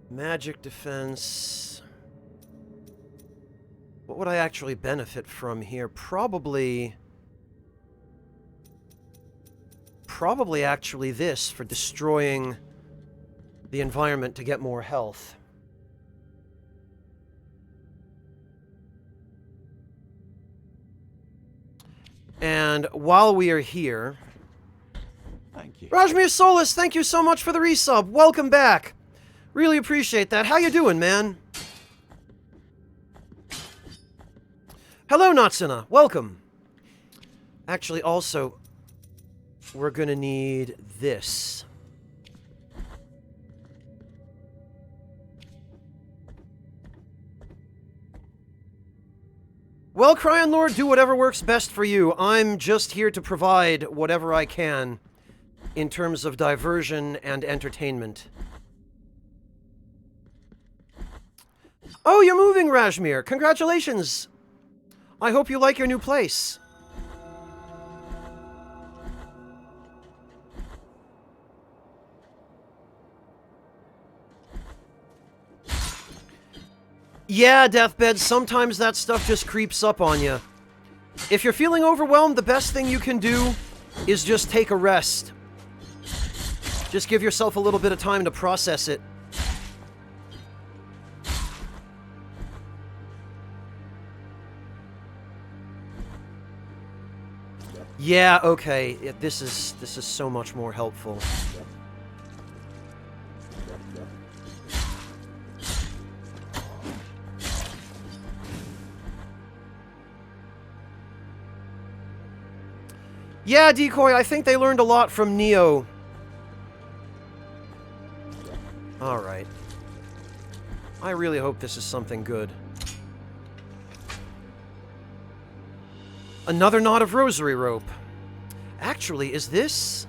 Magic defense. What would I actually benefit from here? Probably actually this, for destroying the environment to get more health. And while we are here... Thank you. Rajmir Solis, thank you so much for the resub. Welcome back. Really appreciate that. How you doing, man? Hello, Natsuna. Welcome. Actually, also, we're gonna need this. Well, Cryon Lord, do whatever works best for you. I'm just here to provide whatever I can in terms of diversion and entertainment. Oh, you're moving, Rajmir. Congratulations. I hope you like your new place. Yeah, Deathbed, sometimes that stuff just creeps up on you. If you're feeling overwhelmed, the best thing you can do is just take a rest. Just give yourself a little bit of time to process it. Yeah, okay. This is so much more helpful. Yeah, Decoy, I think they learned a lot from Neo. Alright. I really hope this is something good. Another knot of rosary rope. Actually, is this...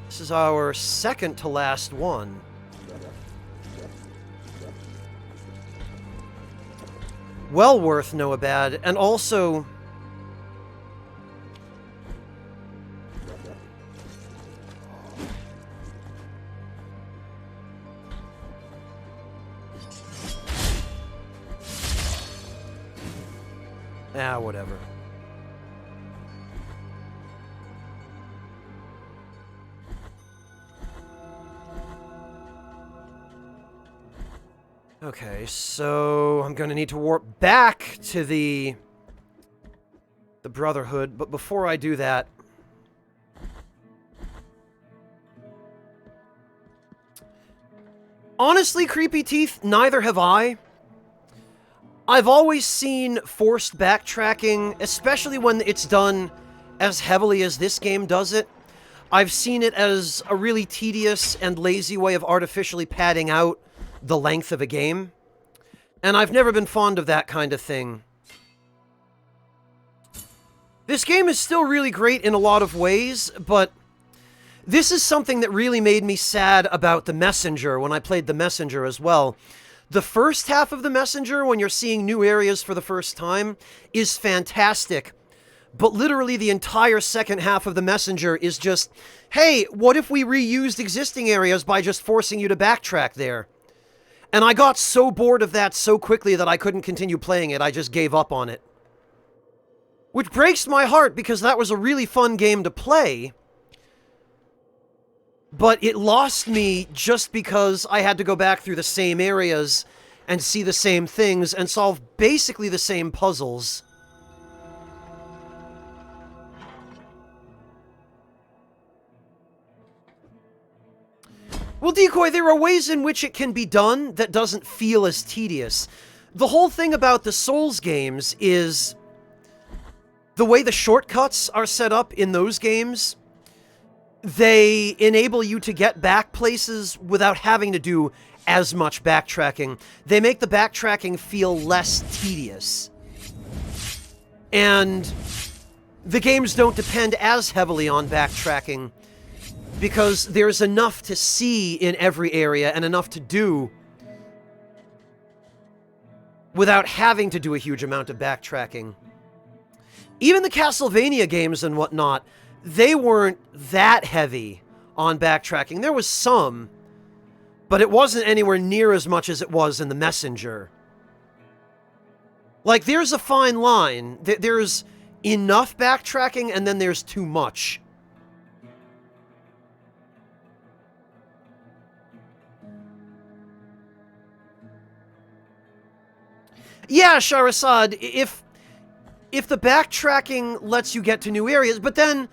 This is our second to last one. Well worth Noabad, and also... Ah, whatever. Okay, so I'm gonna need to warp back to the Brotherhood, but before I do that... Honestly, Creepy Teeth, neither have I. I've always seen forced backtracking, especially when it's done as heavily as this game does it. I've seen it as a really tedious and lazy way of artificially padding out the length of a game. And I've never been fond of that kind of thing. This game is still really great in a lot of ways, but this is something that really made me sad about The Messenger when I played The Messenger as well. The first half of The Messenger, when you're seeing new areas for the first time, is fantastic. But literally the entire second half of The Messenger is just, hey, what if we reused existing areas by just forcing you to backtrack there? And I got so bored of that so quickly that I couldn't continue playing it. I just gave up on it. Which breaks my heart, because that was a really fun game to play. But it lost me just because I had to go back through the same areas and see the same things and solve basically the same puzzles. Well, Decoy, there are ways in which it can be done that doesn't feel as tedious. The whole thing about the Souls games is the way the shortcuts are set up in those games. they enable you to get back places without having to do as much backtracking. They make the backtracking feel less tedious. And the games don't depend as heavily on backtracking because there's enough to see in every area and enough to do without having to do a huge amount of backtracking. Even the Castlevania games and whatnot, they weren't that heavy on backtracking. There was some, but it wasn't anywhere near as much as it was in The Messenger. Like, there's a fine line. There's enough backtracking, and then there's too much. Yeah, Shahrasad, if the backtracking lets you get to new areas, but then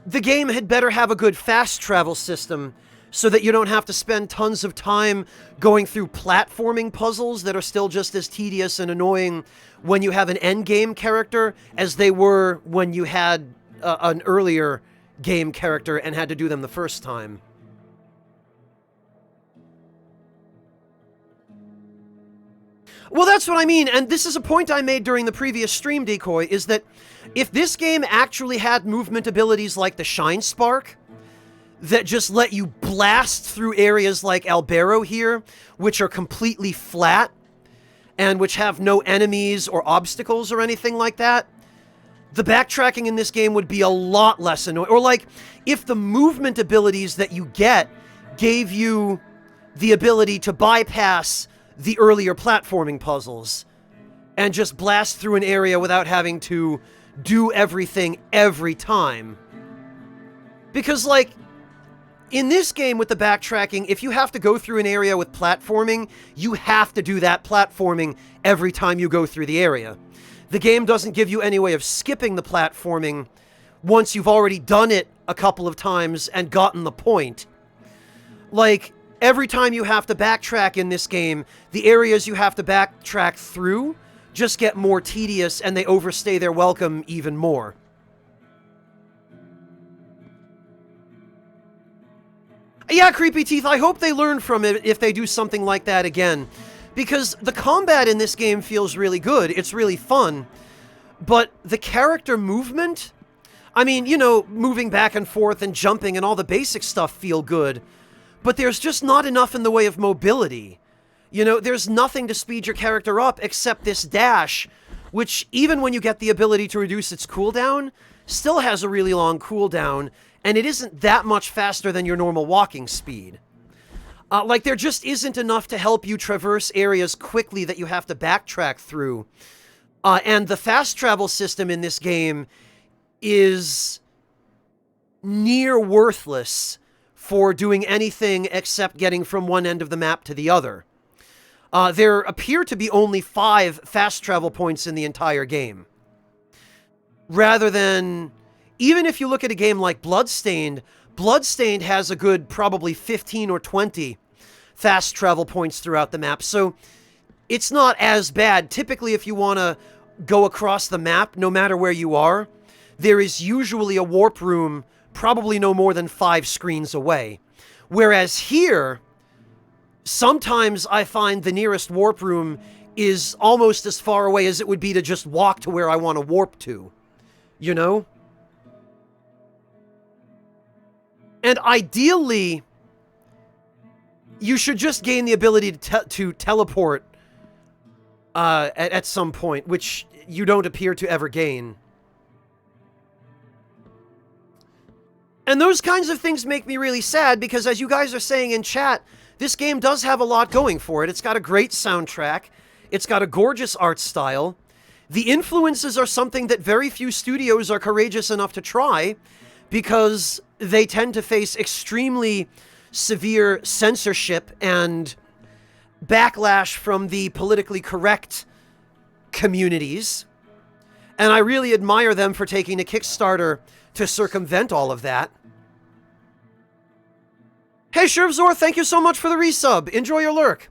the game had better have a good fast travel system so that you don't have to spend tons of time going through platforming puzzles that are still just as tedious and annoying when you have an endgame character as they were when you had an earlier game character and had to do them the first time. Well, that's what I mean, and this is a point I made during the previous stream, Decoy, is that if this game actually had movement abilities like the Shine Spark, that just let you blast through areas like Albero here, which are completely flat, and which have no enemies or obstacles or anything like that, the backtracking in this game would be a lot less annoying. Or like, if the movement abilities that you get gave you the ability to bypass the earlier platforming puzzles and just blast through an area without having to do everything every time. Because, like, in this game with the backtracking, if you have to go through an area with platforming, you have to do that platforming every time you go through the area. The game doesn't give you any way of skipping the platforming once you've already done it a couple of times and gotten the point. Like, every time you have to backtrack in this game, the areas you have to backtrack through just get more tedious and they overstay their welcome even more. Yeah, Creepy Teeth, I hope they learn from it if they do something like that again. Because the combat in this game feels really good. It's really fun. But the character movement? I mean, you know, moving back and forth and jumping and all the basic stuff feel good. But there's just not enough in the way of mobility. You know, there's nothing to speed your character up except this dash, which, even when you get the ability to reduce its cooldown, still has a really long cooldown, and it isn't that much faster than your normal walking speed. Like, there just isn't enough to help you traverse areas quickly that you have to backtrack through. And the fast travel system in this game is near worthless for doing anything except getting from one end of the map to the other. There appear to be only 5 fast travel points in the entire game. Rather than, even if you look at a game like Bloodstained, Bloodstained has a good probably 15 or 20 fast travel points throughout the map, so it's not as bad. Typically, if you want to go across the map, no matter where you are, there is usually a warp room probably no more than 5 screens away. Whereas here, sometimes I find the nearest warp room is almost as far away as it would be to just walk to where I want to warp to. You know? And ideally, you should just gain the ability to teleport at some point, which you don't appear to ever gain. And those kinds of things make me really sad because, as you guys are saying in chat, this game does have a lot going for it. It's got a great soundtrack. It's got a gorgeous art style. The influences are something that very few studios are courageous enough to try because they tend to face extremely severe censorship and backlash from the politically correct communities. And I really admire them for taking a Kickstarter to circumvent all of that. Hey, Shervzor, thank you so much for the resub. Enjoy your lurk.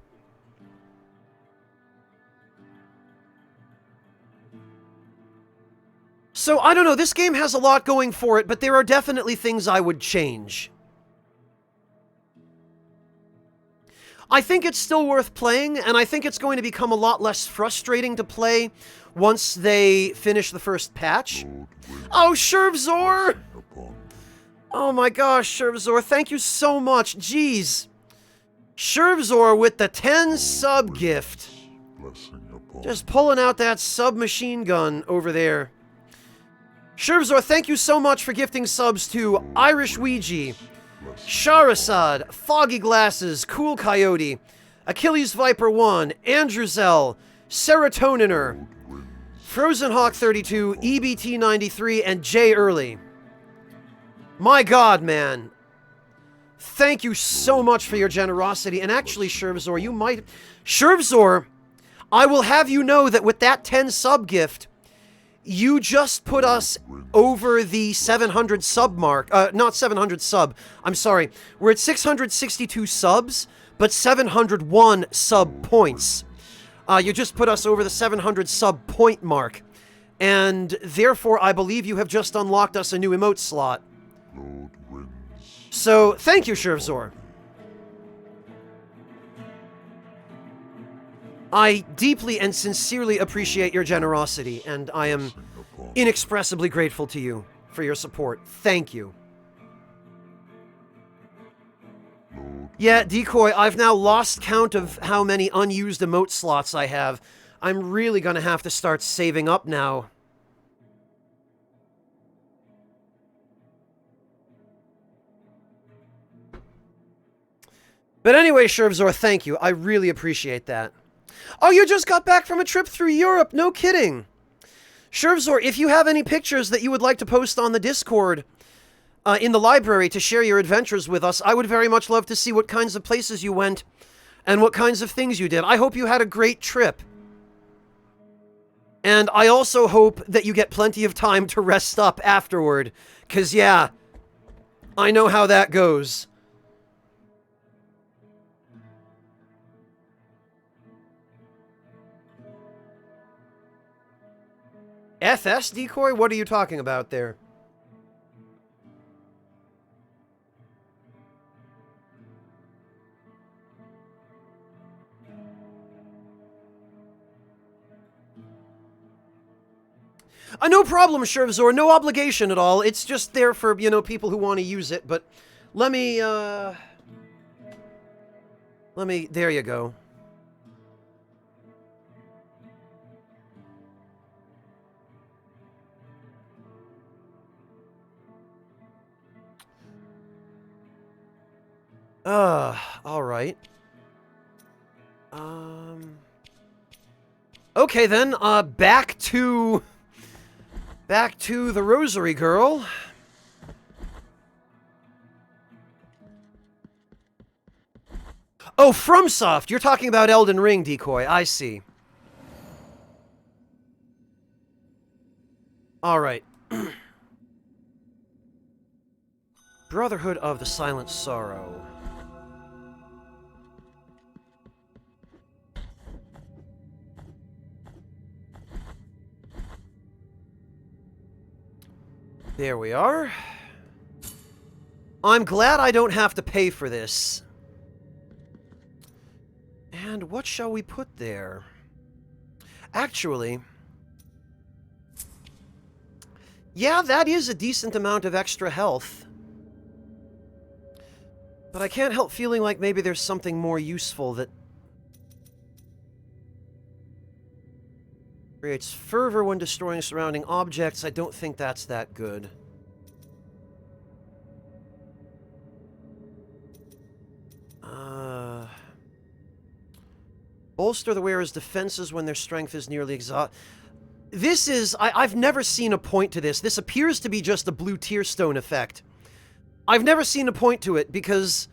So, I don't know, this game has a lot going for it, but there are definitely things I would change. I think it's still worth playing, and I think it's going to become a lot less frustrating to play once they finish the first patch. Oh, Shervzor! Oh my gosh, Shervzor, thank you so much. Jeez. Shervzor with the 10 sub gift. Just pulling out that submachine gun over there. Shervzor, thank you so much for gifting subs to Irish Ouija, Charizard, Foggy Glasses, Cool Coyote, Achilles Viper 1, Andrewzel, Serotoniner, Frozen Hawk 32, EBT 93, and Jay Early. My god, man. Thank you so much for your generosity. And actually, Shervzor, you might... Shervzor, I will have you know that with that 10 sub gift, you just put us over the 700 sub mark. Not 700 sub. I'm sorry. We're at 662 subs, but 701 sub points. You just put us over the 700 sub point mark. And therefore, I believe you have just unlocked us a new emote slot. So, thank you, Shervzor. I deeply and sincerely appreciate your generosity, and I am inexpressibly grateful to you for your support. Thank you. Yeah, Decoy, I've now lost count of how many unused emote slots I have. I'm really gonna have to start saving up now. But anyway, Shervzor, thank you. I really appreciate that. Oh, you just got back from a trip through Europe. No kidding. Shervzor, if you have any pictures that you would like to post on the Discord in the library to share your adventures with us, I would very much love to see what kinds of places you went and what kinds of things you did. I hope you had a great trip. And I also hope that you get plenty of time to rest up afterward. Because, yeah, I know how that goes. FS, Decoy? What are you talking about there? No problem, Shervzor. No obligation at all. It's just there for, you know, people who want to use it. But let me, there you go. Alright. Okay then, back to the Rosary Girl. Oh, FromSoft! You're talking about Elden Ring, Decoy. I see. Alright. Brotherhood of the Silent Sorrow. There we are. I'm glad I don't have to pay for this. And what shall we put there? Actually... yeah, that is a decent amount of extra health. But I can't help feeling like maybe there's something more useful that... creates fervor when destroying surrounding objects. I don't think that's that good. Bolster the wearer's defenses when their strength is nearly exhausted. This is... I've never seen a point to this. This appears to be just a blue tear stone effect. I've never seen a point to it because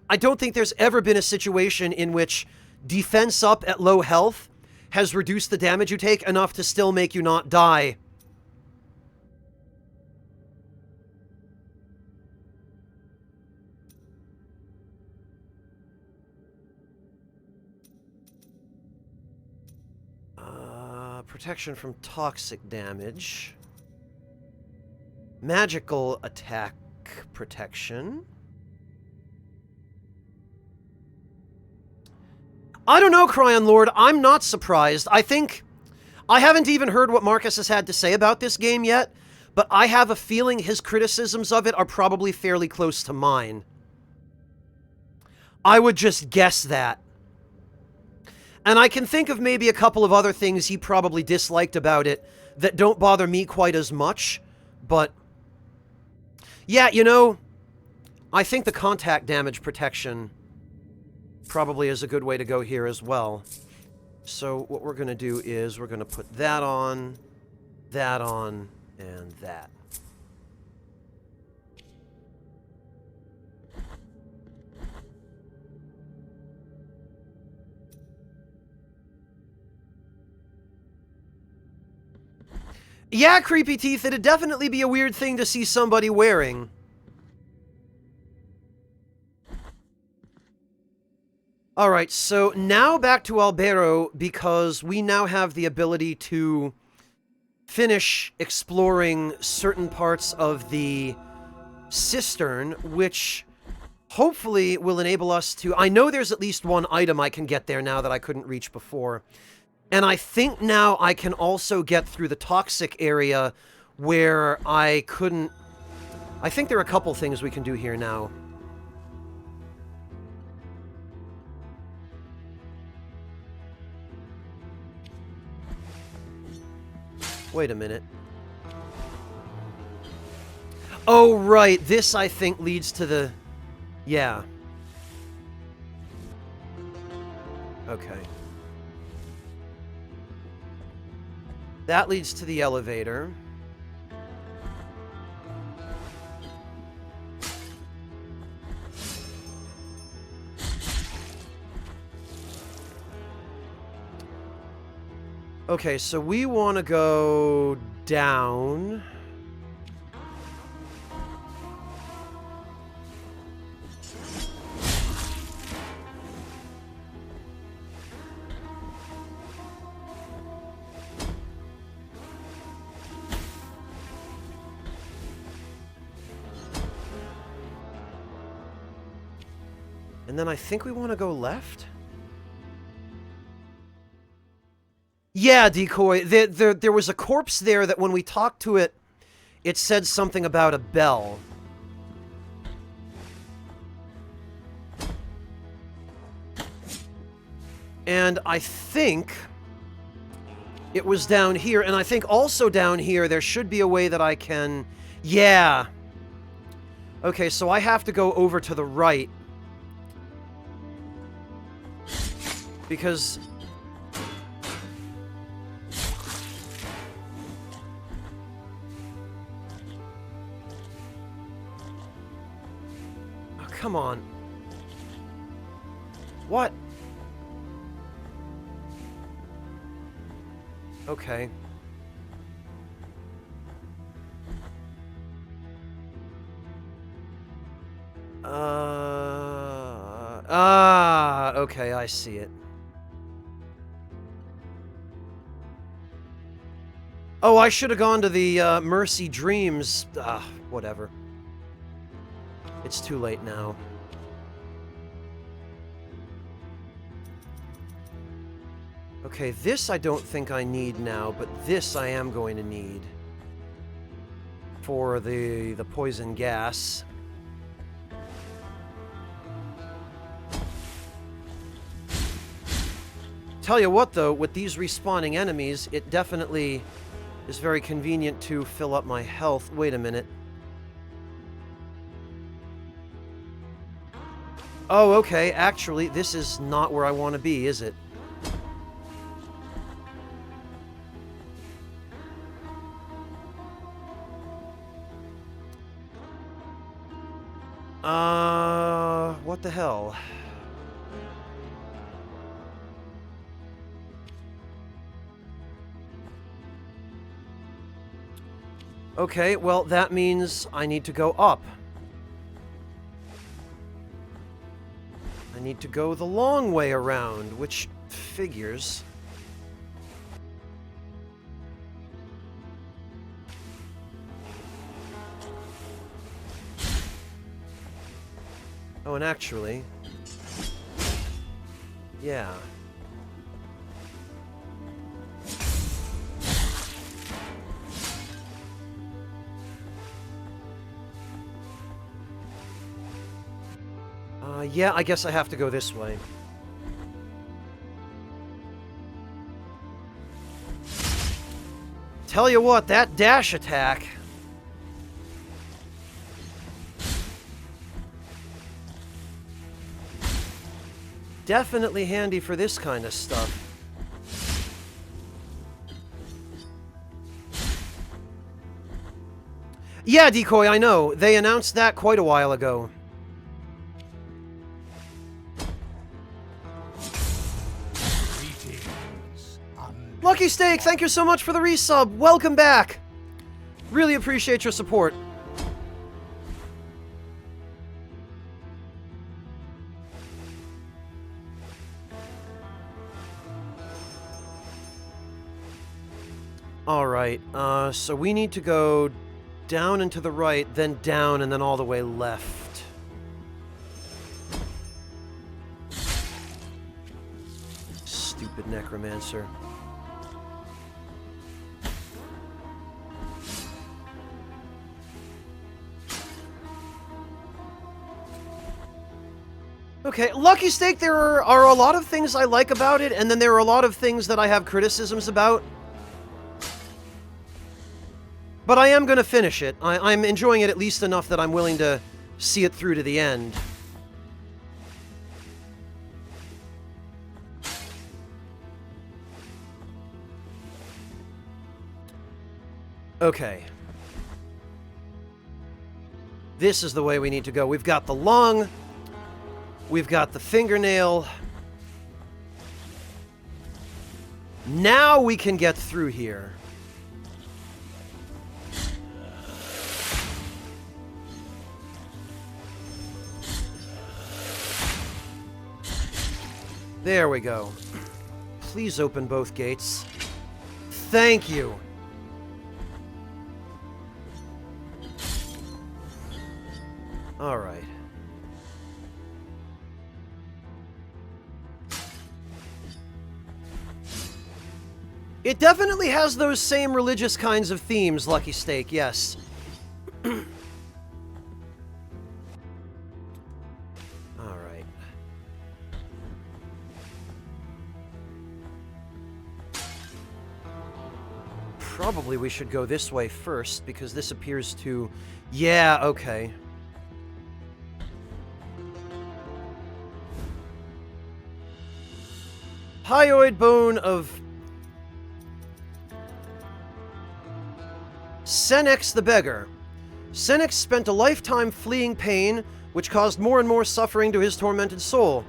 I don't think there's ever been a situation in which defense up at low health has reduced the damage you take enough to still make you not die. Protection from toxic damage. Magical attack protection. I don't know, Cryon Lord. I'm not surprised. I think... I haven't even heard what Marcus has had to say about this game yet, but I have a feeling his criticisms of it are probably fairly close to mine. I would just guess that. And I can think of maybe a couple of other things he probably disliked about it that don't bother me quite as much, but... yeah, you know, I think the contact damage protection probably is a good way to go here as well. So what we're going to do is we're going to put that on, and that. Yeah, Creepy Teeth, it'd definitely be a weird thing to see somebody wearing. Alright, so now back to Albero, because we now have the ability to finish exploring certain parts of the cistern, which hopefully will enable us to... I know there's at least one item I can get there now that I couldn't reach before. And I think now I can also get through the toxic area where I couldn't... I think there are a couple things we can do here now. Wait a minute. Oh, right. This, I think, leads to the... yeah. Okay. That leads to the elevator. Okay, so we want to go down. And then I think we want to go left? Yeah, Decoy. There was a corpse there that when we talked to it, it said something about a bell. And I think it was down here, and I think also down here there should be a way that I can... yeah. Okay, so I have to go over to the right. Because... oh, come on. What? Okay. Okay, I see it. Oh, I should have gone to the, Mercy Dreams. Whatever. It's too late now. Okay, this I don't think I need now, but this I am going to need. For the poison gas. Tell you what, though, with these respawning enemies, it definitely is very convenient to fill up my health. Wait a minute. Oh, okay. Actually, this is not where I want to be, is it? What the hell? Okay, well, that means I need to go up. I need to go the long way around, which figures. Oh, and actually... Yeah. Yeah, I guess I have to go this way. Tell you what, that dash attack... Definitely handy for this kind of stuff. Yeah, Decoy, I know. They announced that quite a while ago. Lucky Steak, thank you so much for the resub. Welcome back. Really appreciate your support. Alright, so we need to go down and to the right, then down, and then all the way left. Stupid necromancer. Okay, Lucky Steak, there are a lot of things I like about it, and then there are a lot of things that I have criticisms about. But I am going to finish it. I'm enjoying it at least enough that I'm willing to see it through to the end. Okay. This is the way we need to go. We've got the lung. We've got the fingernail. Now we can get through here. There we go. Please open both gates. Thank you. All right. It definitely has those same religious kinds of themes, Lucky Steak, yes. Alright. Probably we should go this way first, because this appears to... Yeah, okay. Hyoid bone of... Senex the Beggar. Senex spent a lifetime fleeing pain, which caused more and more suffering to his tormented soul.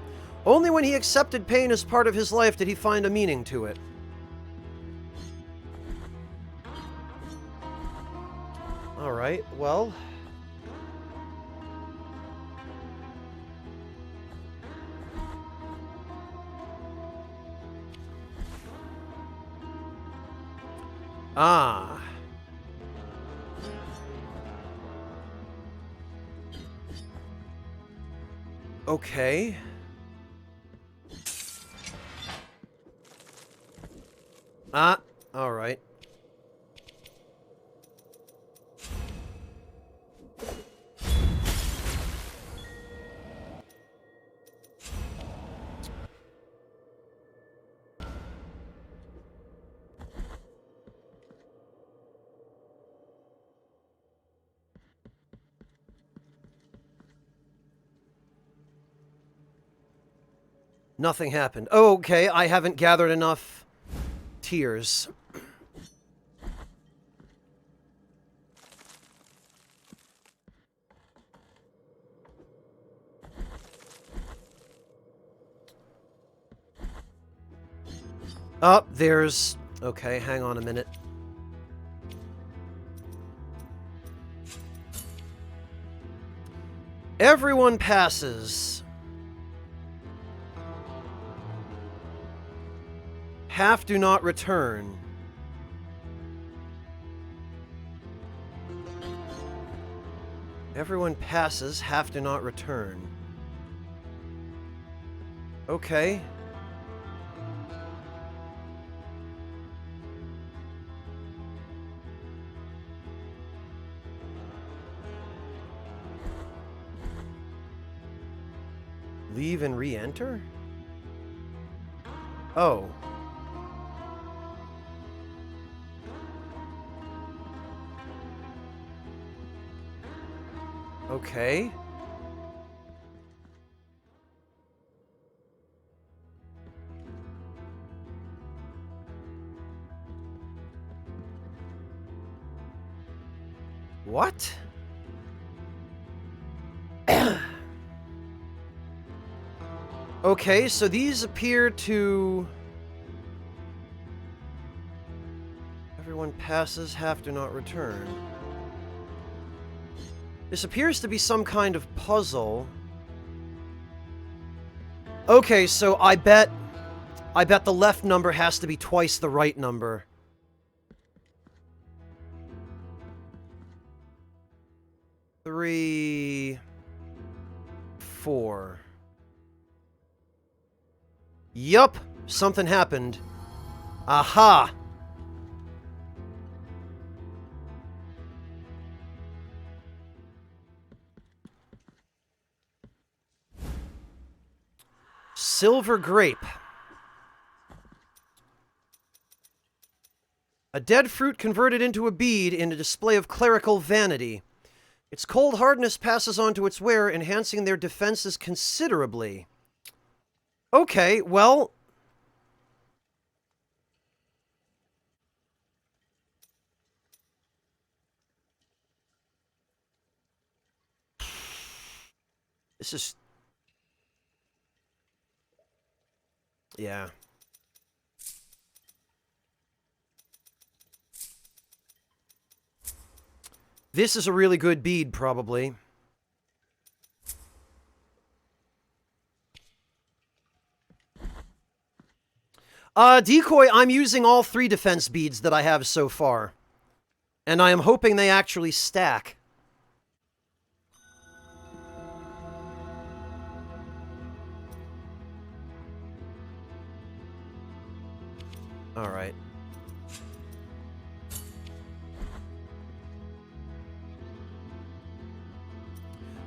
Only when he accepted pain as part of his life did he find a meaning to it. Alright, well... Ah... Okay. Ah, alright. Nothing happened. Oh, okay, I haven't gathered enough tears. Oh, there's... Okay, hang on a minute. Everyone passes. Half do not return. Everyone passes, half do not return. Okay. Leave and re-enter? Oh. Okay. What? Okay, so these appear to... Everyone passes, have to not return. This appears to be some kind of puzzle. Okay, so I bet the left number has to be twice the right number. Three... 4. Yup! Something happened. Aha! Silver grape. A dead fruit converted into a bead in a display of clerical vanity. Its cold hardness passes on to its wearer, enhancing their defenses considerably. Okay, well... This is... Yeah. This is a really good bead, probably. Decoy, I'm using all 3 defense beads that I have so far. And I am hoping they actually stack. Alright.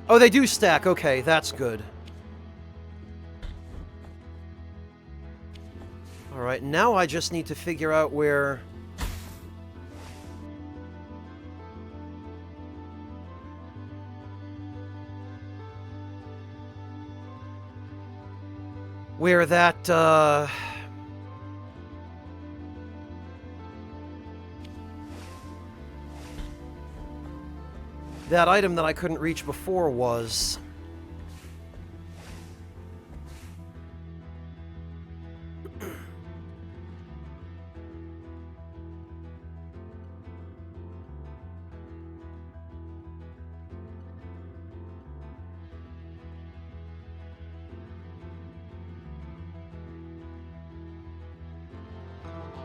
Oh, they do stack. Okay, that's good. Alright, now I just need to figure out where... where that, that item that I couldn't reach before was...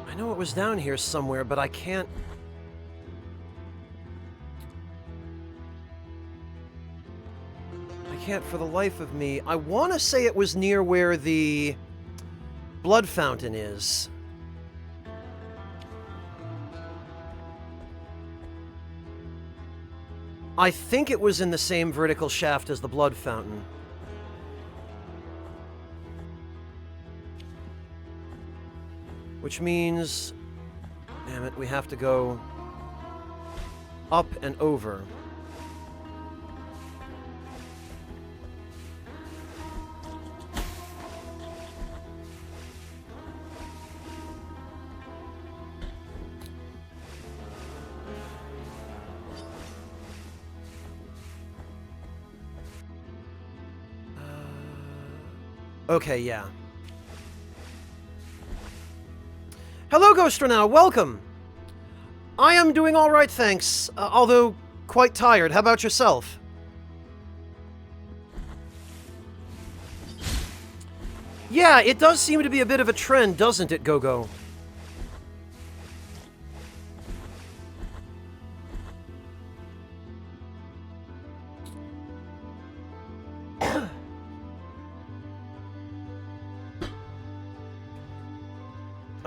I know it was down here somewhere, but I can't... I can't for the life of me. I want to say it was near where the blood fountain is. I think it was in the same vertical shaft as the blood fountain. Which means... Damn it, we have to go up and over. Okay, yeah. Hello, Ghostranow, welcome! I am doing alright, thanks, although quite tired. How about yourself? Yeah, it does seem to be a bit of a trend, doesn't it, Go-Go?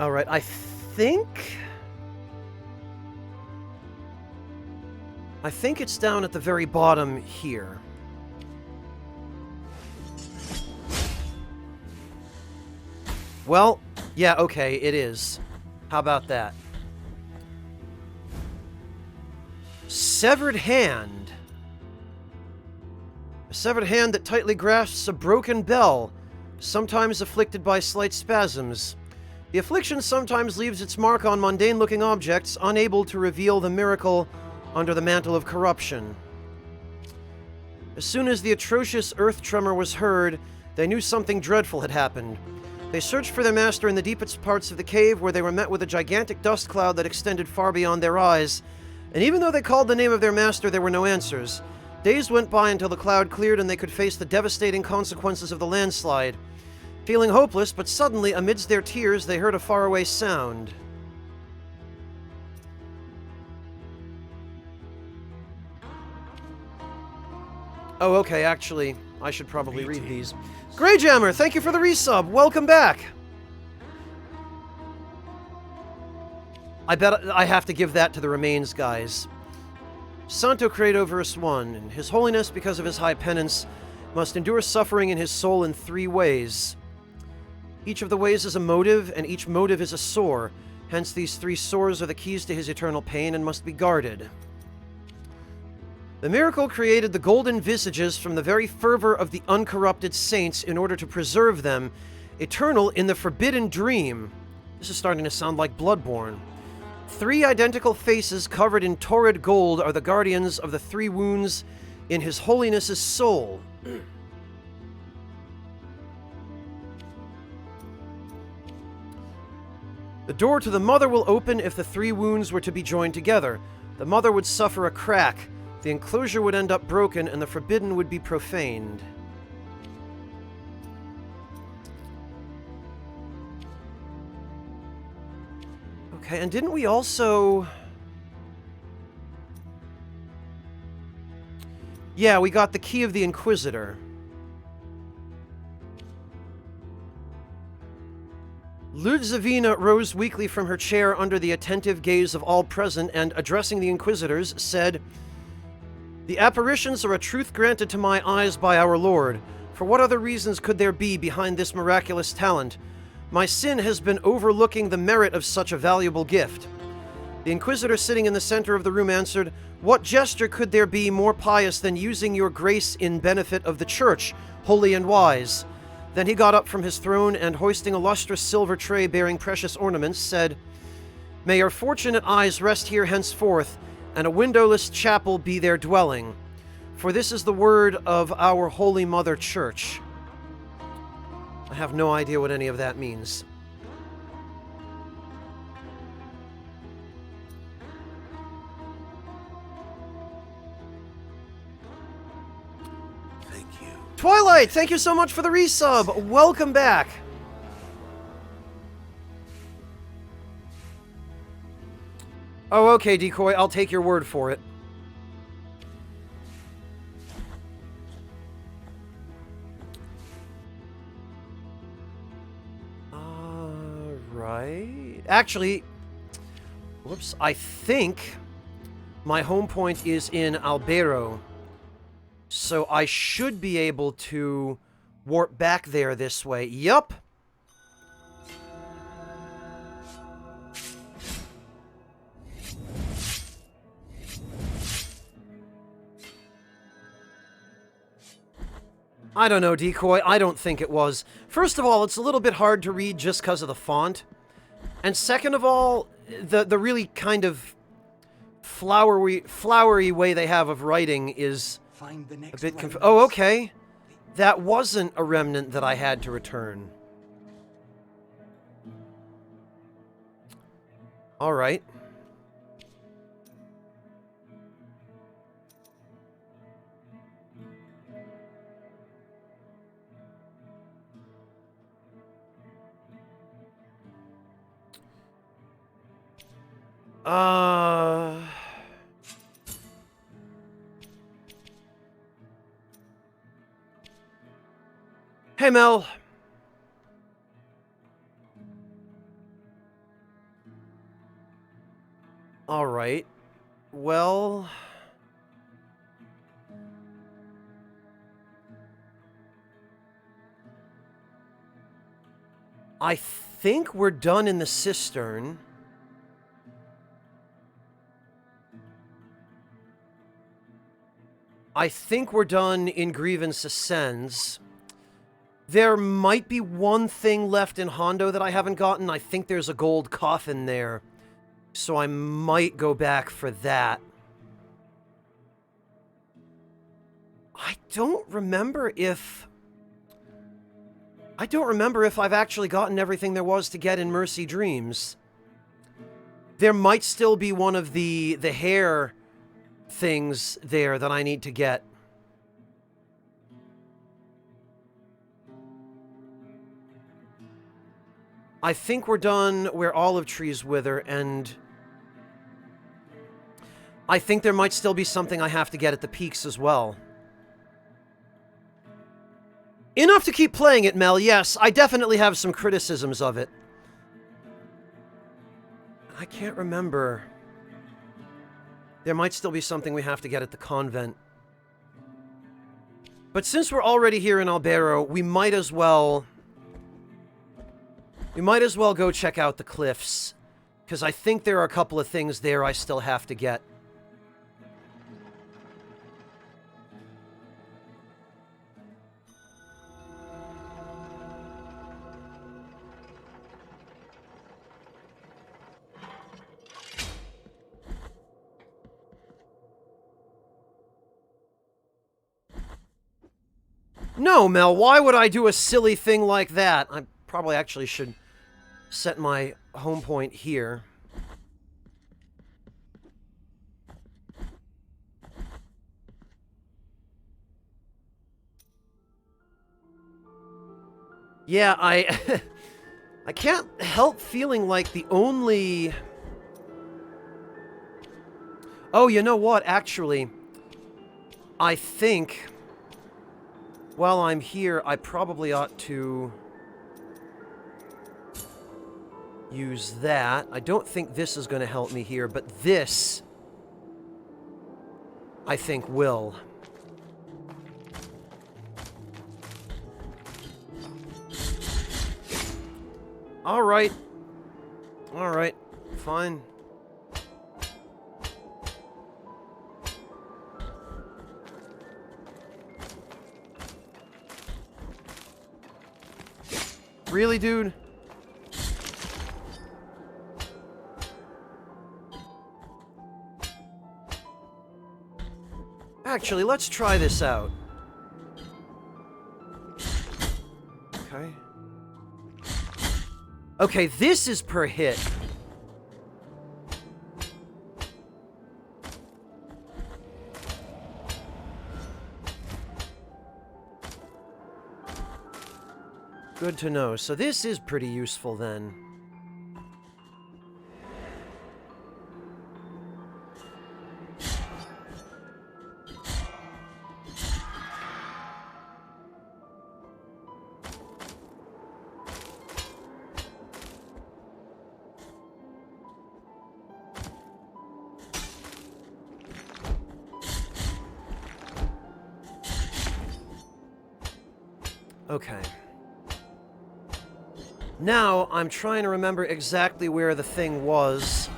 Alright, I think it's down at the very bottom here. Well, yeah, okay, it is. How about that? Severed hand. A severed hand that tightly grasps a broken bell, sometimes afflicted by slight spasms. The affliction sometimes leaves its mark on mundane-looking objects, unable to reveal the miracle under the mantle of corruption. As soon as the atrocious earth tremor was heard, they knew something dreadful had happened. They searched for their master in the deepest parts of the cave, where they were met with a gigantic dust cloud that extended far beyond their eyes. And even though they called the name of their master, there were no answers. Days went by until the cloud cleared and they could face the devastating consequences of the landslide. Feeling hopeless, but suddenly, amidst their tears, they heard a faraway sound. Oh, okay, actually, I should probably read these. Greyjammer, thank you for the resub. Welcome back. I bet I have to give that to the remains, guys. Santo Credo verse 1. And His Holiness, because of his high penance, must endure suffering in his soul in 3 ways. Each of the ways is a motive, and each motive is a sore. Hence, these 3 sores are the keys to his eternal pain and must be guarded. The miracle created the golden visages from the very fervor of the uncorrupted saints in order to preserve them, eternal in the forbidden dream. This is starting to sound like Bloodborne. 3 identical faces covered in torrid gold are the guardians of the 3 wounds in His Holiness's soul. The door to the Mother will open if the 3 wounds were to be joined together. The Mother would suffer a crack, the enclosure would end up broken, and the forbidden would be profaned. Okay, and didn't we also... Yeah, we got the key of the Inquisitor. Ludzavina rose weakly from her chair under the attentive gaze of all present and, addressing the Inquisitors, said, "The apparitions are a truth granted to my eyes by our Lord. For what other reasons could there be behind this miraculous talent? My sin has been overlooking the merit of such a valuable gift." The Inquisitor sitting in the center of the room answered, "What gesture could there be more pious than using your grace in benefit of the Church, holy and wise?" Then he got up from his throne and, hoisting a lustrous silver tray bearing precious ornaments, said, "May your fortunate eyes rest here henceforth, and a windowless chapel be their dwelling. For this is the word of our Holy Mother Church." I have no idea what any of that means. Thank you. Twilight, thank you so much for the resub. Welcome back. Oh, okay, Decoy, I'll take your word for it. Right. Actually, whoops, I think my home point is in Albero. So I should be able to warp back there this way. Yup. I don't know, Decoy. I don't think it was. First of all, it's a little bit hard to read just because of the font. And second of all, the really kind of flowery way they have of writing is Find the next a bit remnants. Oh, okay. That wasn't a remnant that I had to return. All right. Hey, Mel. Alright. Well... I think we're done in the cistern. I think we're done in Grievance Ascends. There might be one thing left in Hondo that I haven't gotten. I think there's a gold coffin there. So I might go back for that. I don't remember if I've actually gotten everything there was to get in Mercy Dreams. There might still be one of the hair things there that I need to get. I think we're done where olive trees wither, and I think there might still be something I have to get at the peaks as well. Enough to keep playing it, Mel. Yes, I definitely have some criticisms of it. I can't remember. There might still be something we have to get at the convent. But since we're already here in Albero, we might as well go check out the cliffs, because I think there are a couple of things there I still have to get. No, Mel, why would I do a silly thing like that? I probably actually should set my home point here. Yeah, I can't help feeling like the only... Oh, you know what? Actually, I think... while I'm here, I probably ought to use that. I don't think this is going to help me here, but this, I think, will. All right. All right. Fine. Really, dude? Actually, let's try this out. Okay. Okay, this is per hit. Good to know. So this is pretty useful then. Okay. Now, I'm trying to remember exactly where the thing was.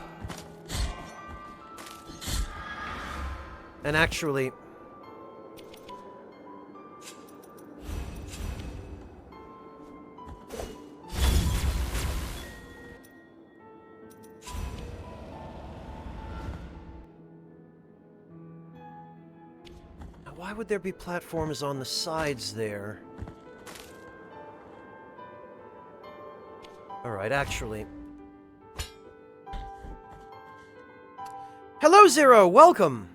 And actually... now, why would there be platforms on the sides there? Alright, actually... Hello, Zero! Welcome!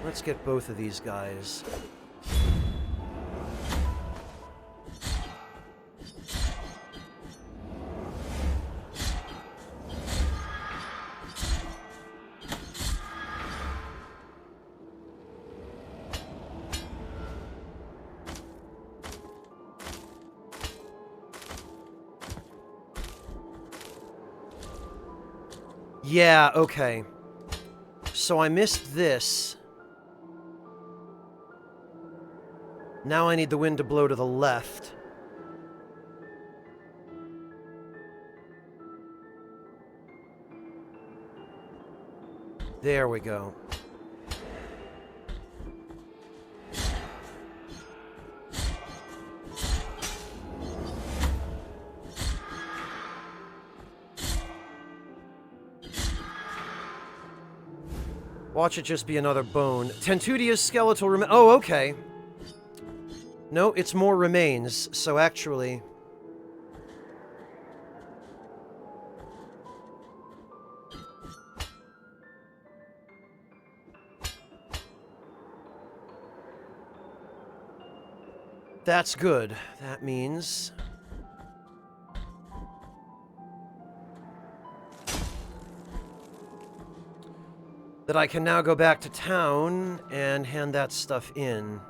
Let's get both of these guys. Yeah, okay. So I missed this. Now I need the wind to blow to the left. There we go. Watch it just be another bone. Tentutia's skeletal oh, okay. No, it's more remains, so actually... That's good. That means... that I can now go back to town and hand that stuff in.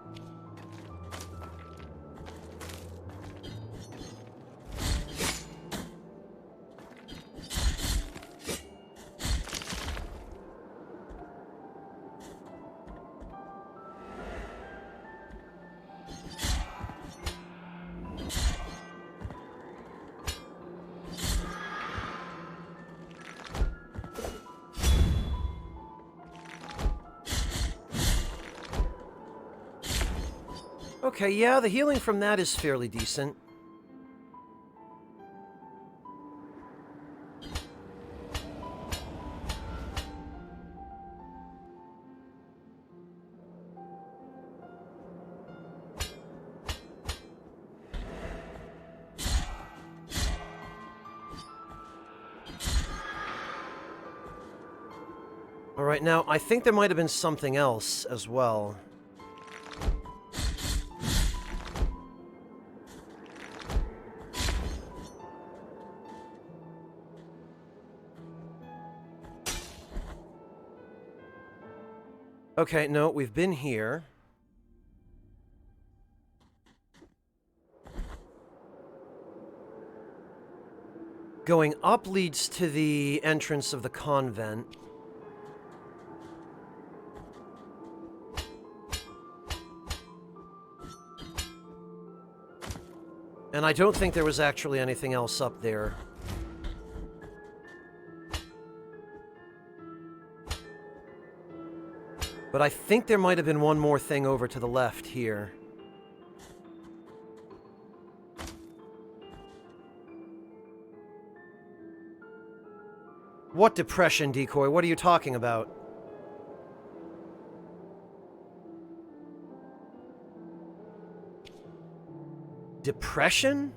Okay, yeah, the healing from that is fairly decent. Alright, now, I think there might have been something else as well. Okay, no, we've been here. Going up leads to the entrance of the convent. And I don't think there was actually anything else up there. But I think there might have been one more thing over to the left here. What depression, Decoy? What are you talking about? Depression?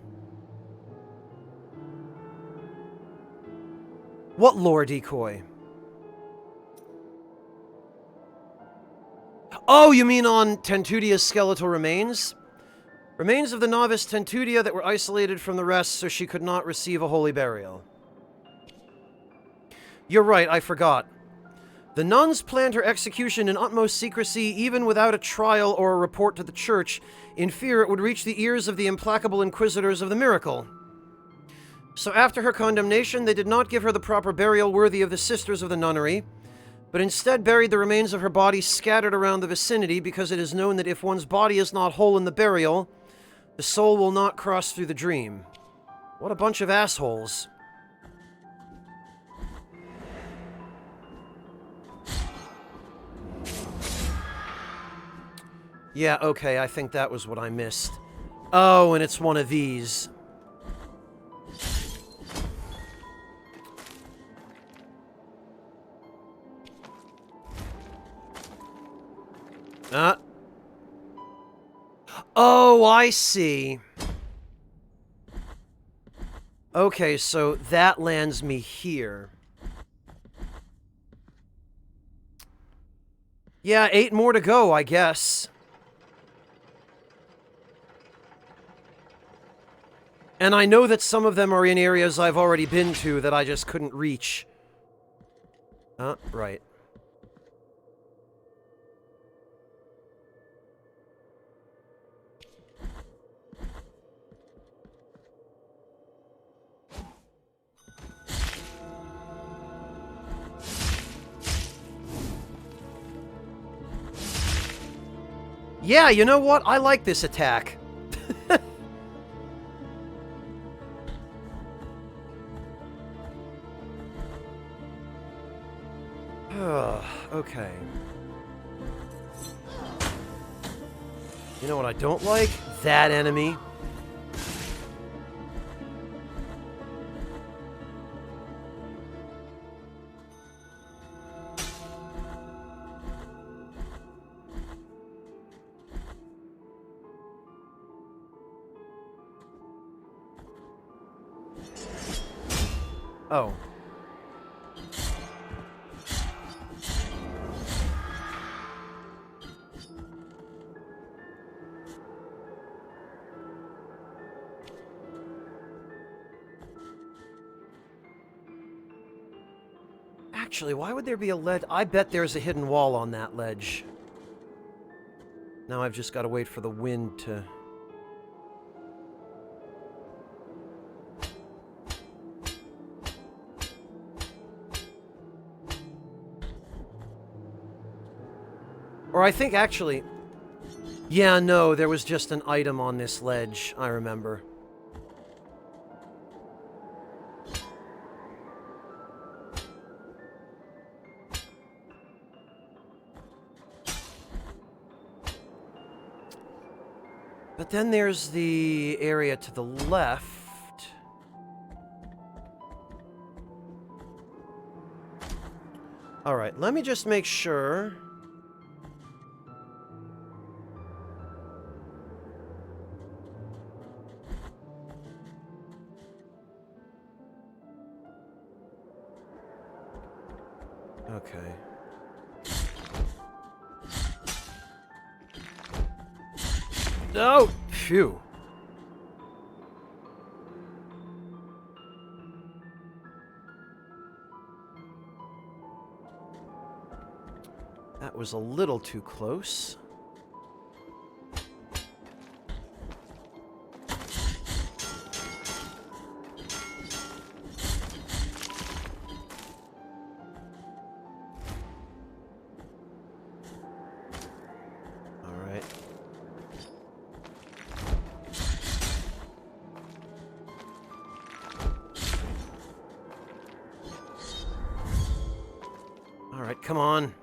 What lore, Decoy? Oh, you mean on Tentutia's skeletal remains? Remains of the novice Tentutia that were isolated from the rest so she could not receive a holy burial. You're right, I forgot. The nuns planned her execution in utmost secrecy, even without a trial or a report to the church, in fear it would reach the ears of the implacable inquisitors of the miracle. So after her condemnation, they did not give her the proper burial worthy of the sisters of the nunnery, but instead buried the remains of her body scattered around the vicinity, because it is known that if one's body is not whole in the burial, the soul will not cross through the dream. What a bunch of assholes. Yeah, okay, I think that was what I missed. Oh, and it's one of these. Oh, I see. Okay, so that lands me here. Yeah, 8 more to go, I guess. And I know that some of them are in areas I've already been to that I just couldn't reach. Right. Yeah, you know what? I like this attack. Okay. You know what I don't like? That enemy. Oh. Actually, why would there be a ledge? I bet there's a hidden wall on that ledge. Now I've just got to wait for the wind to... Or I think actually... Yeah, no, there was just an item on this ledge, I remember. But then there's the area to the left. Alright, let me just make sure. Okay. Oh, phew. That was a little too close. Alright, come on.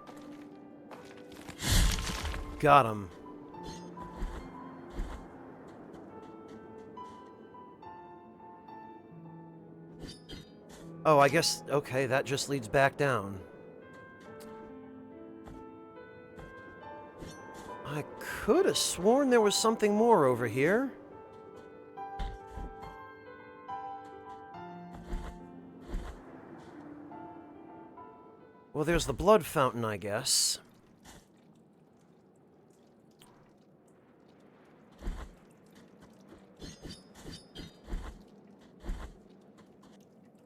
Got him. Oh, I guess... Okay, that just leads back down. I could have sworn there was something more over here. Well, there's the blood fountain, I guess.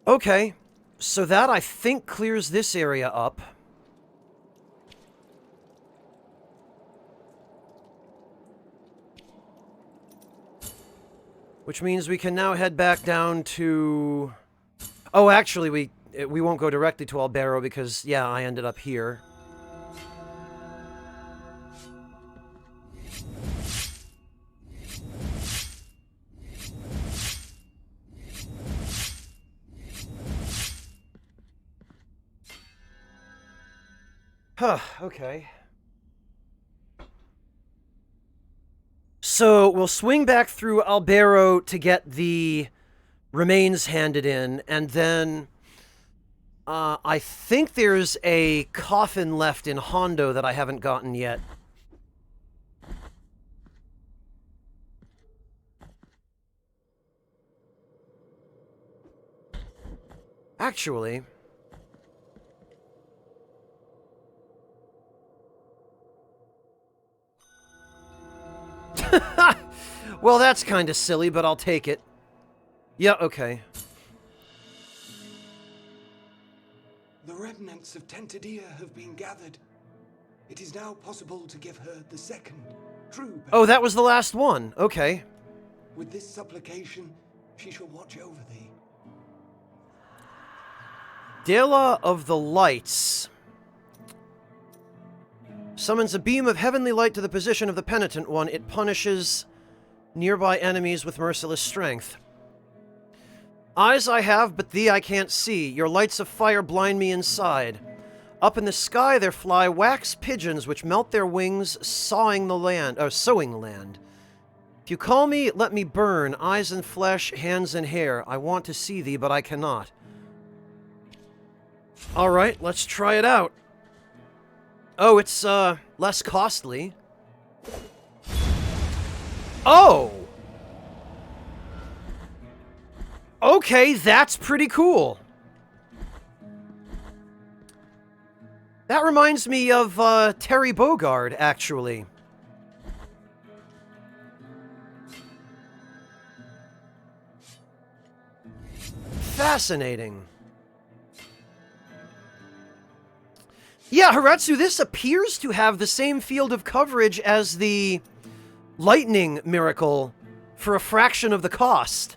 Okay, so that, I think, clears this area up. Which means we can now head back down to... Oh, actually, we won't go directly to Albero because, yeah, I ended up here. Huh, okay. So, we'll swing back through Albero to get the remains handed in, and then... I think there's a coffin left in Hondo that I haven't gotten yet. Actually... Well, that's kind of silly, but I'll take it. Yeah, okay. The remnants of Tentadia have been gathered. It is now possible to give her the second, true burial. Oh, that was the last one. Okay. With this supplication, she shall watch over thee. Dela of the Lights. Summons a beam of heavenly light to the position of the penitent one. It punishes nearby enemies with merciless strength. Eyes I have, but thee I can't see. Your lights of fire blind me inside. Up in the sky there fly wax pigeons which melt their wings, sowing the land. If you call me, let me burn, eyes and flesh, hands and hair. I want to see thee, but I cannot. Alright, let's try it out. Oh, it's, less costly. Oh! Okay, that's pretty cool. That reminds me of, Terry Bogard, actually. Fascinating. Yeah, Haratsu, this appears to have the same field of coverage as the lightning miracle for a fraction of the cost.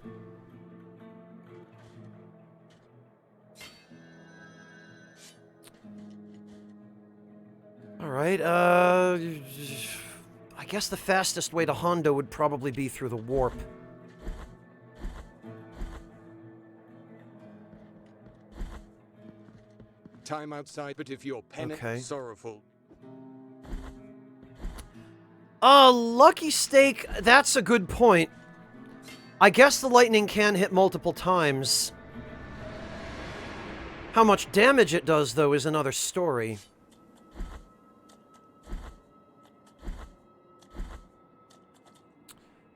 Alright, I guess the fastest way to Hondo would probably be through the warp. Time outside, but if you're penitent, sorrowful. Lucky Stake, that's a good point. I guess the lightning can hit multiple times. How much damage it does, though, is another story.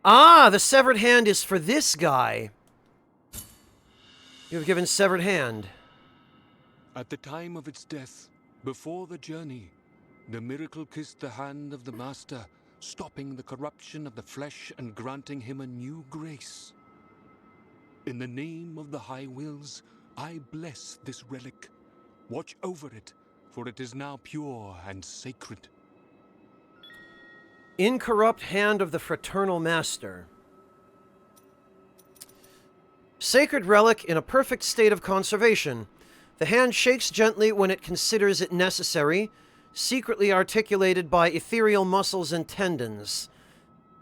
Ah, the severed hand is for this guy. You have given severed hand. At the time of its death, before the journey, the miracle kissed the hand of the Master, stopping the corruption of the flesh and granting him a new grace. In the name of the High Wills, I bless this relic. Watch over it, for it is now pure and sacred. Incorrupt hand of the Fraternal Master. Sacred relic in a perfect state of conservation. The hand shakes gently when it considers it necessary, secretly articulated by ethereal muscles and tendons.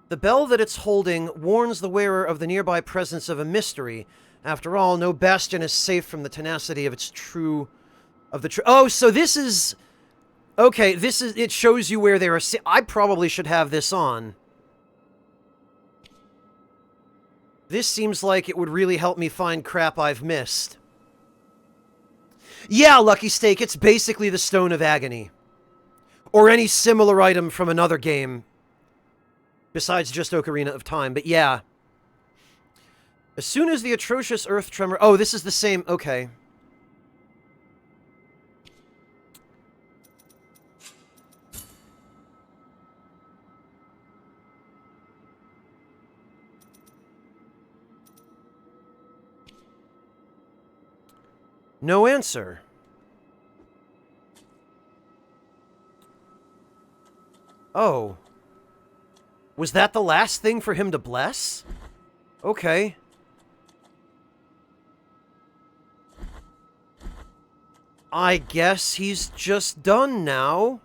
The bell that it's holding warns the wearer of the nearby presence of a mystery. After all, no bastion is safe from the tenacity of Oh, so this is... Okay, it shows you where there are... I probably should have this on. This seems like it would really help me find crap I've missed. Yeah, Lucky Stake, it's basically the Stone of Agony. Or any similar item from another game. Besides just Ocarina of Time, but yeah. As soon as the atrocious earth tremor... Oh, this is the same... Okay. No answer. Oh. Was that the last thing for him to bless? Okay. I guess he's just done now.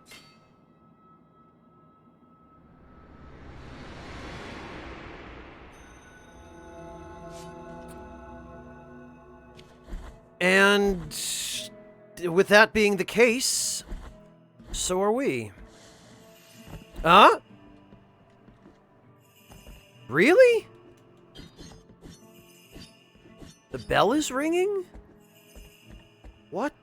And with that being the case, so are we. Huh? Really? The bell is ringing? What?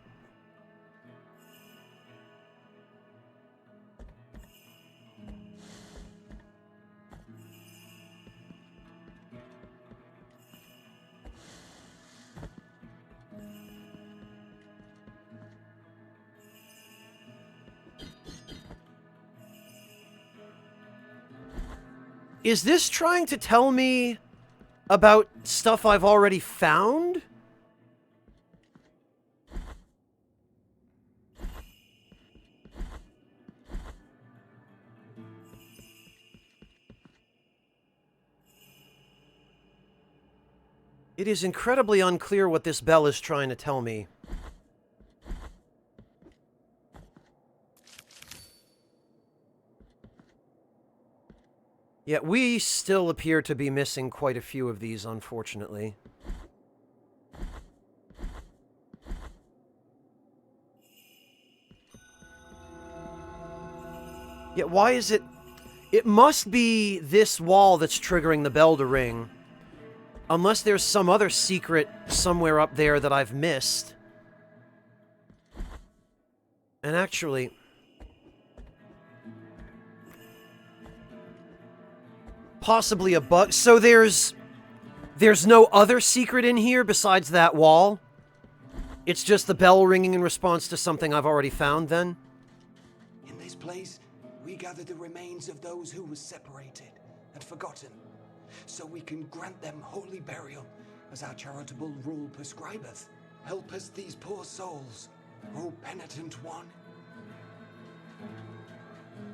Is this trying to tell me about stuff I've already found? It is incredibly unclear what this bell is trying to tell me. Yeah, we still appear to be missing quite a few of these, unfortunately. Yeah, why is it... It must be this wall that's triggering the bell to ring. Unless there's some other secret somewhere up there that I've missed. And actually... Possibly a bug. So there's no other secret in here besides that wall? It's just the bell ringing in response to something I've already found, then? In this place, we gather the remains of those who were separated and forgotten, so we can grant them holy burial, as our charitable rule prescribeth. Help us these poor souls, O penitent one.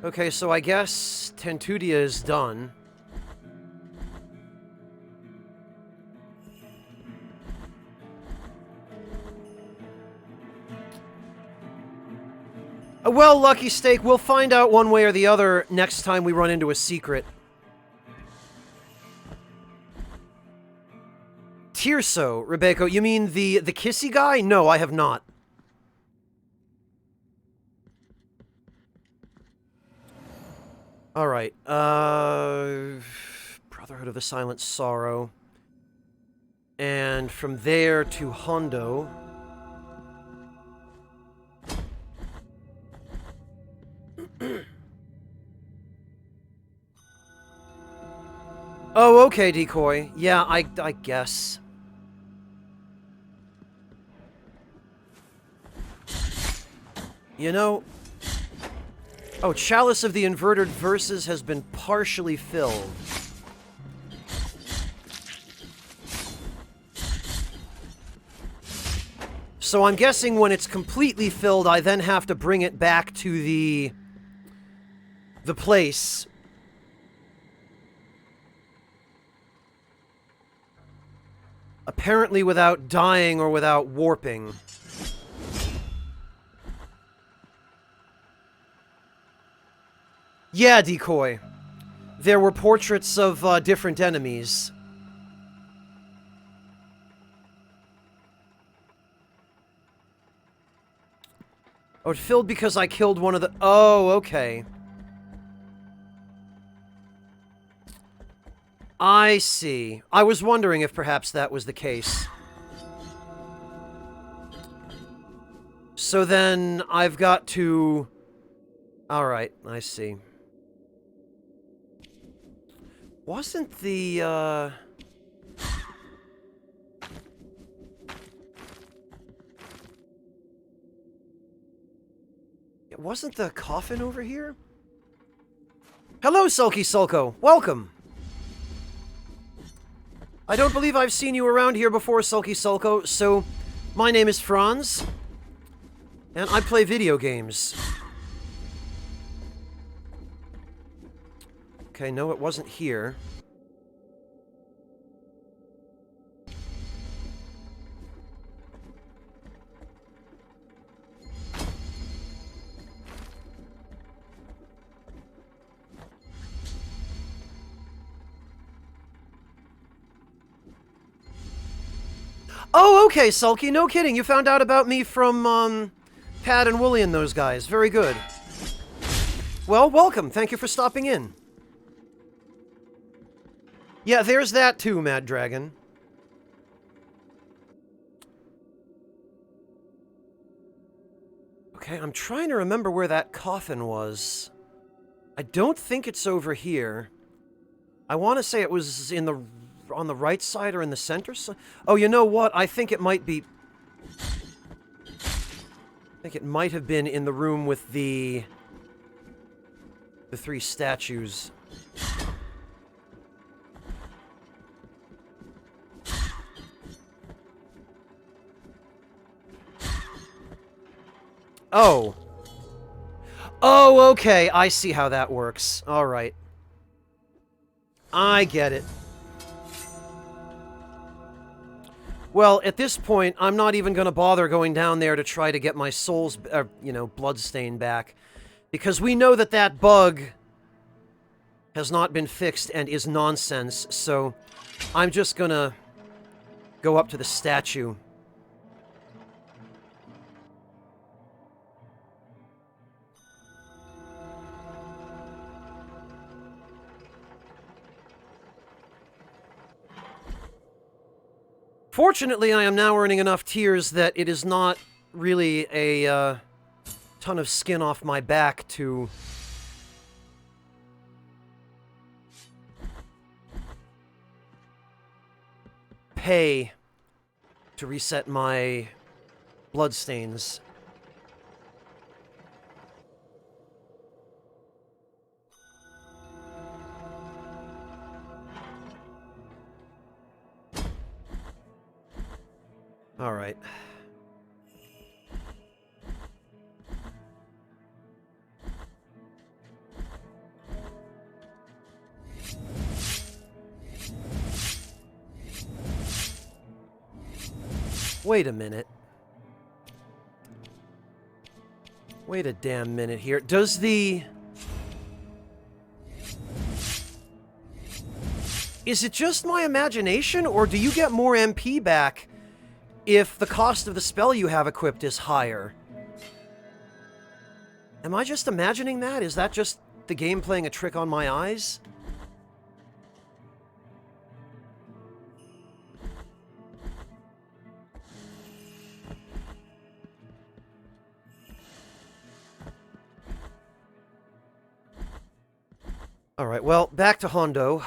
Okay, so I guess Tentudia is done. Well, Lucky Steak, we'll find out one way or the other next time we run into a secret. Tirso, Rebecca, you mean the kissy guy? No, I have not. Alright, Brotherhood of the Silent Sorrow. And from there to Hondo. Oh, okay, Decoy. Yeah, I guess. You know... Oh, Chalice of the Inverted Verses has been partially filled. So I'm guessing when it's completely filled, I then have to bring it back to the place. Apparently without dying or without warping. Yeah, Decoy. There were portraits of different enemies. Oh, it filled because I killed one of the... Oh, okay. I see. I was wondering if perhaps that was the case. So then I've got to... Alright, I see. Wasn't the, wasn't the coffin over here? Hello, Sulky Sulko. Welcome. I don't believe I've seen you around here before, Sulky Sulko, so my name is Franz, and I play video games. Okay, no, it wasn't here. Oh, okay, Sulky, no kidding. You found out about me from, Pat and Wooly and those guys. Very good. Well, welcome. Thank you for stopping in. Yeah, there's that too, Mad Dragon. Okay, I'm trying to remember where that coffin was. I don't think it's over here. I want to say it was in the... on the right side or in the center? Oh, you know what? I think it might be... I think it might have been in the room with the 3 statues. Oh. Oh, okay. I see how that works. All right. I get it. Well, at this point, I'm not even going to bother going down there to try to get my soul's, you know, bloodstain back. Because we know that that bug has not been fixed and is nonsense, so I'm just gonna go up to the statue. Fortunately, I am now earning enough tears that it is not really a ton of skin off my back to pay to reset my bloodstains. All right. Wait a minute. Wait a damn minute here. Does the... Is it just my imagination, or do you get more MP back if the cost of the spell you have equipped is higher? Am I just imagining that? Is that just the game playing a trick on my eyes? Alright, well, back to Hondo.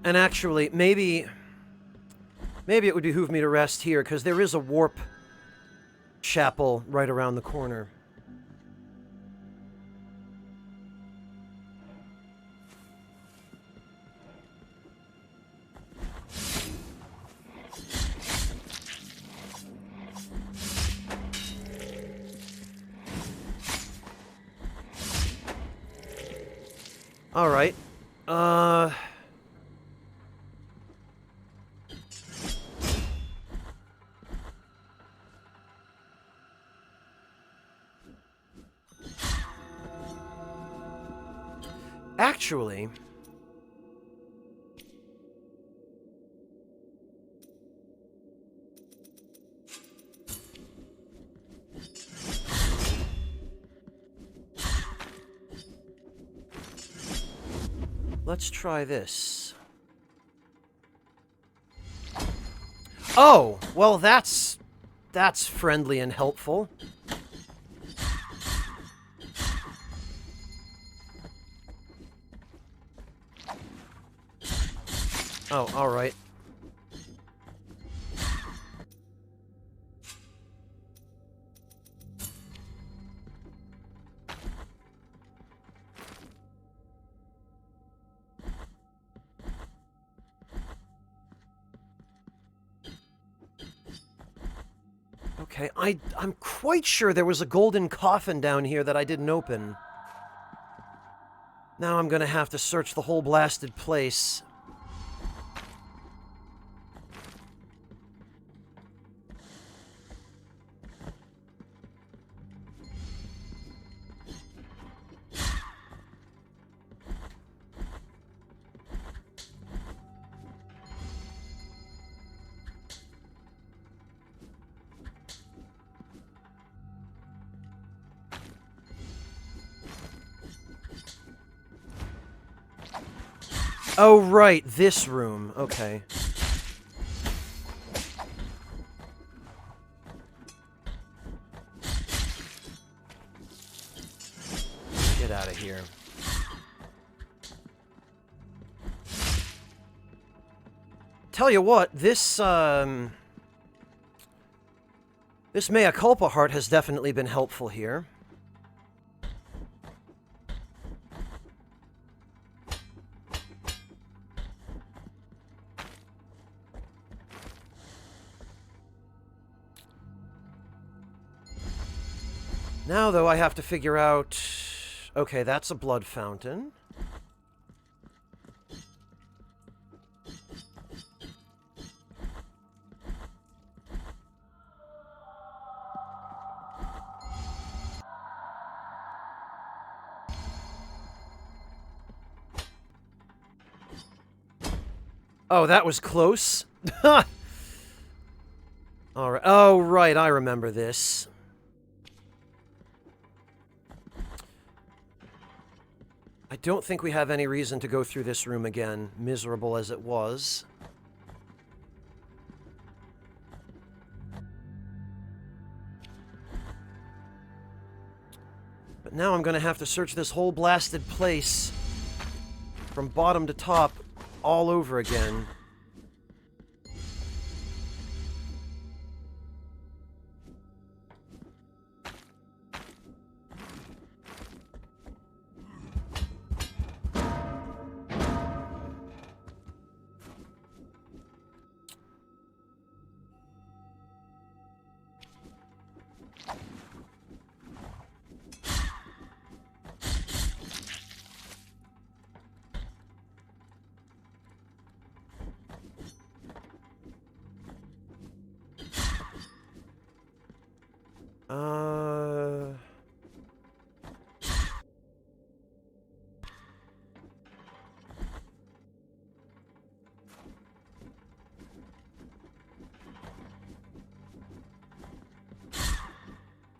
And actually, maybe it would behoove me to rest here, because there is a warp chapel right around the corner. All right. Actually... let's try this. Oh, well that's friendly and helpful. Oh, all right. Okay, I'm quite sure there was a golden coffin down here that I didn't open. Now I'm gonna have to search the whole blasted place. Oh, right, this room. Okay. Get out of here. Tell you what, this mea culpa heart has definitely been helpful here. Now, though, I have to figure out... Okay, that's a blood fountain. Oh, that was close. All right. Oh, right, I remember this. I don't think we have any reason to go through this room again, miserable as it was. But now I'm going to have to search this whole blasted place from bottom to top all over again.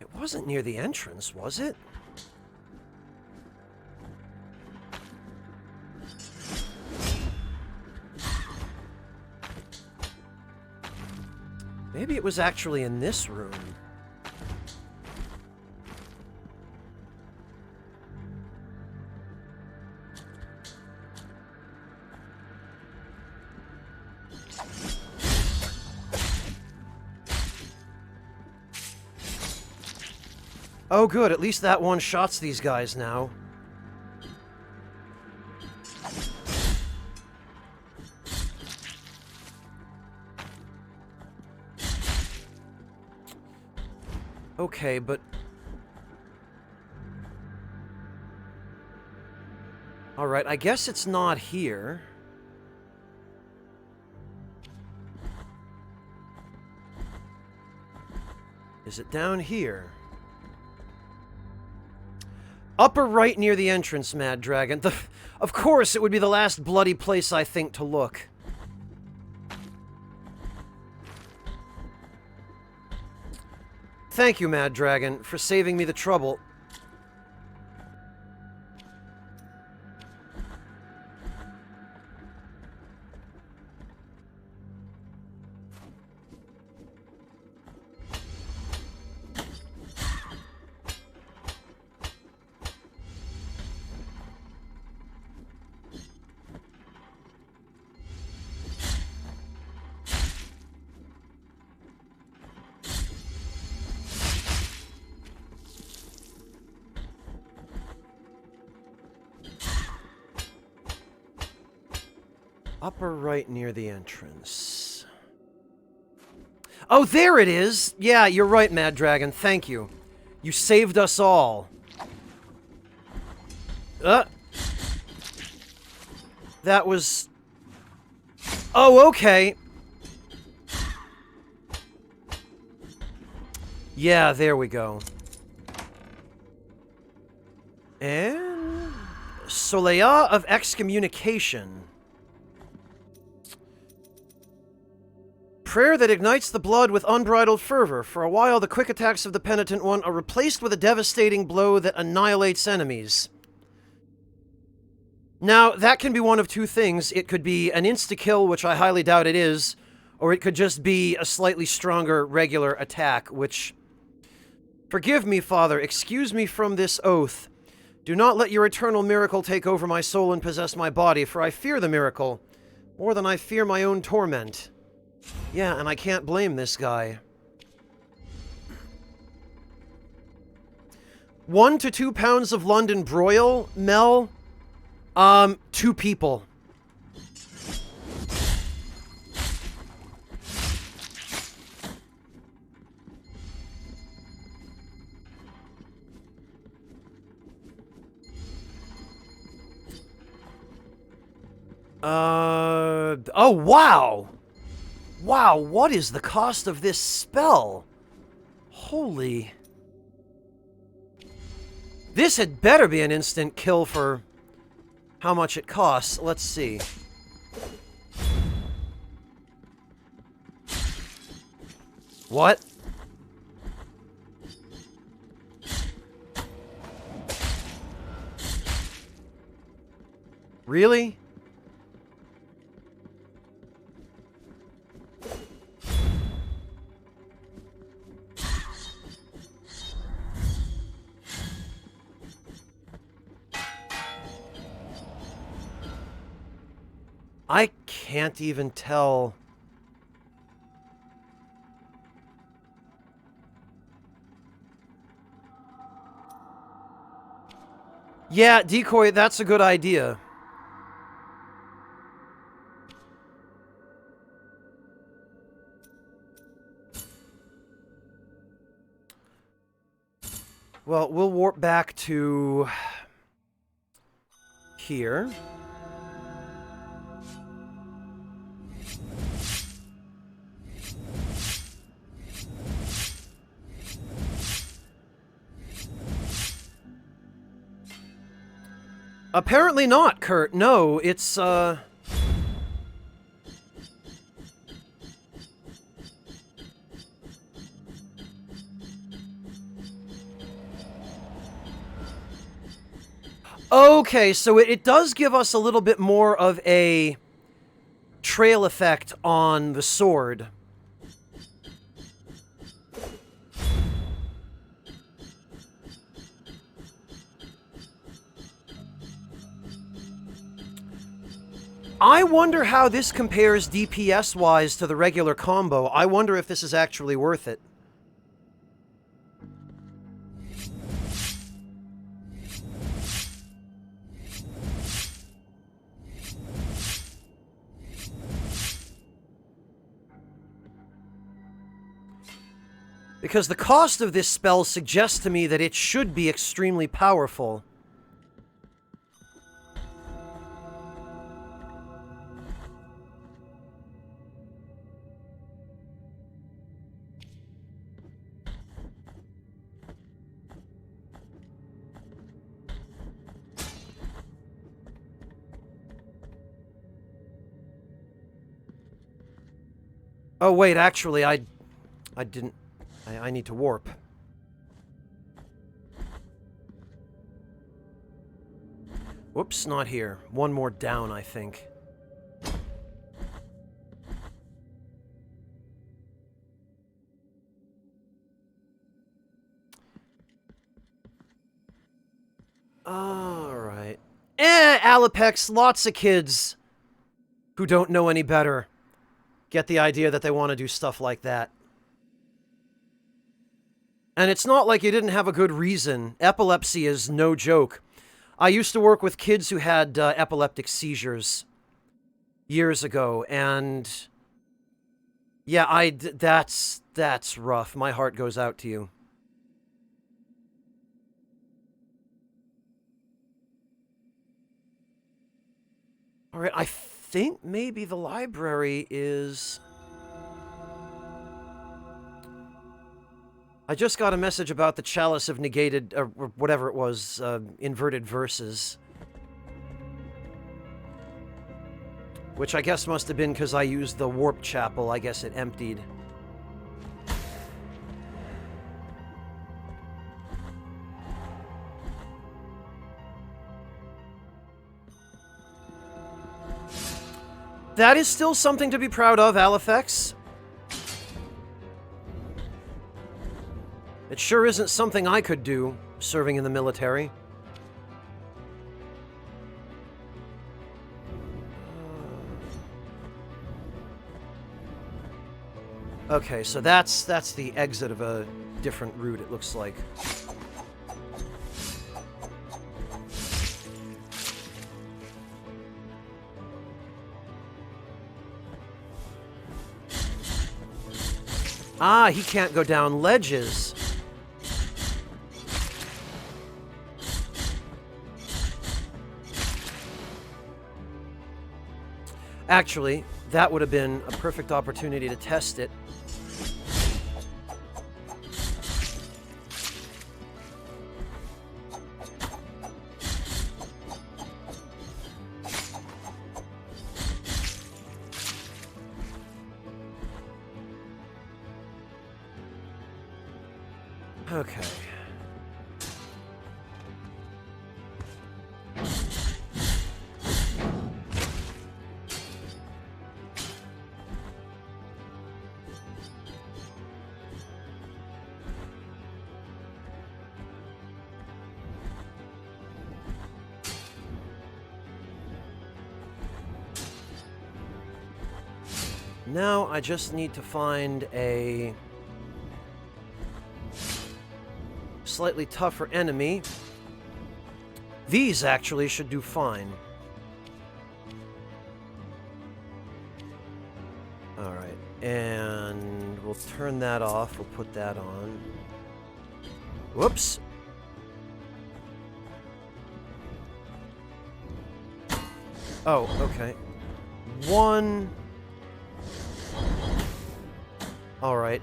It wasn't near the entrance, was it? Maybe it was actually in this room. Oh good, at least that one shots these guys now. Okay, but... Alright, I guess it's not here. Is it down here? Upper right near the entrance, Mad Dragon. Of course, it would be the last bloody place I think to look. Thank you, Mad Dragon, for saving me the trouble. Upper right near the entrance. Oh, there it is! Yeah, you're right, Mad Dragon. Thank you. You saved us all. That was... Oh, okay. Yeah, there we go. And... Solea of Excommunication. Prayer that ignites the blood with unbridled fervor. For a while, the quick attacks of the penitent one are replaced with a devastating blow that annihilates enemies. Now, that can be one of two things. It could be an insta-kill, which I highly doubt it is, or it could just be a slightly stronger regular attack, which... Forgive me, Father. Excuse me from this oath. Do not let your eternal miracle take over my soul and possess my body, for I fear the miracle more than I fear my own torment. Yeah, and I can't blame this guy. 1 to 2 pounds of London broil, Mel? 2 people. Oh, wow! Wow, what is the cost of this spell? Holy... This had better be an instant kill for how much it costs. Let's see. What? Really? I can't even tell. Yeah, decoy, that's a good idea. Well, we'll warp back to here. Apparently not, Kurt. No, it's, Okay, so it does give us a little bit more of a trail effect on the sword. I wonder how this compares DPS-wise to the regular combo. I wonder if this is actually worth it. Because the cost of this spell suggests to me that it should be extremely powerful. Oh wait, actually, I didn't... I need to warp. Whoops, not here. One more down, I think. Alright. Alapex, lots of kids who don't know any better get the idea that they want to do stuff like that. And it's not like you didn't have a good reason. Epilepsy is no joke. I used to work with kids who had epileptic seizures years ago, and yeah, that's rough. My heart goes out to you. All right, I think maybe the library is... I just got a message about the Chalice of Negated, or whatever it was, inverted verses. Which I guess must have been because I used the Warp Chapel. I guess it emptied. That is still something to be proud of, Alifex. It sure isn't something I could do, serving in the military. Okay, so that's the exit of a different route, it looks like. Ah, he can't go down ledges. Actually, that would have been a perfect opportunity to test it. Okay. Now I just need to find a slightly tougher enemy. These actually should do fine. Alright, and we'll turn that off. We'll put that on. Whoops. Oh, okay. One. Alright.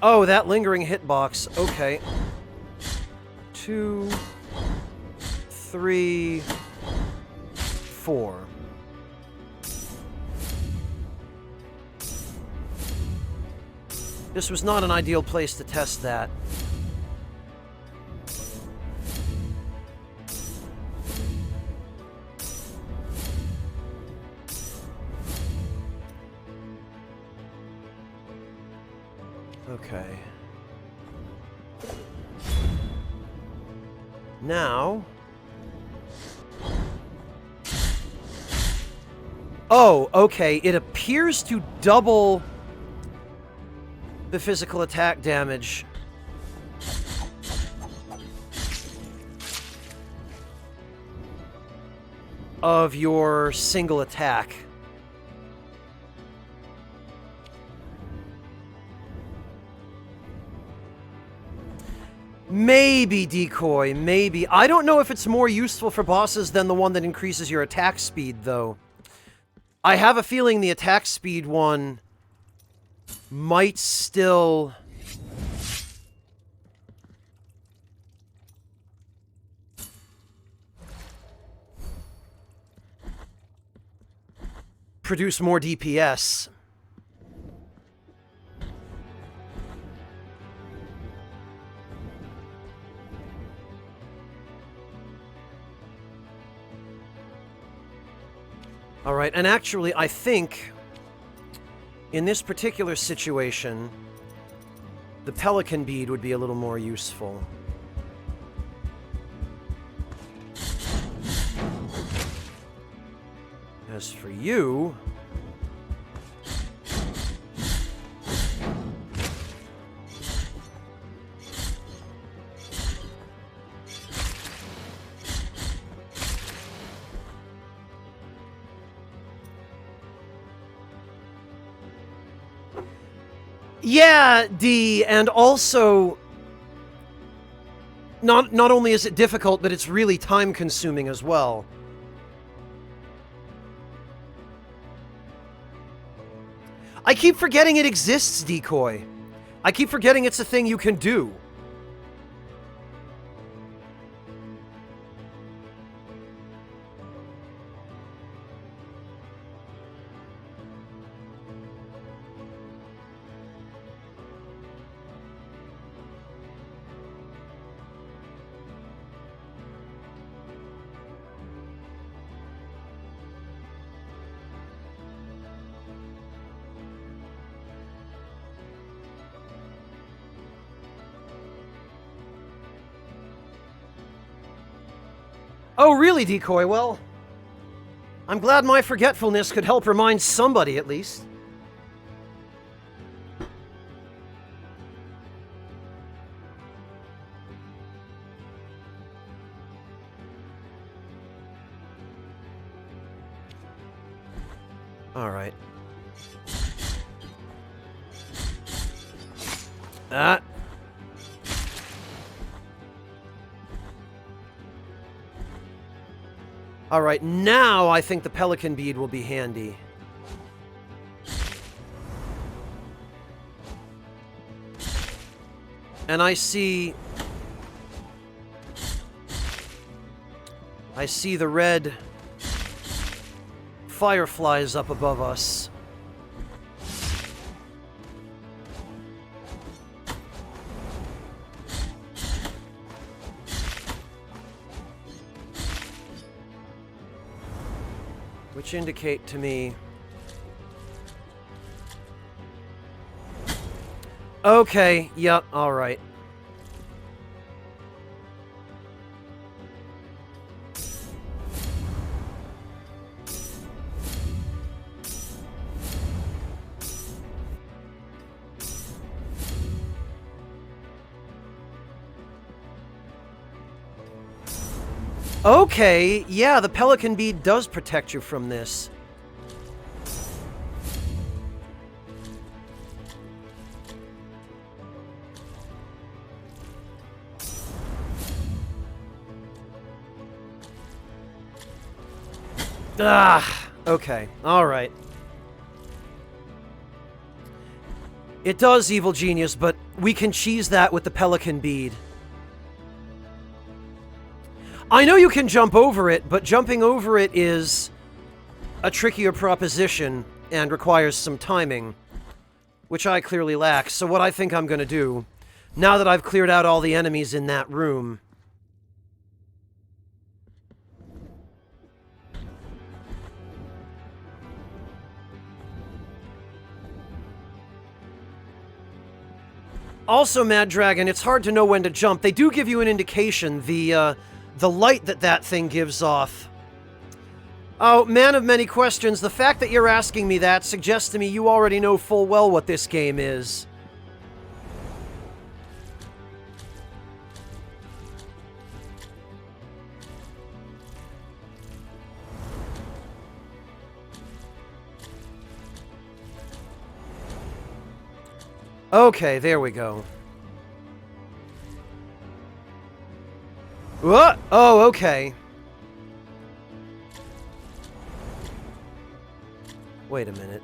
Oh, that lingering hitbox. Okay. 2, 3, 4. This was not an ideal place to test that. Okay. Now... Oh, okay. It appears to double the physical attack damage. Of your single attack. Maybe, Decoy, maybe. I don't know if it's more useful for bosses than the one that increases your attack speed, though. I have a feeling the attack speed one might still... produce more DPS. Alright, and actually, I think, in this particular situation, the Pelican Bead would be a little more useful. As for you... Yeah, D, and also... Not only is it difficult, but it's really time-consuming as well. I keep forgetting it exists, Decoy. I keep forgetting it's a thing you can do. Oh, really, Decoy? Well, I'm glad my forgetfulness could help remind somebody, at least. All right. Alright, now I think the pelican bead will be handy. And I see the red fireflies up above us. Which indicate to me... Okay, yep, alright. Okay, yeah, the pelican bead does protect you from this. Ah, okay, alright. It does, Evil Genius, but we can cheese that with the pelican bead. I know you can jump over it, but jumping over it is a trickier proposition and requires some timing, which I clearly lack. So what I think I'm going to do, now that I've cleared out all the enemies in that room... Also, Mad Dragon, it's hard to know when to jump. They do give you an indication, the light that thing gives off. Oh, man of many questions, the fact that you're asking me that suggests to me you already know full well what this game is. Okay, there we go. What? Oh, okay. Wait a minute.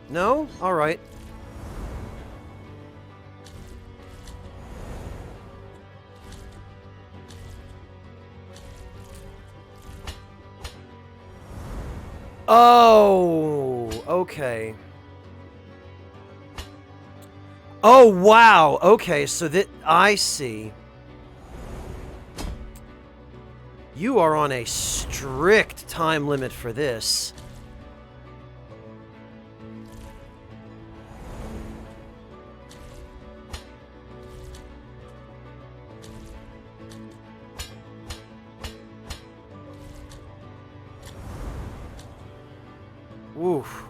No? Alright. Oh, okay. Oh, wow. Okay, so that... I see. You are on a strict time limit for this. Oof.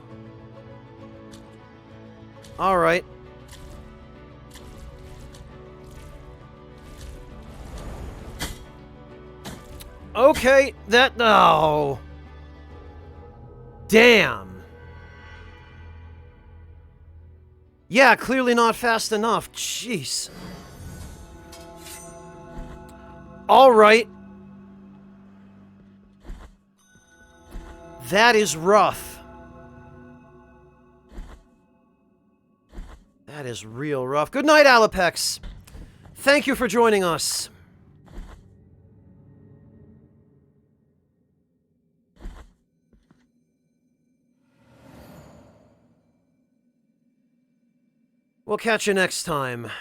All right. Okay, that... Oh. Damn. Yeah, clearly not fast enough. Jeez. Alright. That is rough. That is real rough. Good night, Alapex. Thank you for joining us. We'll catch you next time.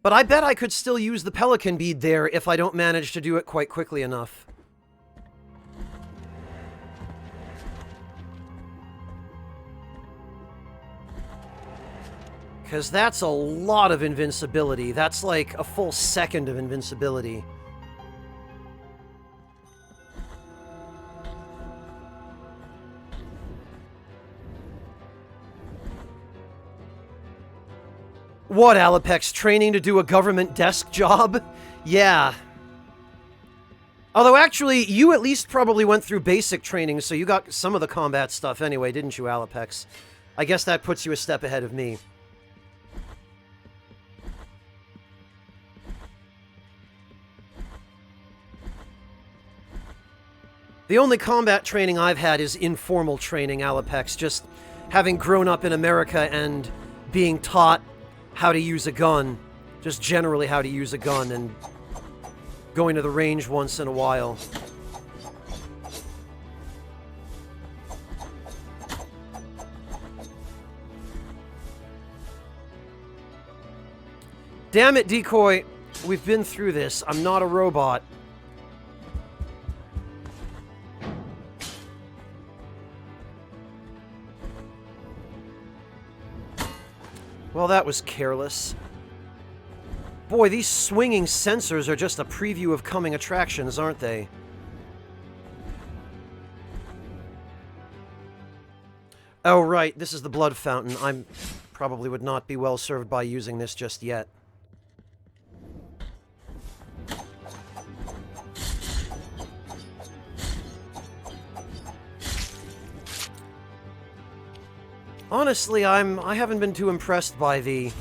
But I bet I could still use the pelican bead there if I don't manage to do it quite quickly enough. Because that's a lot of invincibility. That's like a full second of invincibility. What, Alapex? Training to do a government desk job? Yeah. Although, actually, you at least probably went through basic training, so you got some of the combat stuff anyway, didn't you, Alapex? I guess that puts you a step ahead of me. The only combat training I've had is informal training, Alapex, just having grown up in America and being taught how to use a gun. Just generally how to use a gun and going to the range once in a while. Damn it, Decoy. We've been through this. I'm not a robot. Well, that was careless. Boy, these swinging sensors are just a preview of coming attractions, aren't they? Oh, right, this is the blood fountain. I probably would not be well served by using this just yet. Honestly, I haven't been too impressed by the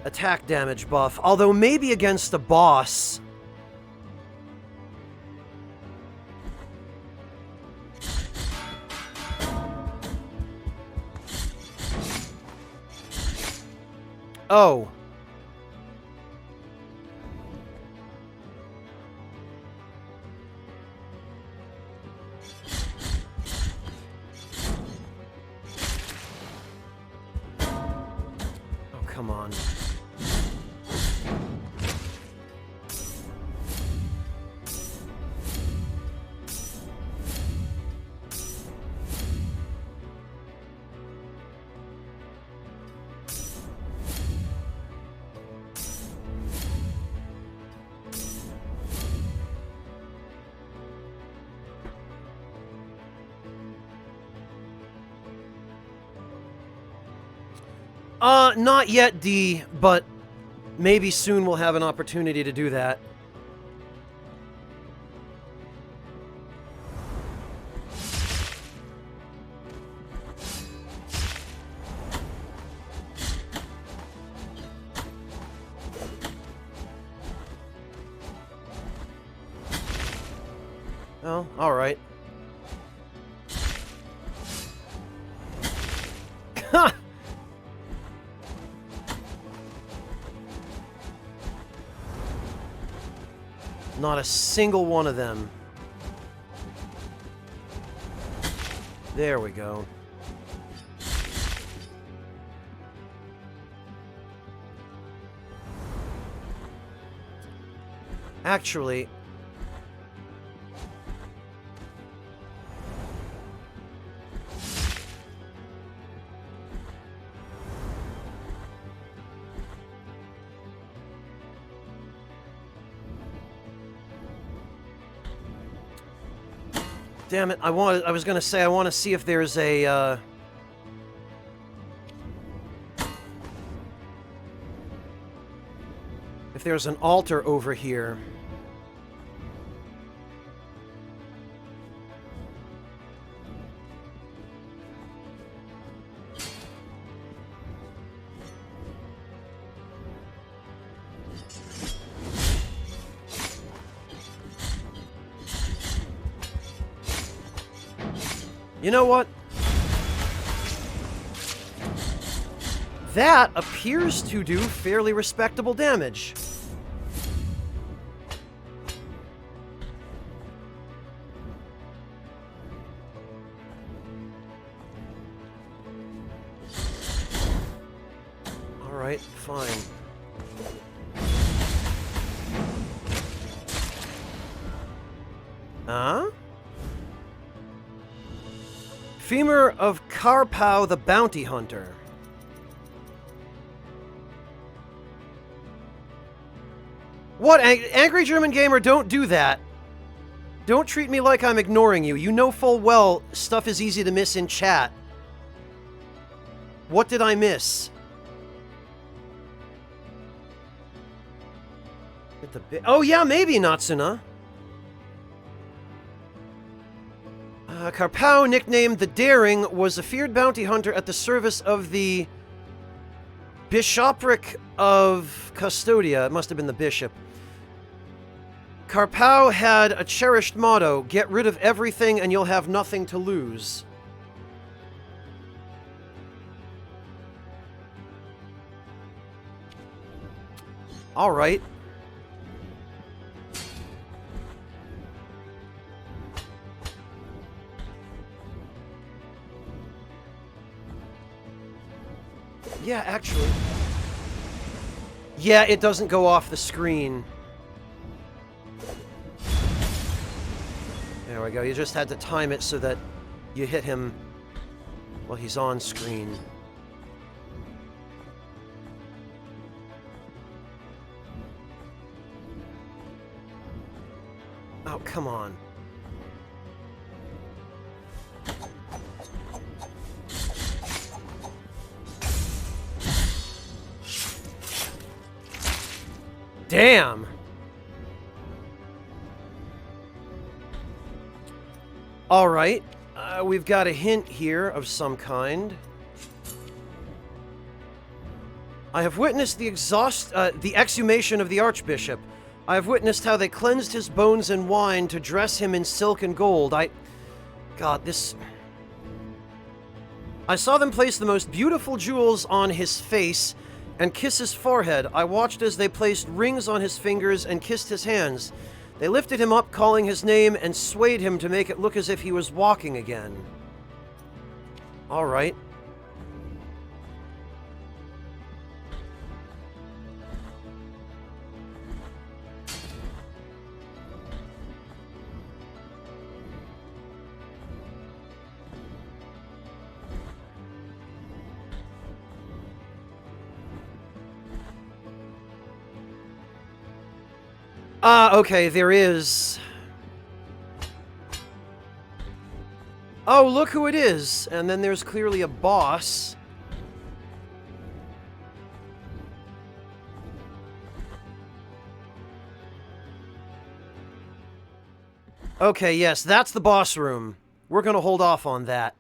attack damage buff, although maybe against a boss. Oh. Come on. Not yet, D, but maybe soon we'll have an opportunity to do that. Oh, alright. Ha! Not a single one of them. There we go. Actually, damn it, I was gonna say I want to see if there's a, if there's an altar over here. You know what? That appears to do fairly respectable damage. All right, fine. Huh? Femur of Karpow the Bounty Hunter. What? Angry German Gamer, don't do that. Don't treat me like I'm ignoring you. You know full well stuff is easy to miss in chat. What did I miss? Hit the oh yeah, maybe Natsuna. Karpao, nicknamed the Daring, was a feared bounty hunter at the service of the Bishopric of Custodia. It must have been the bishop. Karpao had a cherished motto: get rid of everything and you'll have nothing to lose. All right. Yeah, actually. Yeah, it doesn't go off the screen. There we go. You just had to time it so that you hit him while he's on screen. Oh, come on. Damn! Alright, we've got a hint here of some kind. I have witnessed the exhumation of the Archbishop. I have witnessed how they cleansed his bones in wine to dress him in silk and gold. God, this... I saw them place the most beautiful jewels on his face and kiss his forehead. I watched as they placed rings on his fingers and kissed his hands. They lifted him up, calling his name, and swayed him to make it look as if he was walking again. All right. Okay, there is... Oh, look who it is! And then there's clearly a boss. Okay, yes, that's the boss room. We're gonna hold off on that.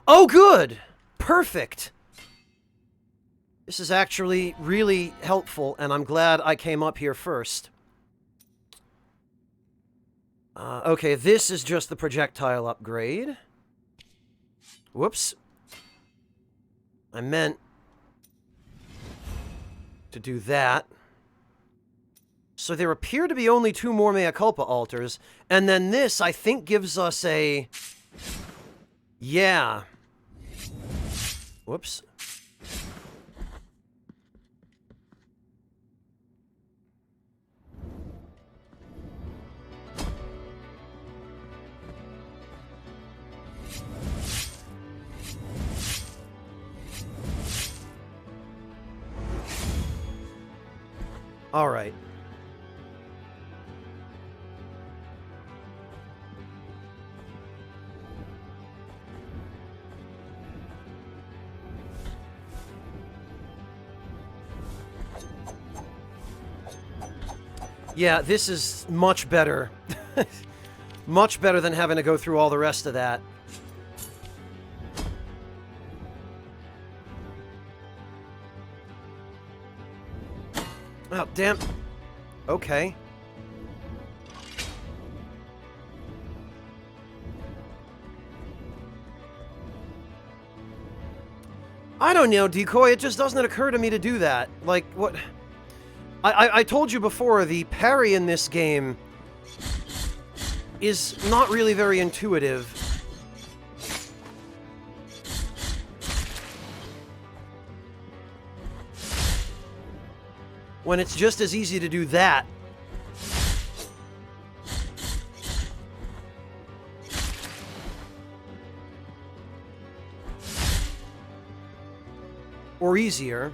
Oh, good! Perfect! This is actually really helpful, and I'm glad I came up here first. Okay, this is just the projectile upgrade. Whoops. I meant to do that. So there appear to be only 2 more Mea Culpa altars, and then this, I think, gives us a... Yeah. Whoops. All right. Yeah, this is much better. Much better than having to go through all the rest of that. Oh, damn. Okay. I don't know, Decoy. It just doesn't occur to me to do that. Like, what... I told you before, the parry in this game is not really very intuitive. When it's just as easy to do that. Or easier.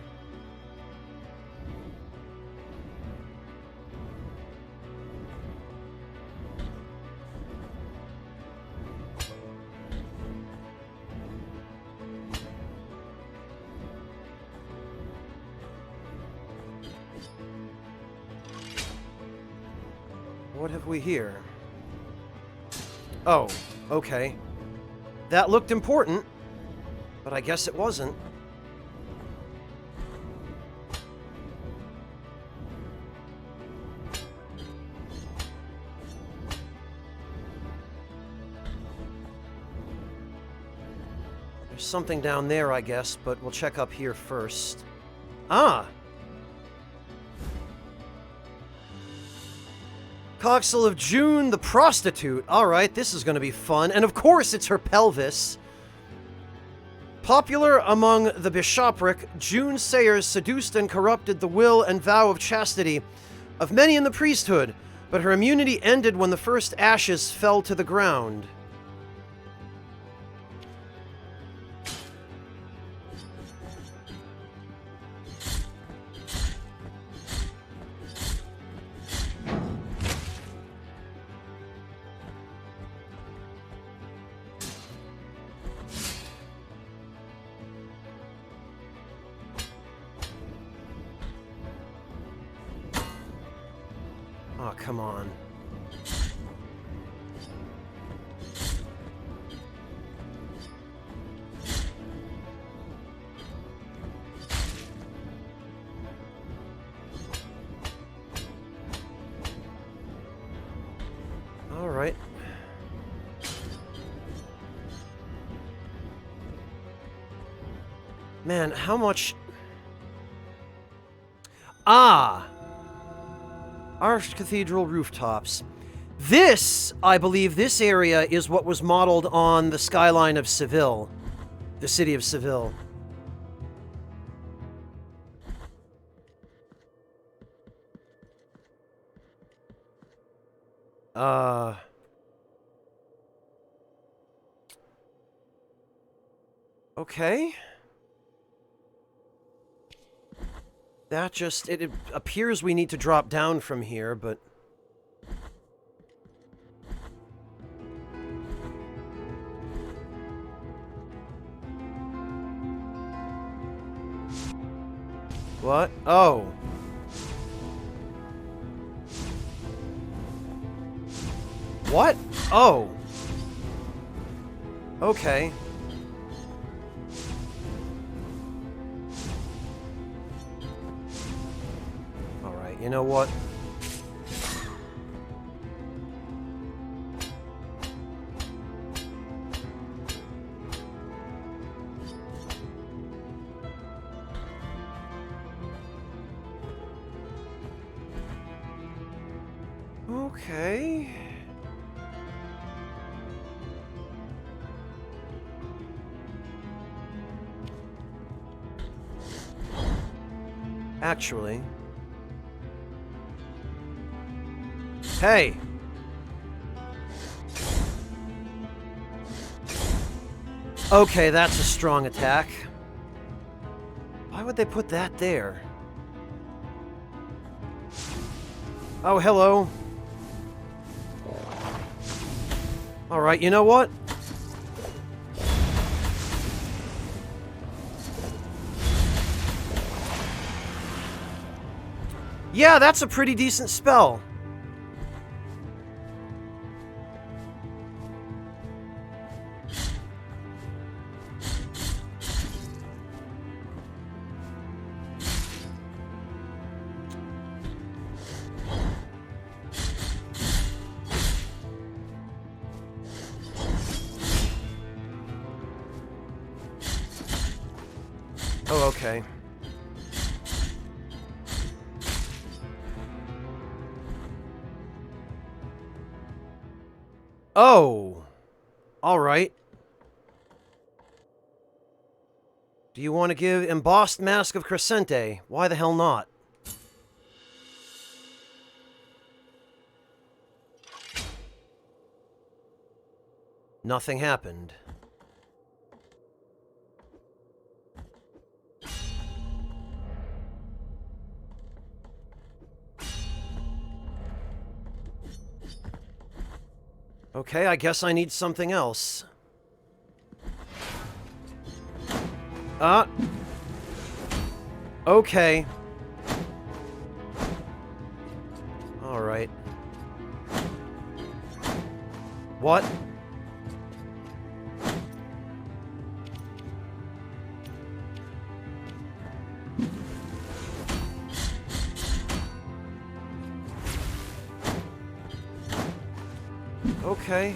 What have we here? Oh, okay. That looked important, but I guess it wasn't. There's something down there, I guess, but we'll check up here first. Ah! Coxel of June, the prostitute. Alright, this is going to be fun. And of course, it's her pelvis. Popular among the bishopric, June Sayers seduced and corrupted the will and vow of chastity of many in the priesthood, but her immunity ended when the first ashes fell to the ground. Oh, come on. All right. Man, how much... Ah! Archcathedral rooftops. This, I believe, this area is what was modeled on the skyline of Seville. The city of Seville. Okay. That just... It appears we need to drop down from here, but... What? Oh. What? Oh. Okay. Alright, you know what? Okay. Actually. Hey! Okay, that's a strong attack. Why would they put that there? Oh, hello. Alright, you know what? Yeah, that's a pretty decent spell. Oh, okay. Oh! Alright. Do you want to give Embossed Mask of Crescente? Why the hell not? Nothing happened. Okay, I guess I need something else. Okay. Alright. What? Okay.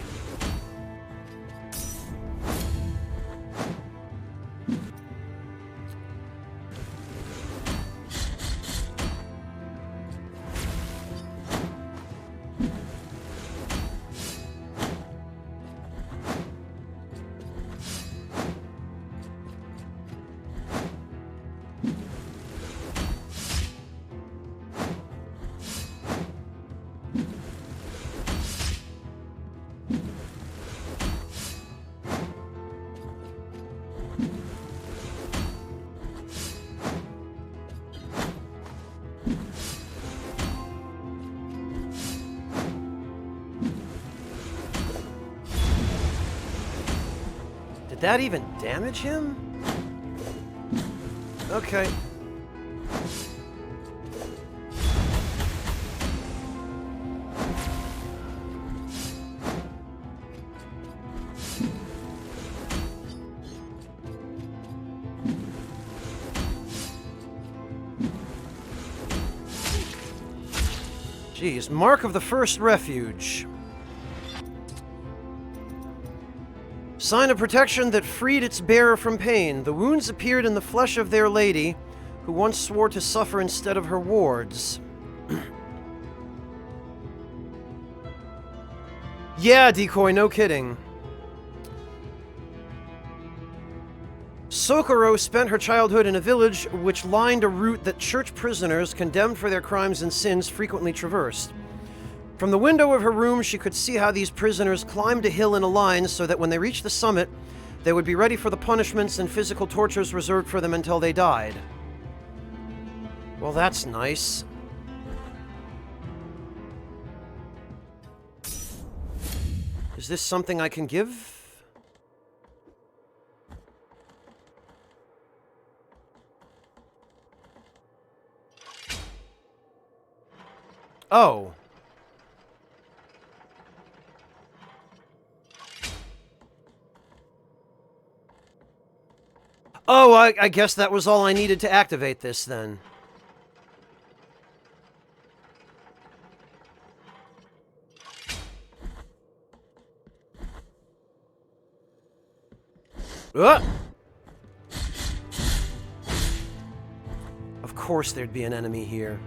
Did that even damage him? Okay. Jeez, Mark of the First Refuge. Sign of protection that freed its bearer from pain. The wounds appeared in the flesh of their lady, who once swore to suffer instead of her wards. Yeah, Decoy, no kidding. Socorro spent her childhood in a village which lined a route that church prisoners, condemned for their crimes and sins, frequently traversed. From the window of her room, she could see how these prisoners climbed a hill in a line so that when they reached the summit, they would be ready for the punishments and physical tortures reserved for them until they died. Well, that's nice. Is this something I can give? Oh. Oh, I guess that was all I needed to activate this, then. Of course there'd be an enemy here.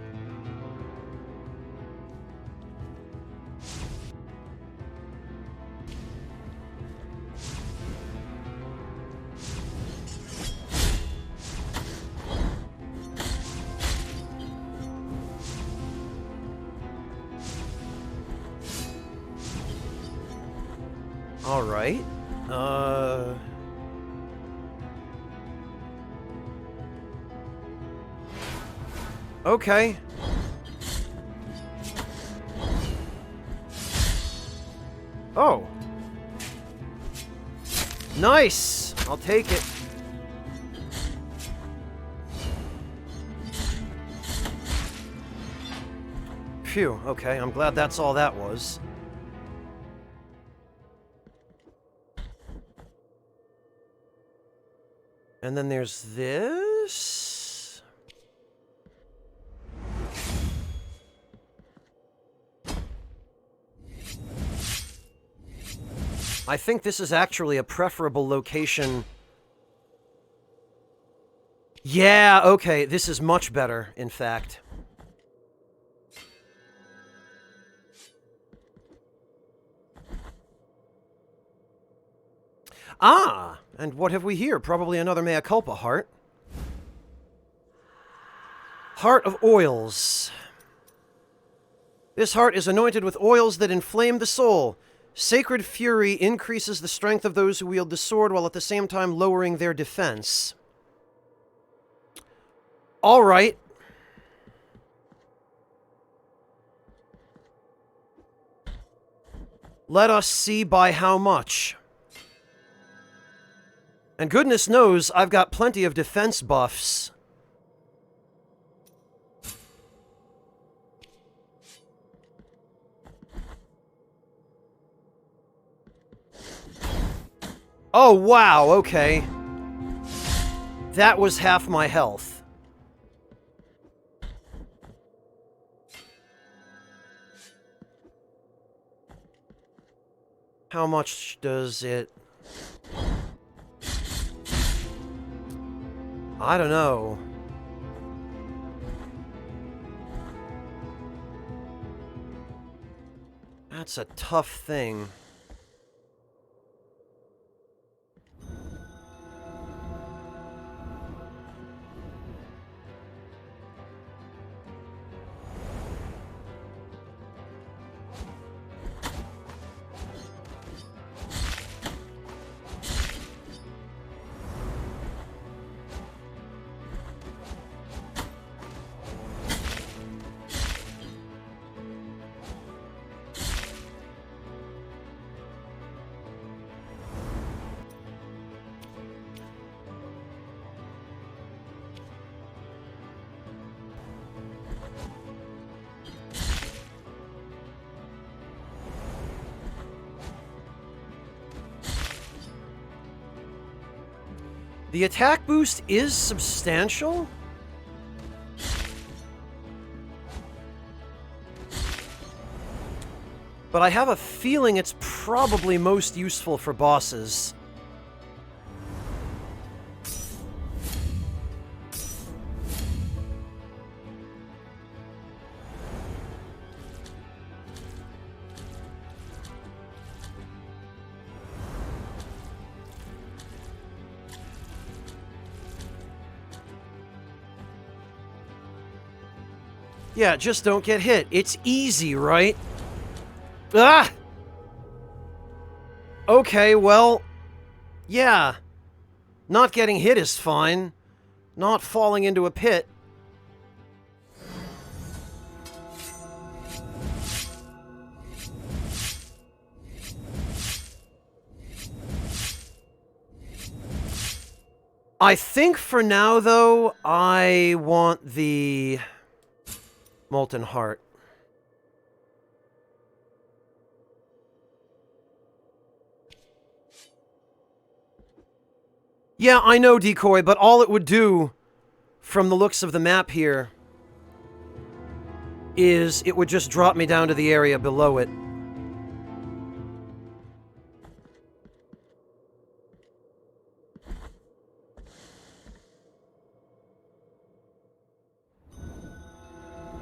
All right. Okay. Oh. Nice. I'll take it. Phew. Okay, I'm glad that's all that was. And then there's this. I think this is actually a preferable location. Yeah, okay, this is much better, in fact. Ah, and what have we here? Probably another mea culpa heart. Heart of oils. This heart is anointed with oils that inflame the soul. Sacred fury increases the strength of those who wield the sword while at the same time lowering their defense. All right. Let us see by how much. And goodness knows, I've got plenty of defense buffs. Oh, wow, okay. That was half my health. How much does it... I don't know. That's a tough thing. The attack boost is substantial? But I have a feeling it's probably most useful for bosses. Yeah, just don't get hit. It's easy, right? Ah! Okay, well... yeah. Not getting hit is fine. Not falling into a pit. I think for now, though, I want the... Molten Heart. Yeah, I know, Decoy, but all it would do, from the looks of the map here, is it would just drop me down to the area below it.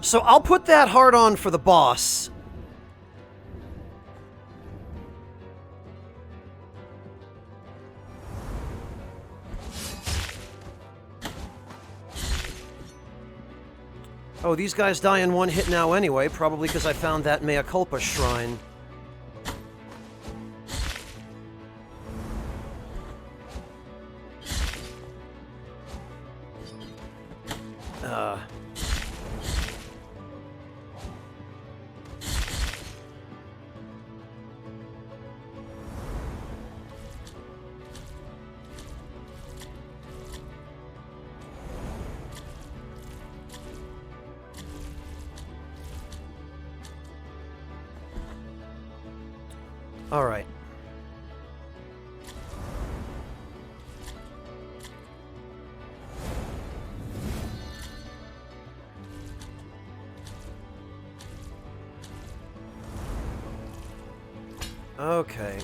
So I'll put that heart on for the boss. Oh, these guys die in one hit now anyway, probably because I found that Mea Culpa shrine. All right. Okay.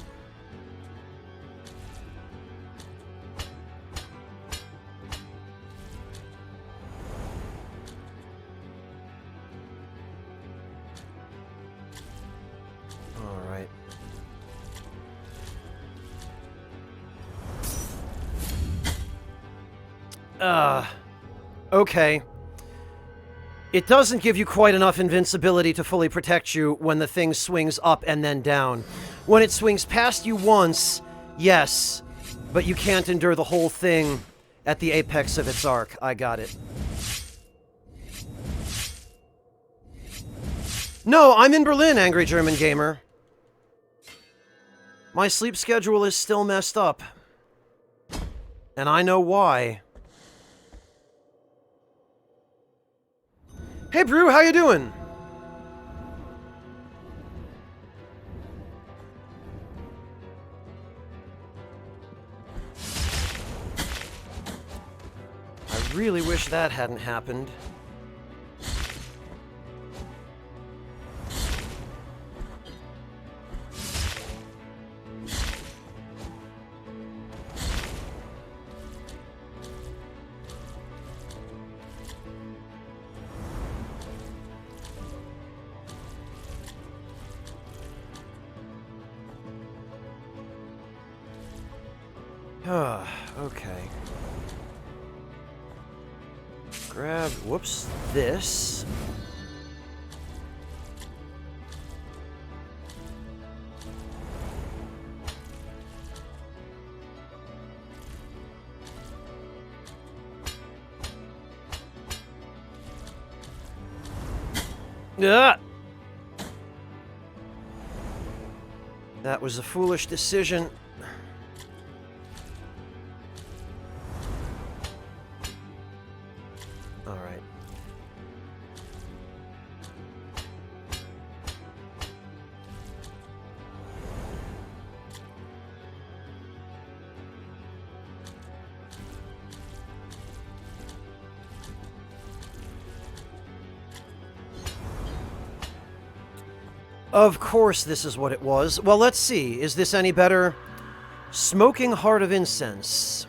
All right. Okay. It doesn't give you quite enough invincibility to fully protect you when the thing swings up and then down. When it swings past you once, yes, but you can't endure the whole thing at the apex of its arc. I got it. No, I'm in Berlin, Angry German Gamer. My sleep schedule is still messed up. And I know why. Hey, Brew, how you doing? Really wish that hadn't happened. Okay. Grab, whoops, this. Ah! That was a foolish decision. All right. Of course this is what it was. Well, let's see. Is this any better? Smoking Heart of Incense.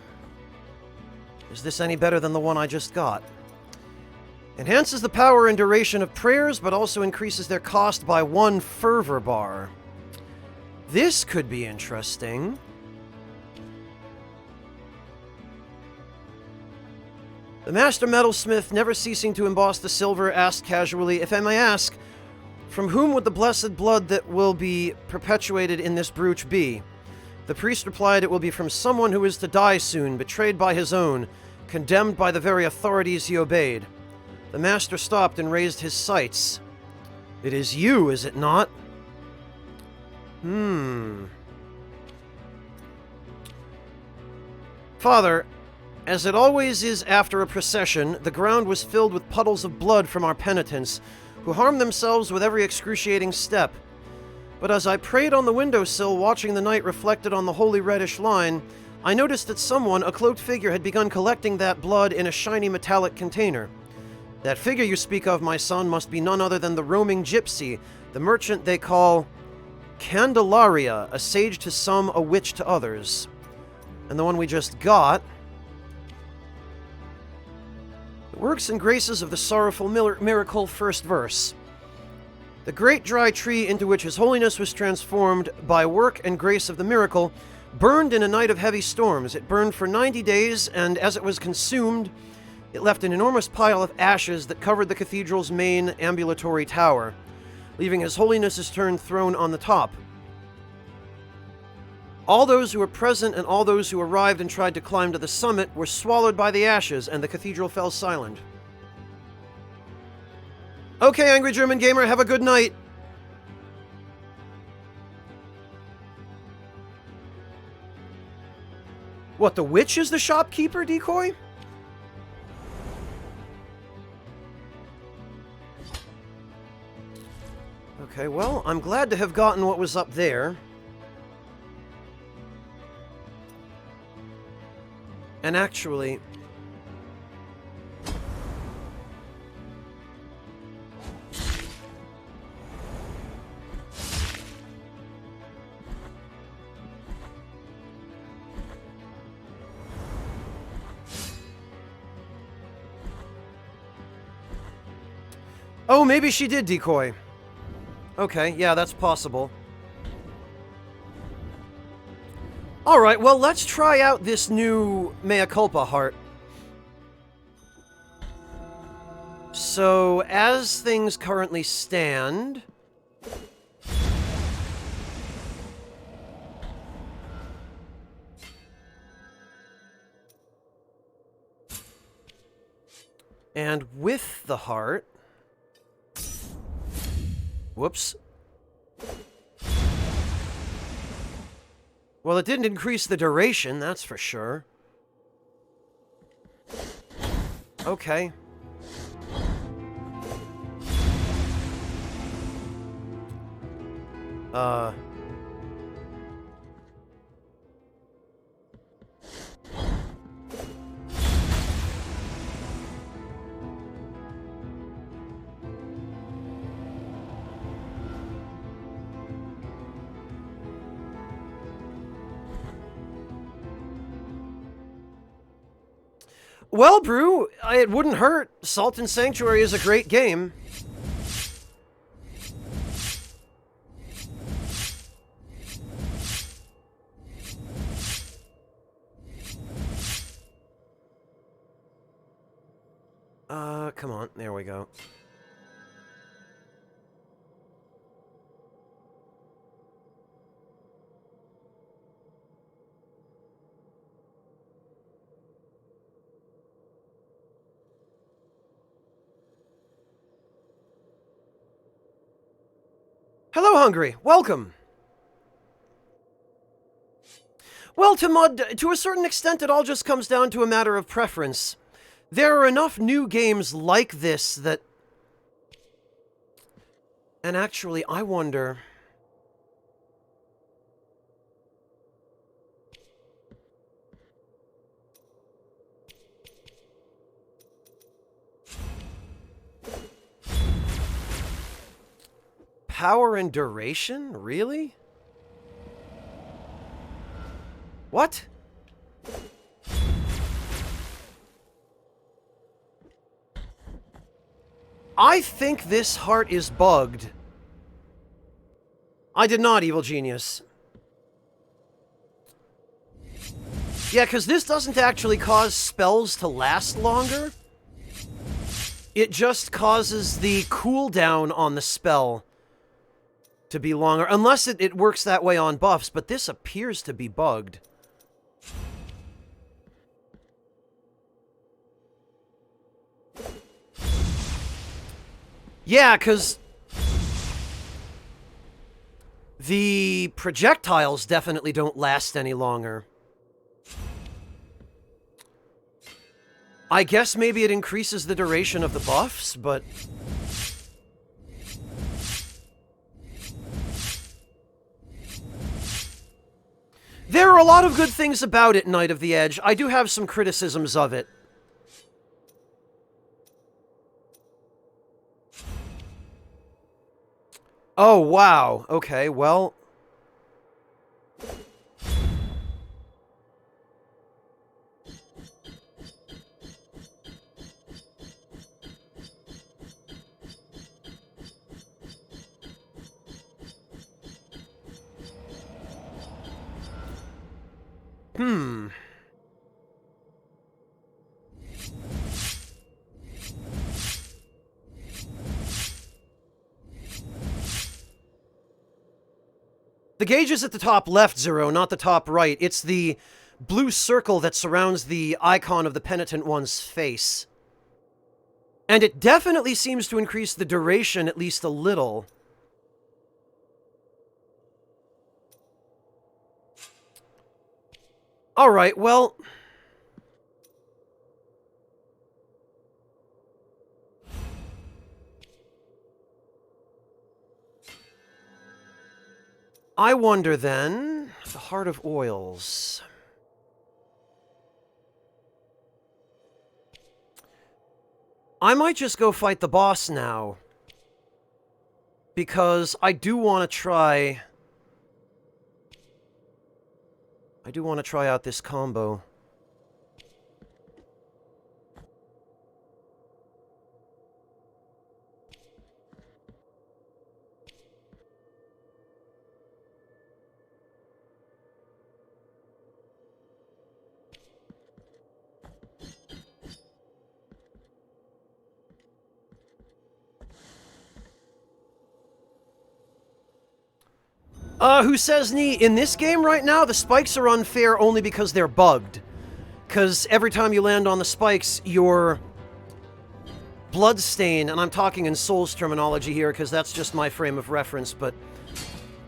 Is this any better than the one I just got? Enhances the power and duration of prayers, but also increases their cost by 1 fervor bar. This could be interesting. The master metalsmith, never ceasing to emboss the silver, asked casually, "If I may ask, from whom would the blessed blood that will be perpetuated in this brooch be?" The priest replied, "It will be from someone who is to die soon, betrayed by his own, condemned by the very authorities he obeyed." The master stopped and raised his sights. "It is you, is it not?" Father, as it always is after a procession, the ground was filled with puddles of blood from our penitents, who harmed themselves with every excruciating step. But as I prayed on the windowsill, watching the night reflected on the holy reddish line, I noticed that someone, a cloaked figure, had begun collecting that blood in a shiny metallic container. That figure you speak of, my son, must be none other than the roaming gypsy, the merchant they call Candelaria, a sage to some, a witch to others. And the one we just got, the works and graces of the sorrowful miracle, first verse. The great dry tree into which His Holiness was transformed by work and grace of the miracle burned in a night of heavy storms. It burned for 90 days, and as it was consumed, it left an enormous pile of ashes that covered the cathedral's main ambulatory tower, leaving His Holiness's throne on the top. All those who were present and all those who arrived and tried to climb to the summit were swallowed by the ashes, and the cathedral fell silent. Okay, Angry German Gamer, have a good night. What, the witch is the shopkeeper, Decoy? Okay, well, I'm glad to have gotten what was up there. And actually, oh, maybe she did decoy. Okay, yeah, that's possible. Alright, well, let's try out this new Mea Culpa heart. So, as things currently stand... and with the heart... Whoops. Well, it didn't increase the duration, that's for sure. Okay. Well, Brew, it wouldn't hurt. Salt and Sanctuary is a great game. Come on. There we go. Hello, Hungry. Welcome. Well, to a certain extent, it all just comes down to a matter of preference. There are enough new games like this that... And actually, I wonder... Power and duration? Really? What? I think this heart is bugged. I did not, Evil Genius. Yeah, because this doesn't actually cause spells to last longer. It just causes the cooldown on the spell to be longer. Unless it works that way on buffs, but this appears to be bugged. Yeah, because the projectiles definitely don't last any longer. I guess maybe it increases the duration of the buffs, but... There are a lot of good things about it, Knight of the Edge. I do have some criticisms of it. Oh, wow. Okay, well... The gauge is at the top left, Zero, not the top right. It's the blue circle that surrounds the icon of the penitent one's face. And it definitely seems to increase the duration at least a little. Alright, well... I wonder then, the Heart of Oils. I might just go fight the boss now. Because I do want to try... I do want to try out this combo. Who says, Nee, in this game right now, the spikes are unfair only because they're bugged. Because every time you land on the spikes, your bloodstain, and I'm talking in Souls terminology here because that's just my frame of reference, but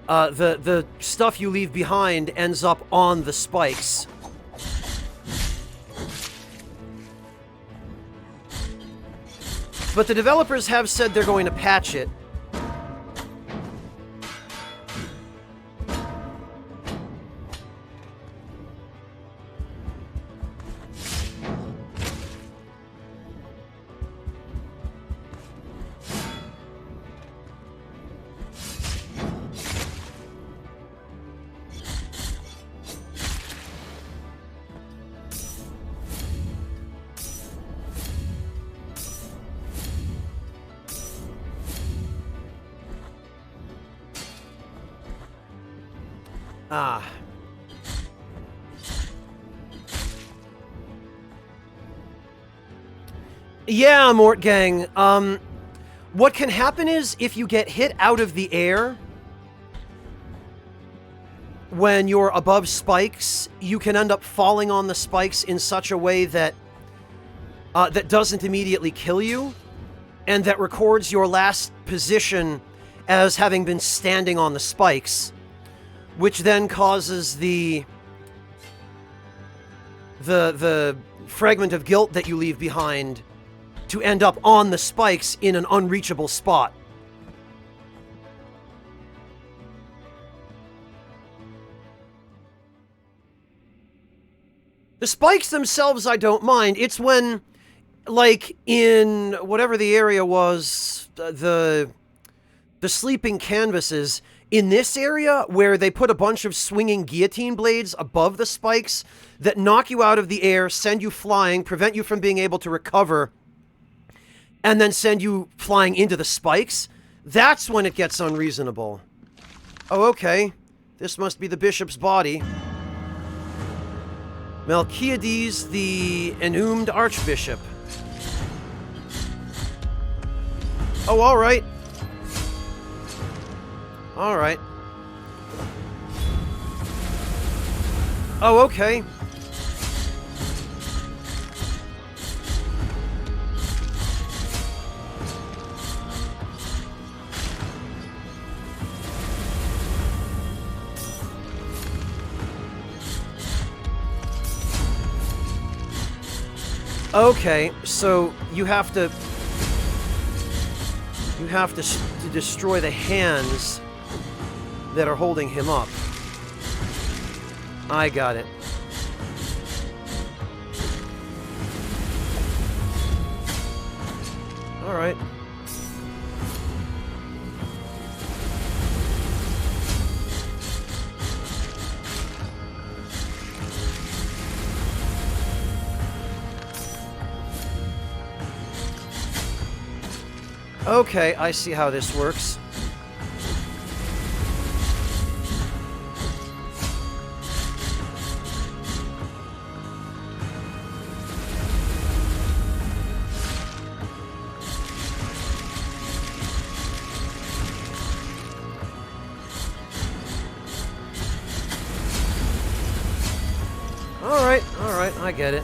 the stuff you leave behind ends up on the spikes. But the developers have said they're going to patch it. Ah. Yeah, Mortgang. What can happen is, if you get hit out of the air when you're above spikes, you can end up falling on the spikes in such a way that that doesn't immediately kill you, and that records your last position as having been standing on the spikes, which then causes the fragment of guilt that you leave behind to end up on the spikes in an unreachable spot. The spikes themselves I don't mind. It's when, like, in whatever the area was, the sleeping canvases, in this area where they put a bunch of swinging guillotine blades above the spikes that knock you out of the air, send you flying, prevent you from being able to recover, and then send you flying into the spikes, that's when it gets unreasonable. Oh, okay. This must be the bishop's body. Melchiades, the entombed archbishop. Oh, alright. Alright. Oh, okay. Okay, so you have to destroy the hands that are holding him up. I got it. All right. Okay, I see how this works. All right, I get it.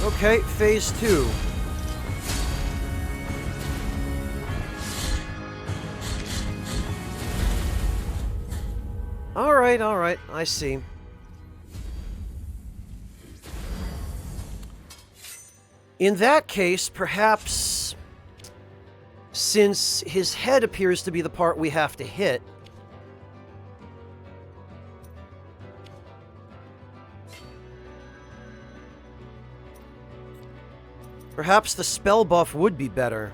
Okay, phase 2. All right, I see. In that case, perhaps, since his head appears to be the part we have to hit, perhaps the spell buff would be better.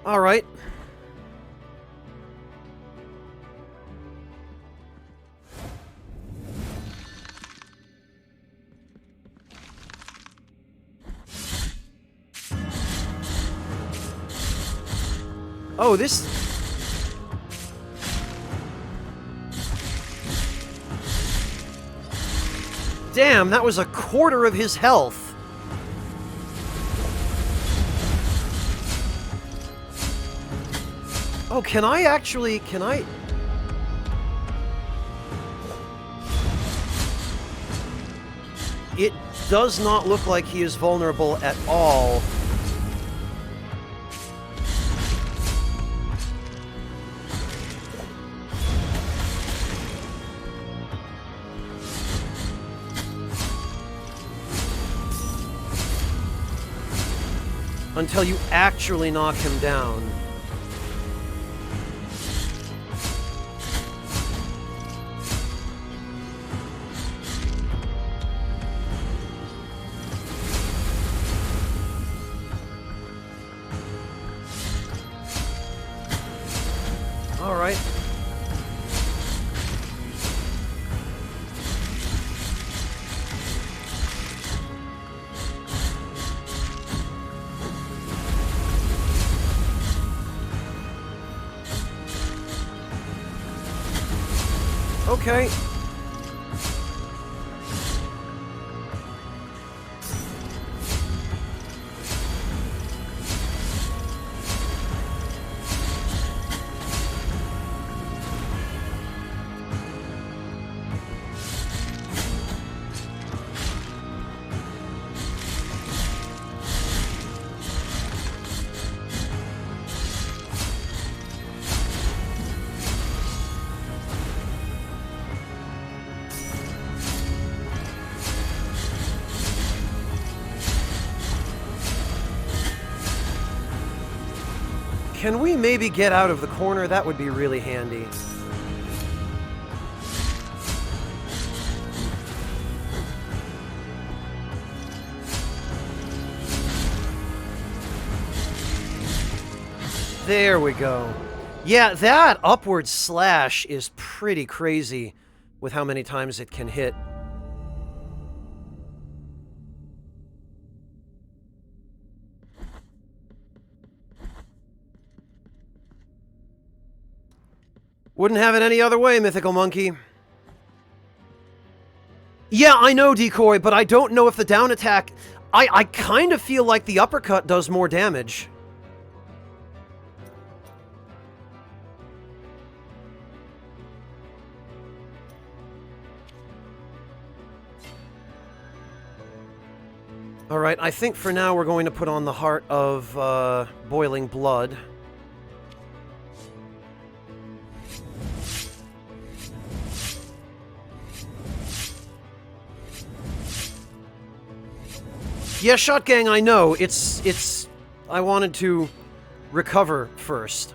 All right. Oh, this... Damn, that was a quarter of his health. Oh, can I... It does not look like he is vulnerable at all. until you actually knock him down. All right. Okay. Can we maybe get out of the corner? That would be really handy. There we go. Yeah, that upward slash is pretty crazy with how many times it can hit. Wouldn't have it any other way, Mythical Monkey. Yeah, I know, Decoy, but I don't know if the down attack... I kind of feel like the uppercut does more damage. Alright, I think for now we're going to put on the Heart of Boiling Blood. Yeah, Shotgang, I know. It's... I wanted to recover first.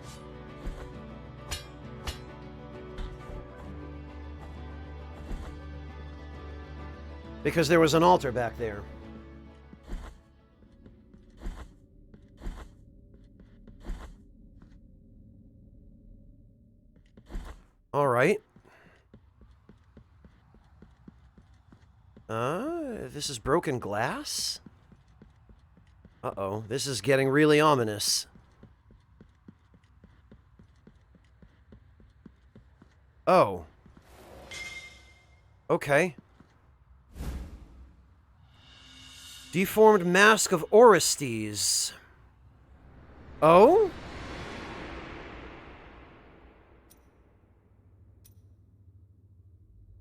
Because there was an altar back there. Alright. This is broken glass? Uh-oh, this is getting really ominous. Oh. Okay. Deformed Mask of Orestes. Oh?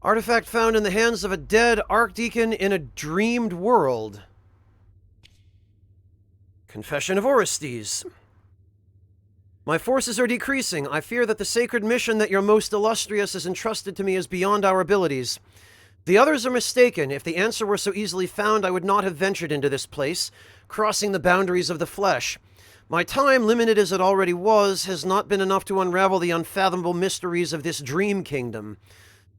Artifact found in the hands of a dead archdeacon in a dreamed world. Confession of Orestes. My forces are decreasing. I fear that the sacred mission that your most illustrious has entrusted to me is beyond our abilities. The others are mistaken. If the answer were so easily found, I would not have ventured into this place, crossing the boundaries of the flesh. My time, limited as it already was, has not been enough to unravel the unfathomable mysteries of this dream kingdom.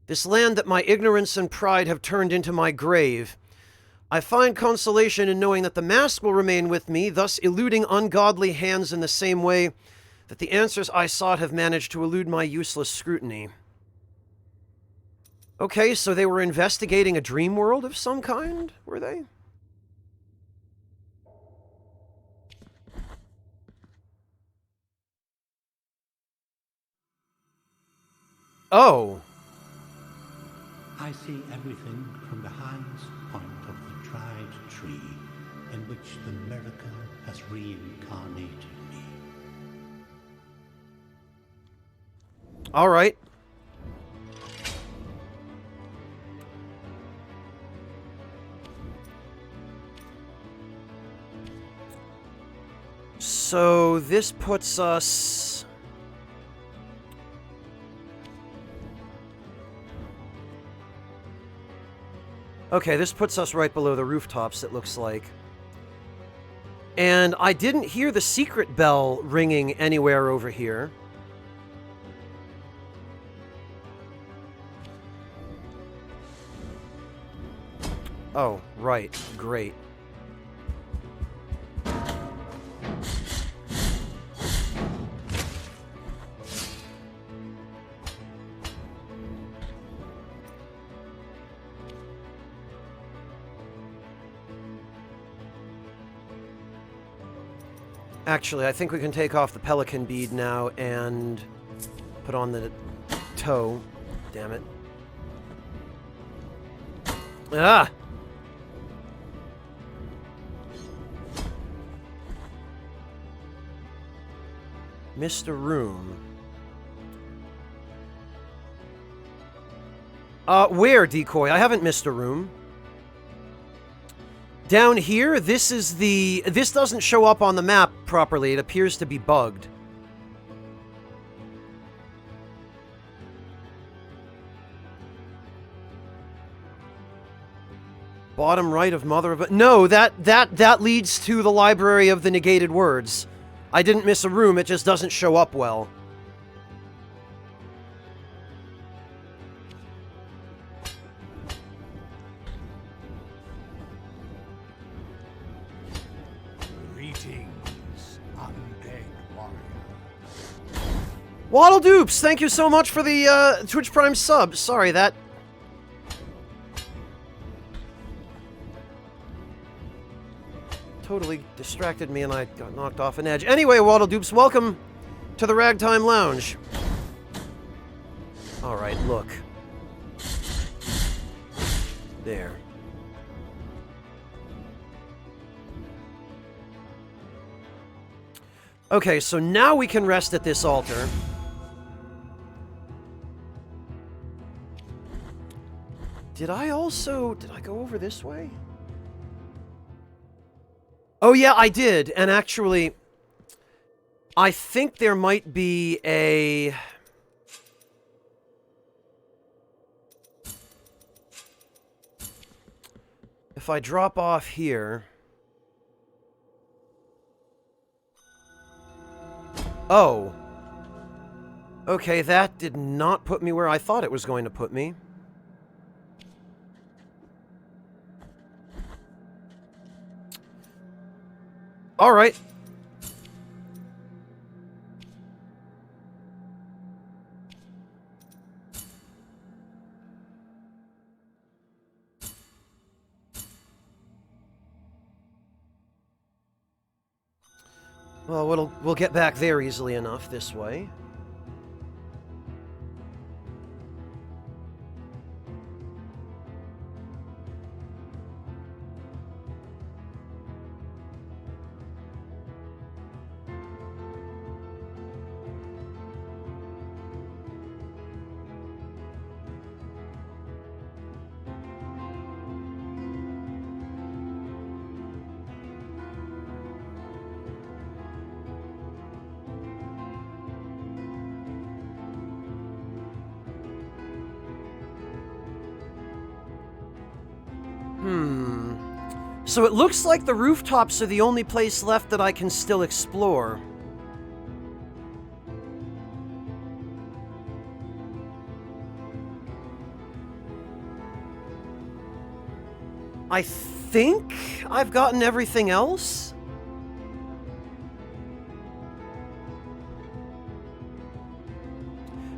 This land that my ignorance and pride have turned into my grave. I find consolation in knowing that the mask will remain with me, thus eluding ungodly hands in the same way that the answers I sought have managed to elude my useless scrutiny. Okay, so they were investigating a dream world of some kind, were they? Oh. I see everything from the highest point of the dried tree in which the miracle has reincarnated me. All right. So this puts us... Okay, this puts us right below the rooftops, it looks like. And I didn't hear the secret bell ringing anywhere over here. Oh, right. Great. Actually, I think we can take off the pelican bead now and put on the toe. Damn it. Ah! Missed a room. Where, Decoy? I haven't missed a room. Down here, this doesn't show up on the map properly. It appears to be bugged. Bottom right of Mother of... No, that leads to the Library of the Negated Words. I didn't miss a room, it just doesn't show up well. Greetings, undead warrior. Waddle Dupes, thank you so much for the Twitch Prime sub. Sorry, that... totally distracted me and I got knocked off an edge. Anyway, Waddle Dupes, welcome to the Ragtime Lounge. Alright, look. There. Okay, so now we can rest at this altar. Did I go over this way? Oh yeah, I did, and actually, I think there might be a... If I drop off here... Oh. Okay, that did not put me where I thought it was going to put me. All right. Well, we'll get back there easily enough this way. So it looks like the rooftops are the only place left that I can still explore. I think I've gotten everything else?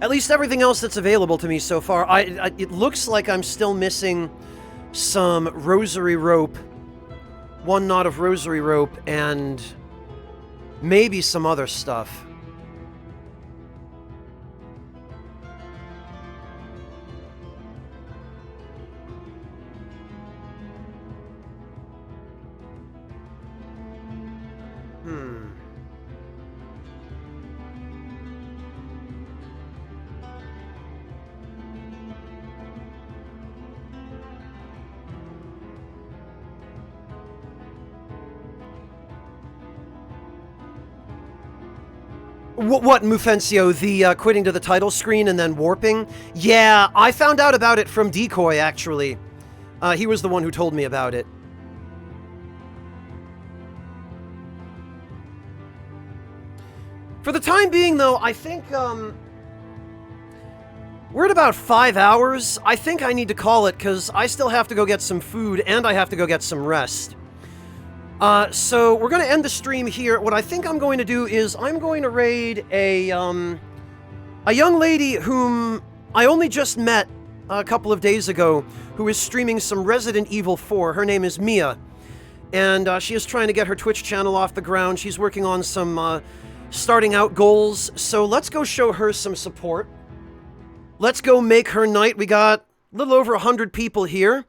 At least everything else that's available to me so far. It looks like I'm still missing some rosary rope, one knot of rosary rope, and maybe some other stuff. What, Mufencio? The quitting to the title screen and then warping? Yeah, I found out about it from Decoy, actually. He was the one who told me about it. For the time being, though, I think, we're at about 5 hours. I think I need to call it, because I still have to go get some food, and I have to go get some rest. So we're going to end the stream here. What I think I'm going to do is I'm going to raid a young lady whom I only just met a couple of days ago, who is streaming some Resident Evil 4. Her name is Mia, and she is trying to get her Twitch channel off the ground. She's working on some starting out goals, so let's go show her some support. Let's go make her night. We got a little over 100 people here.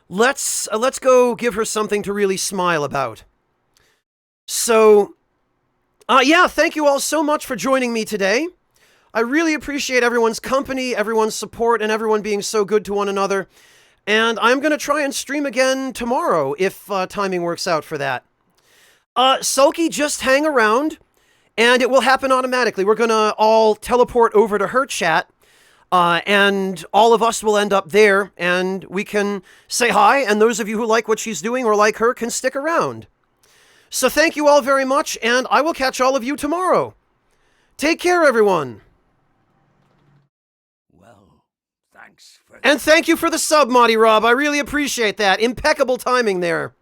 Let's go give her something to really smile about. So, yeah, thank you all so much for joining me today. I really appreciate everyone's company, everyone's support, and everyone being so good to one another. And I'm going to try and stream again tomorrow if timing works out for that. Sulky, just hang around, and it will happen automatically. We're going to all teleport over to her chat. And all of us will end up there, and we can say hi, and those of you who like what she's doing or like her can stick around. So thank you all very much, and I will catch all of you tomorrow. Take care, everyone. Well, thanks for... And thank you for the sub, Monty Rob. I really appreciate that. Impeccable timing there.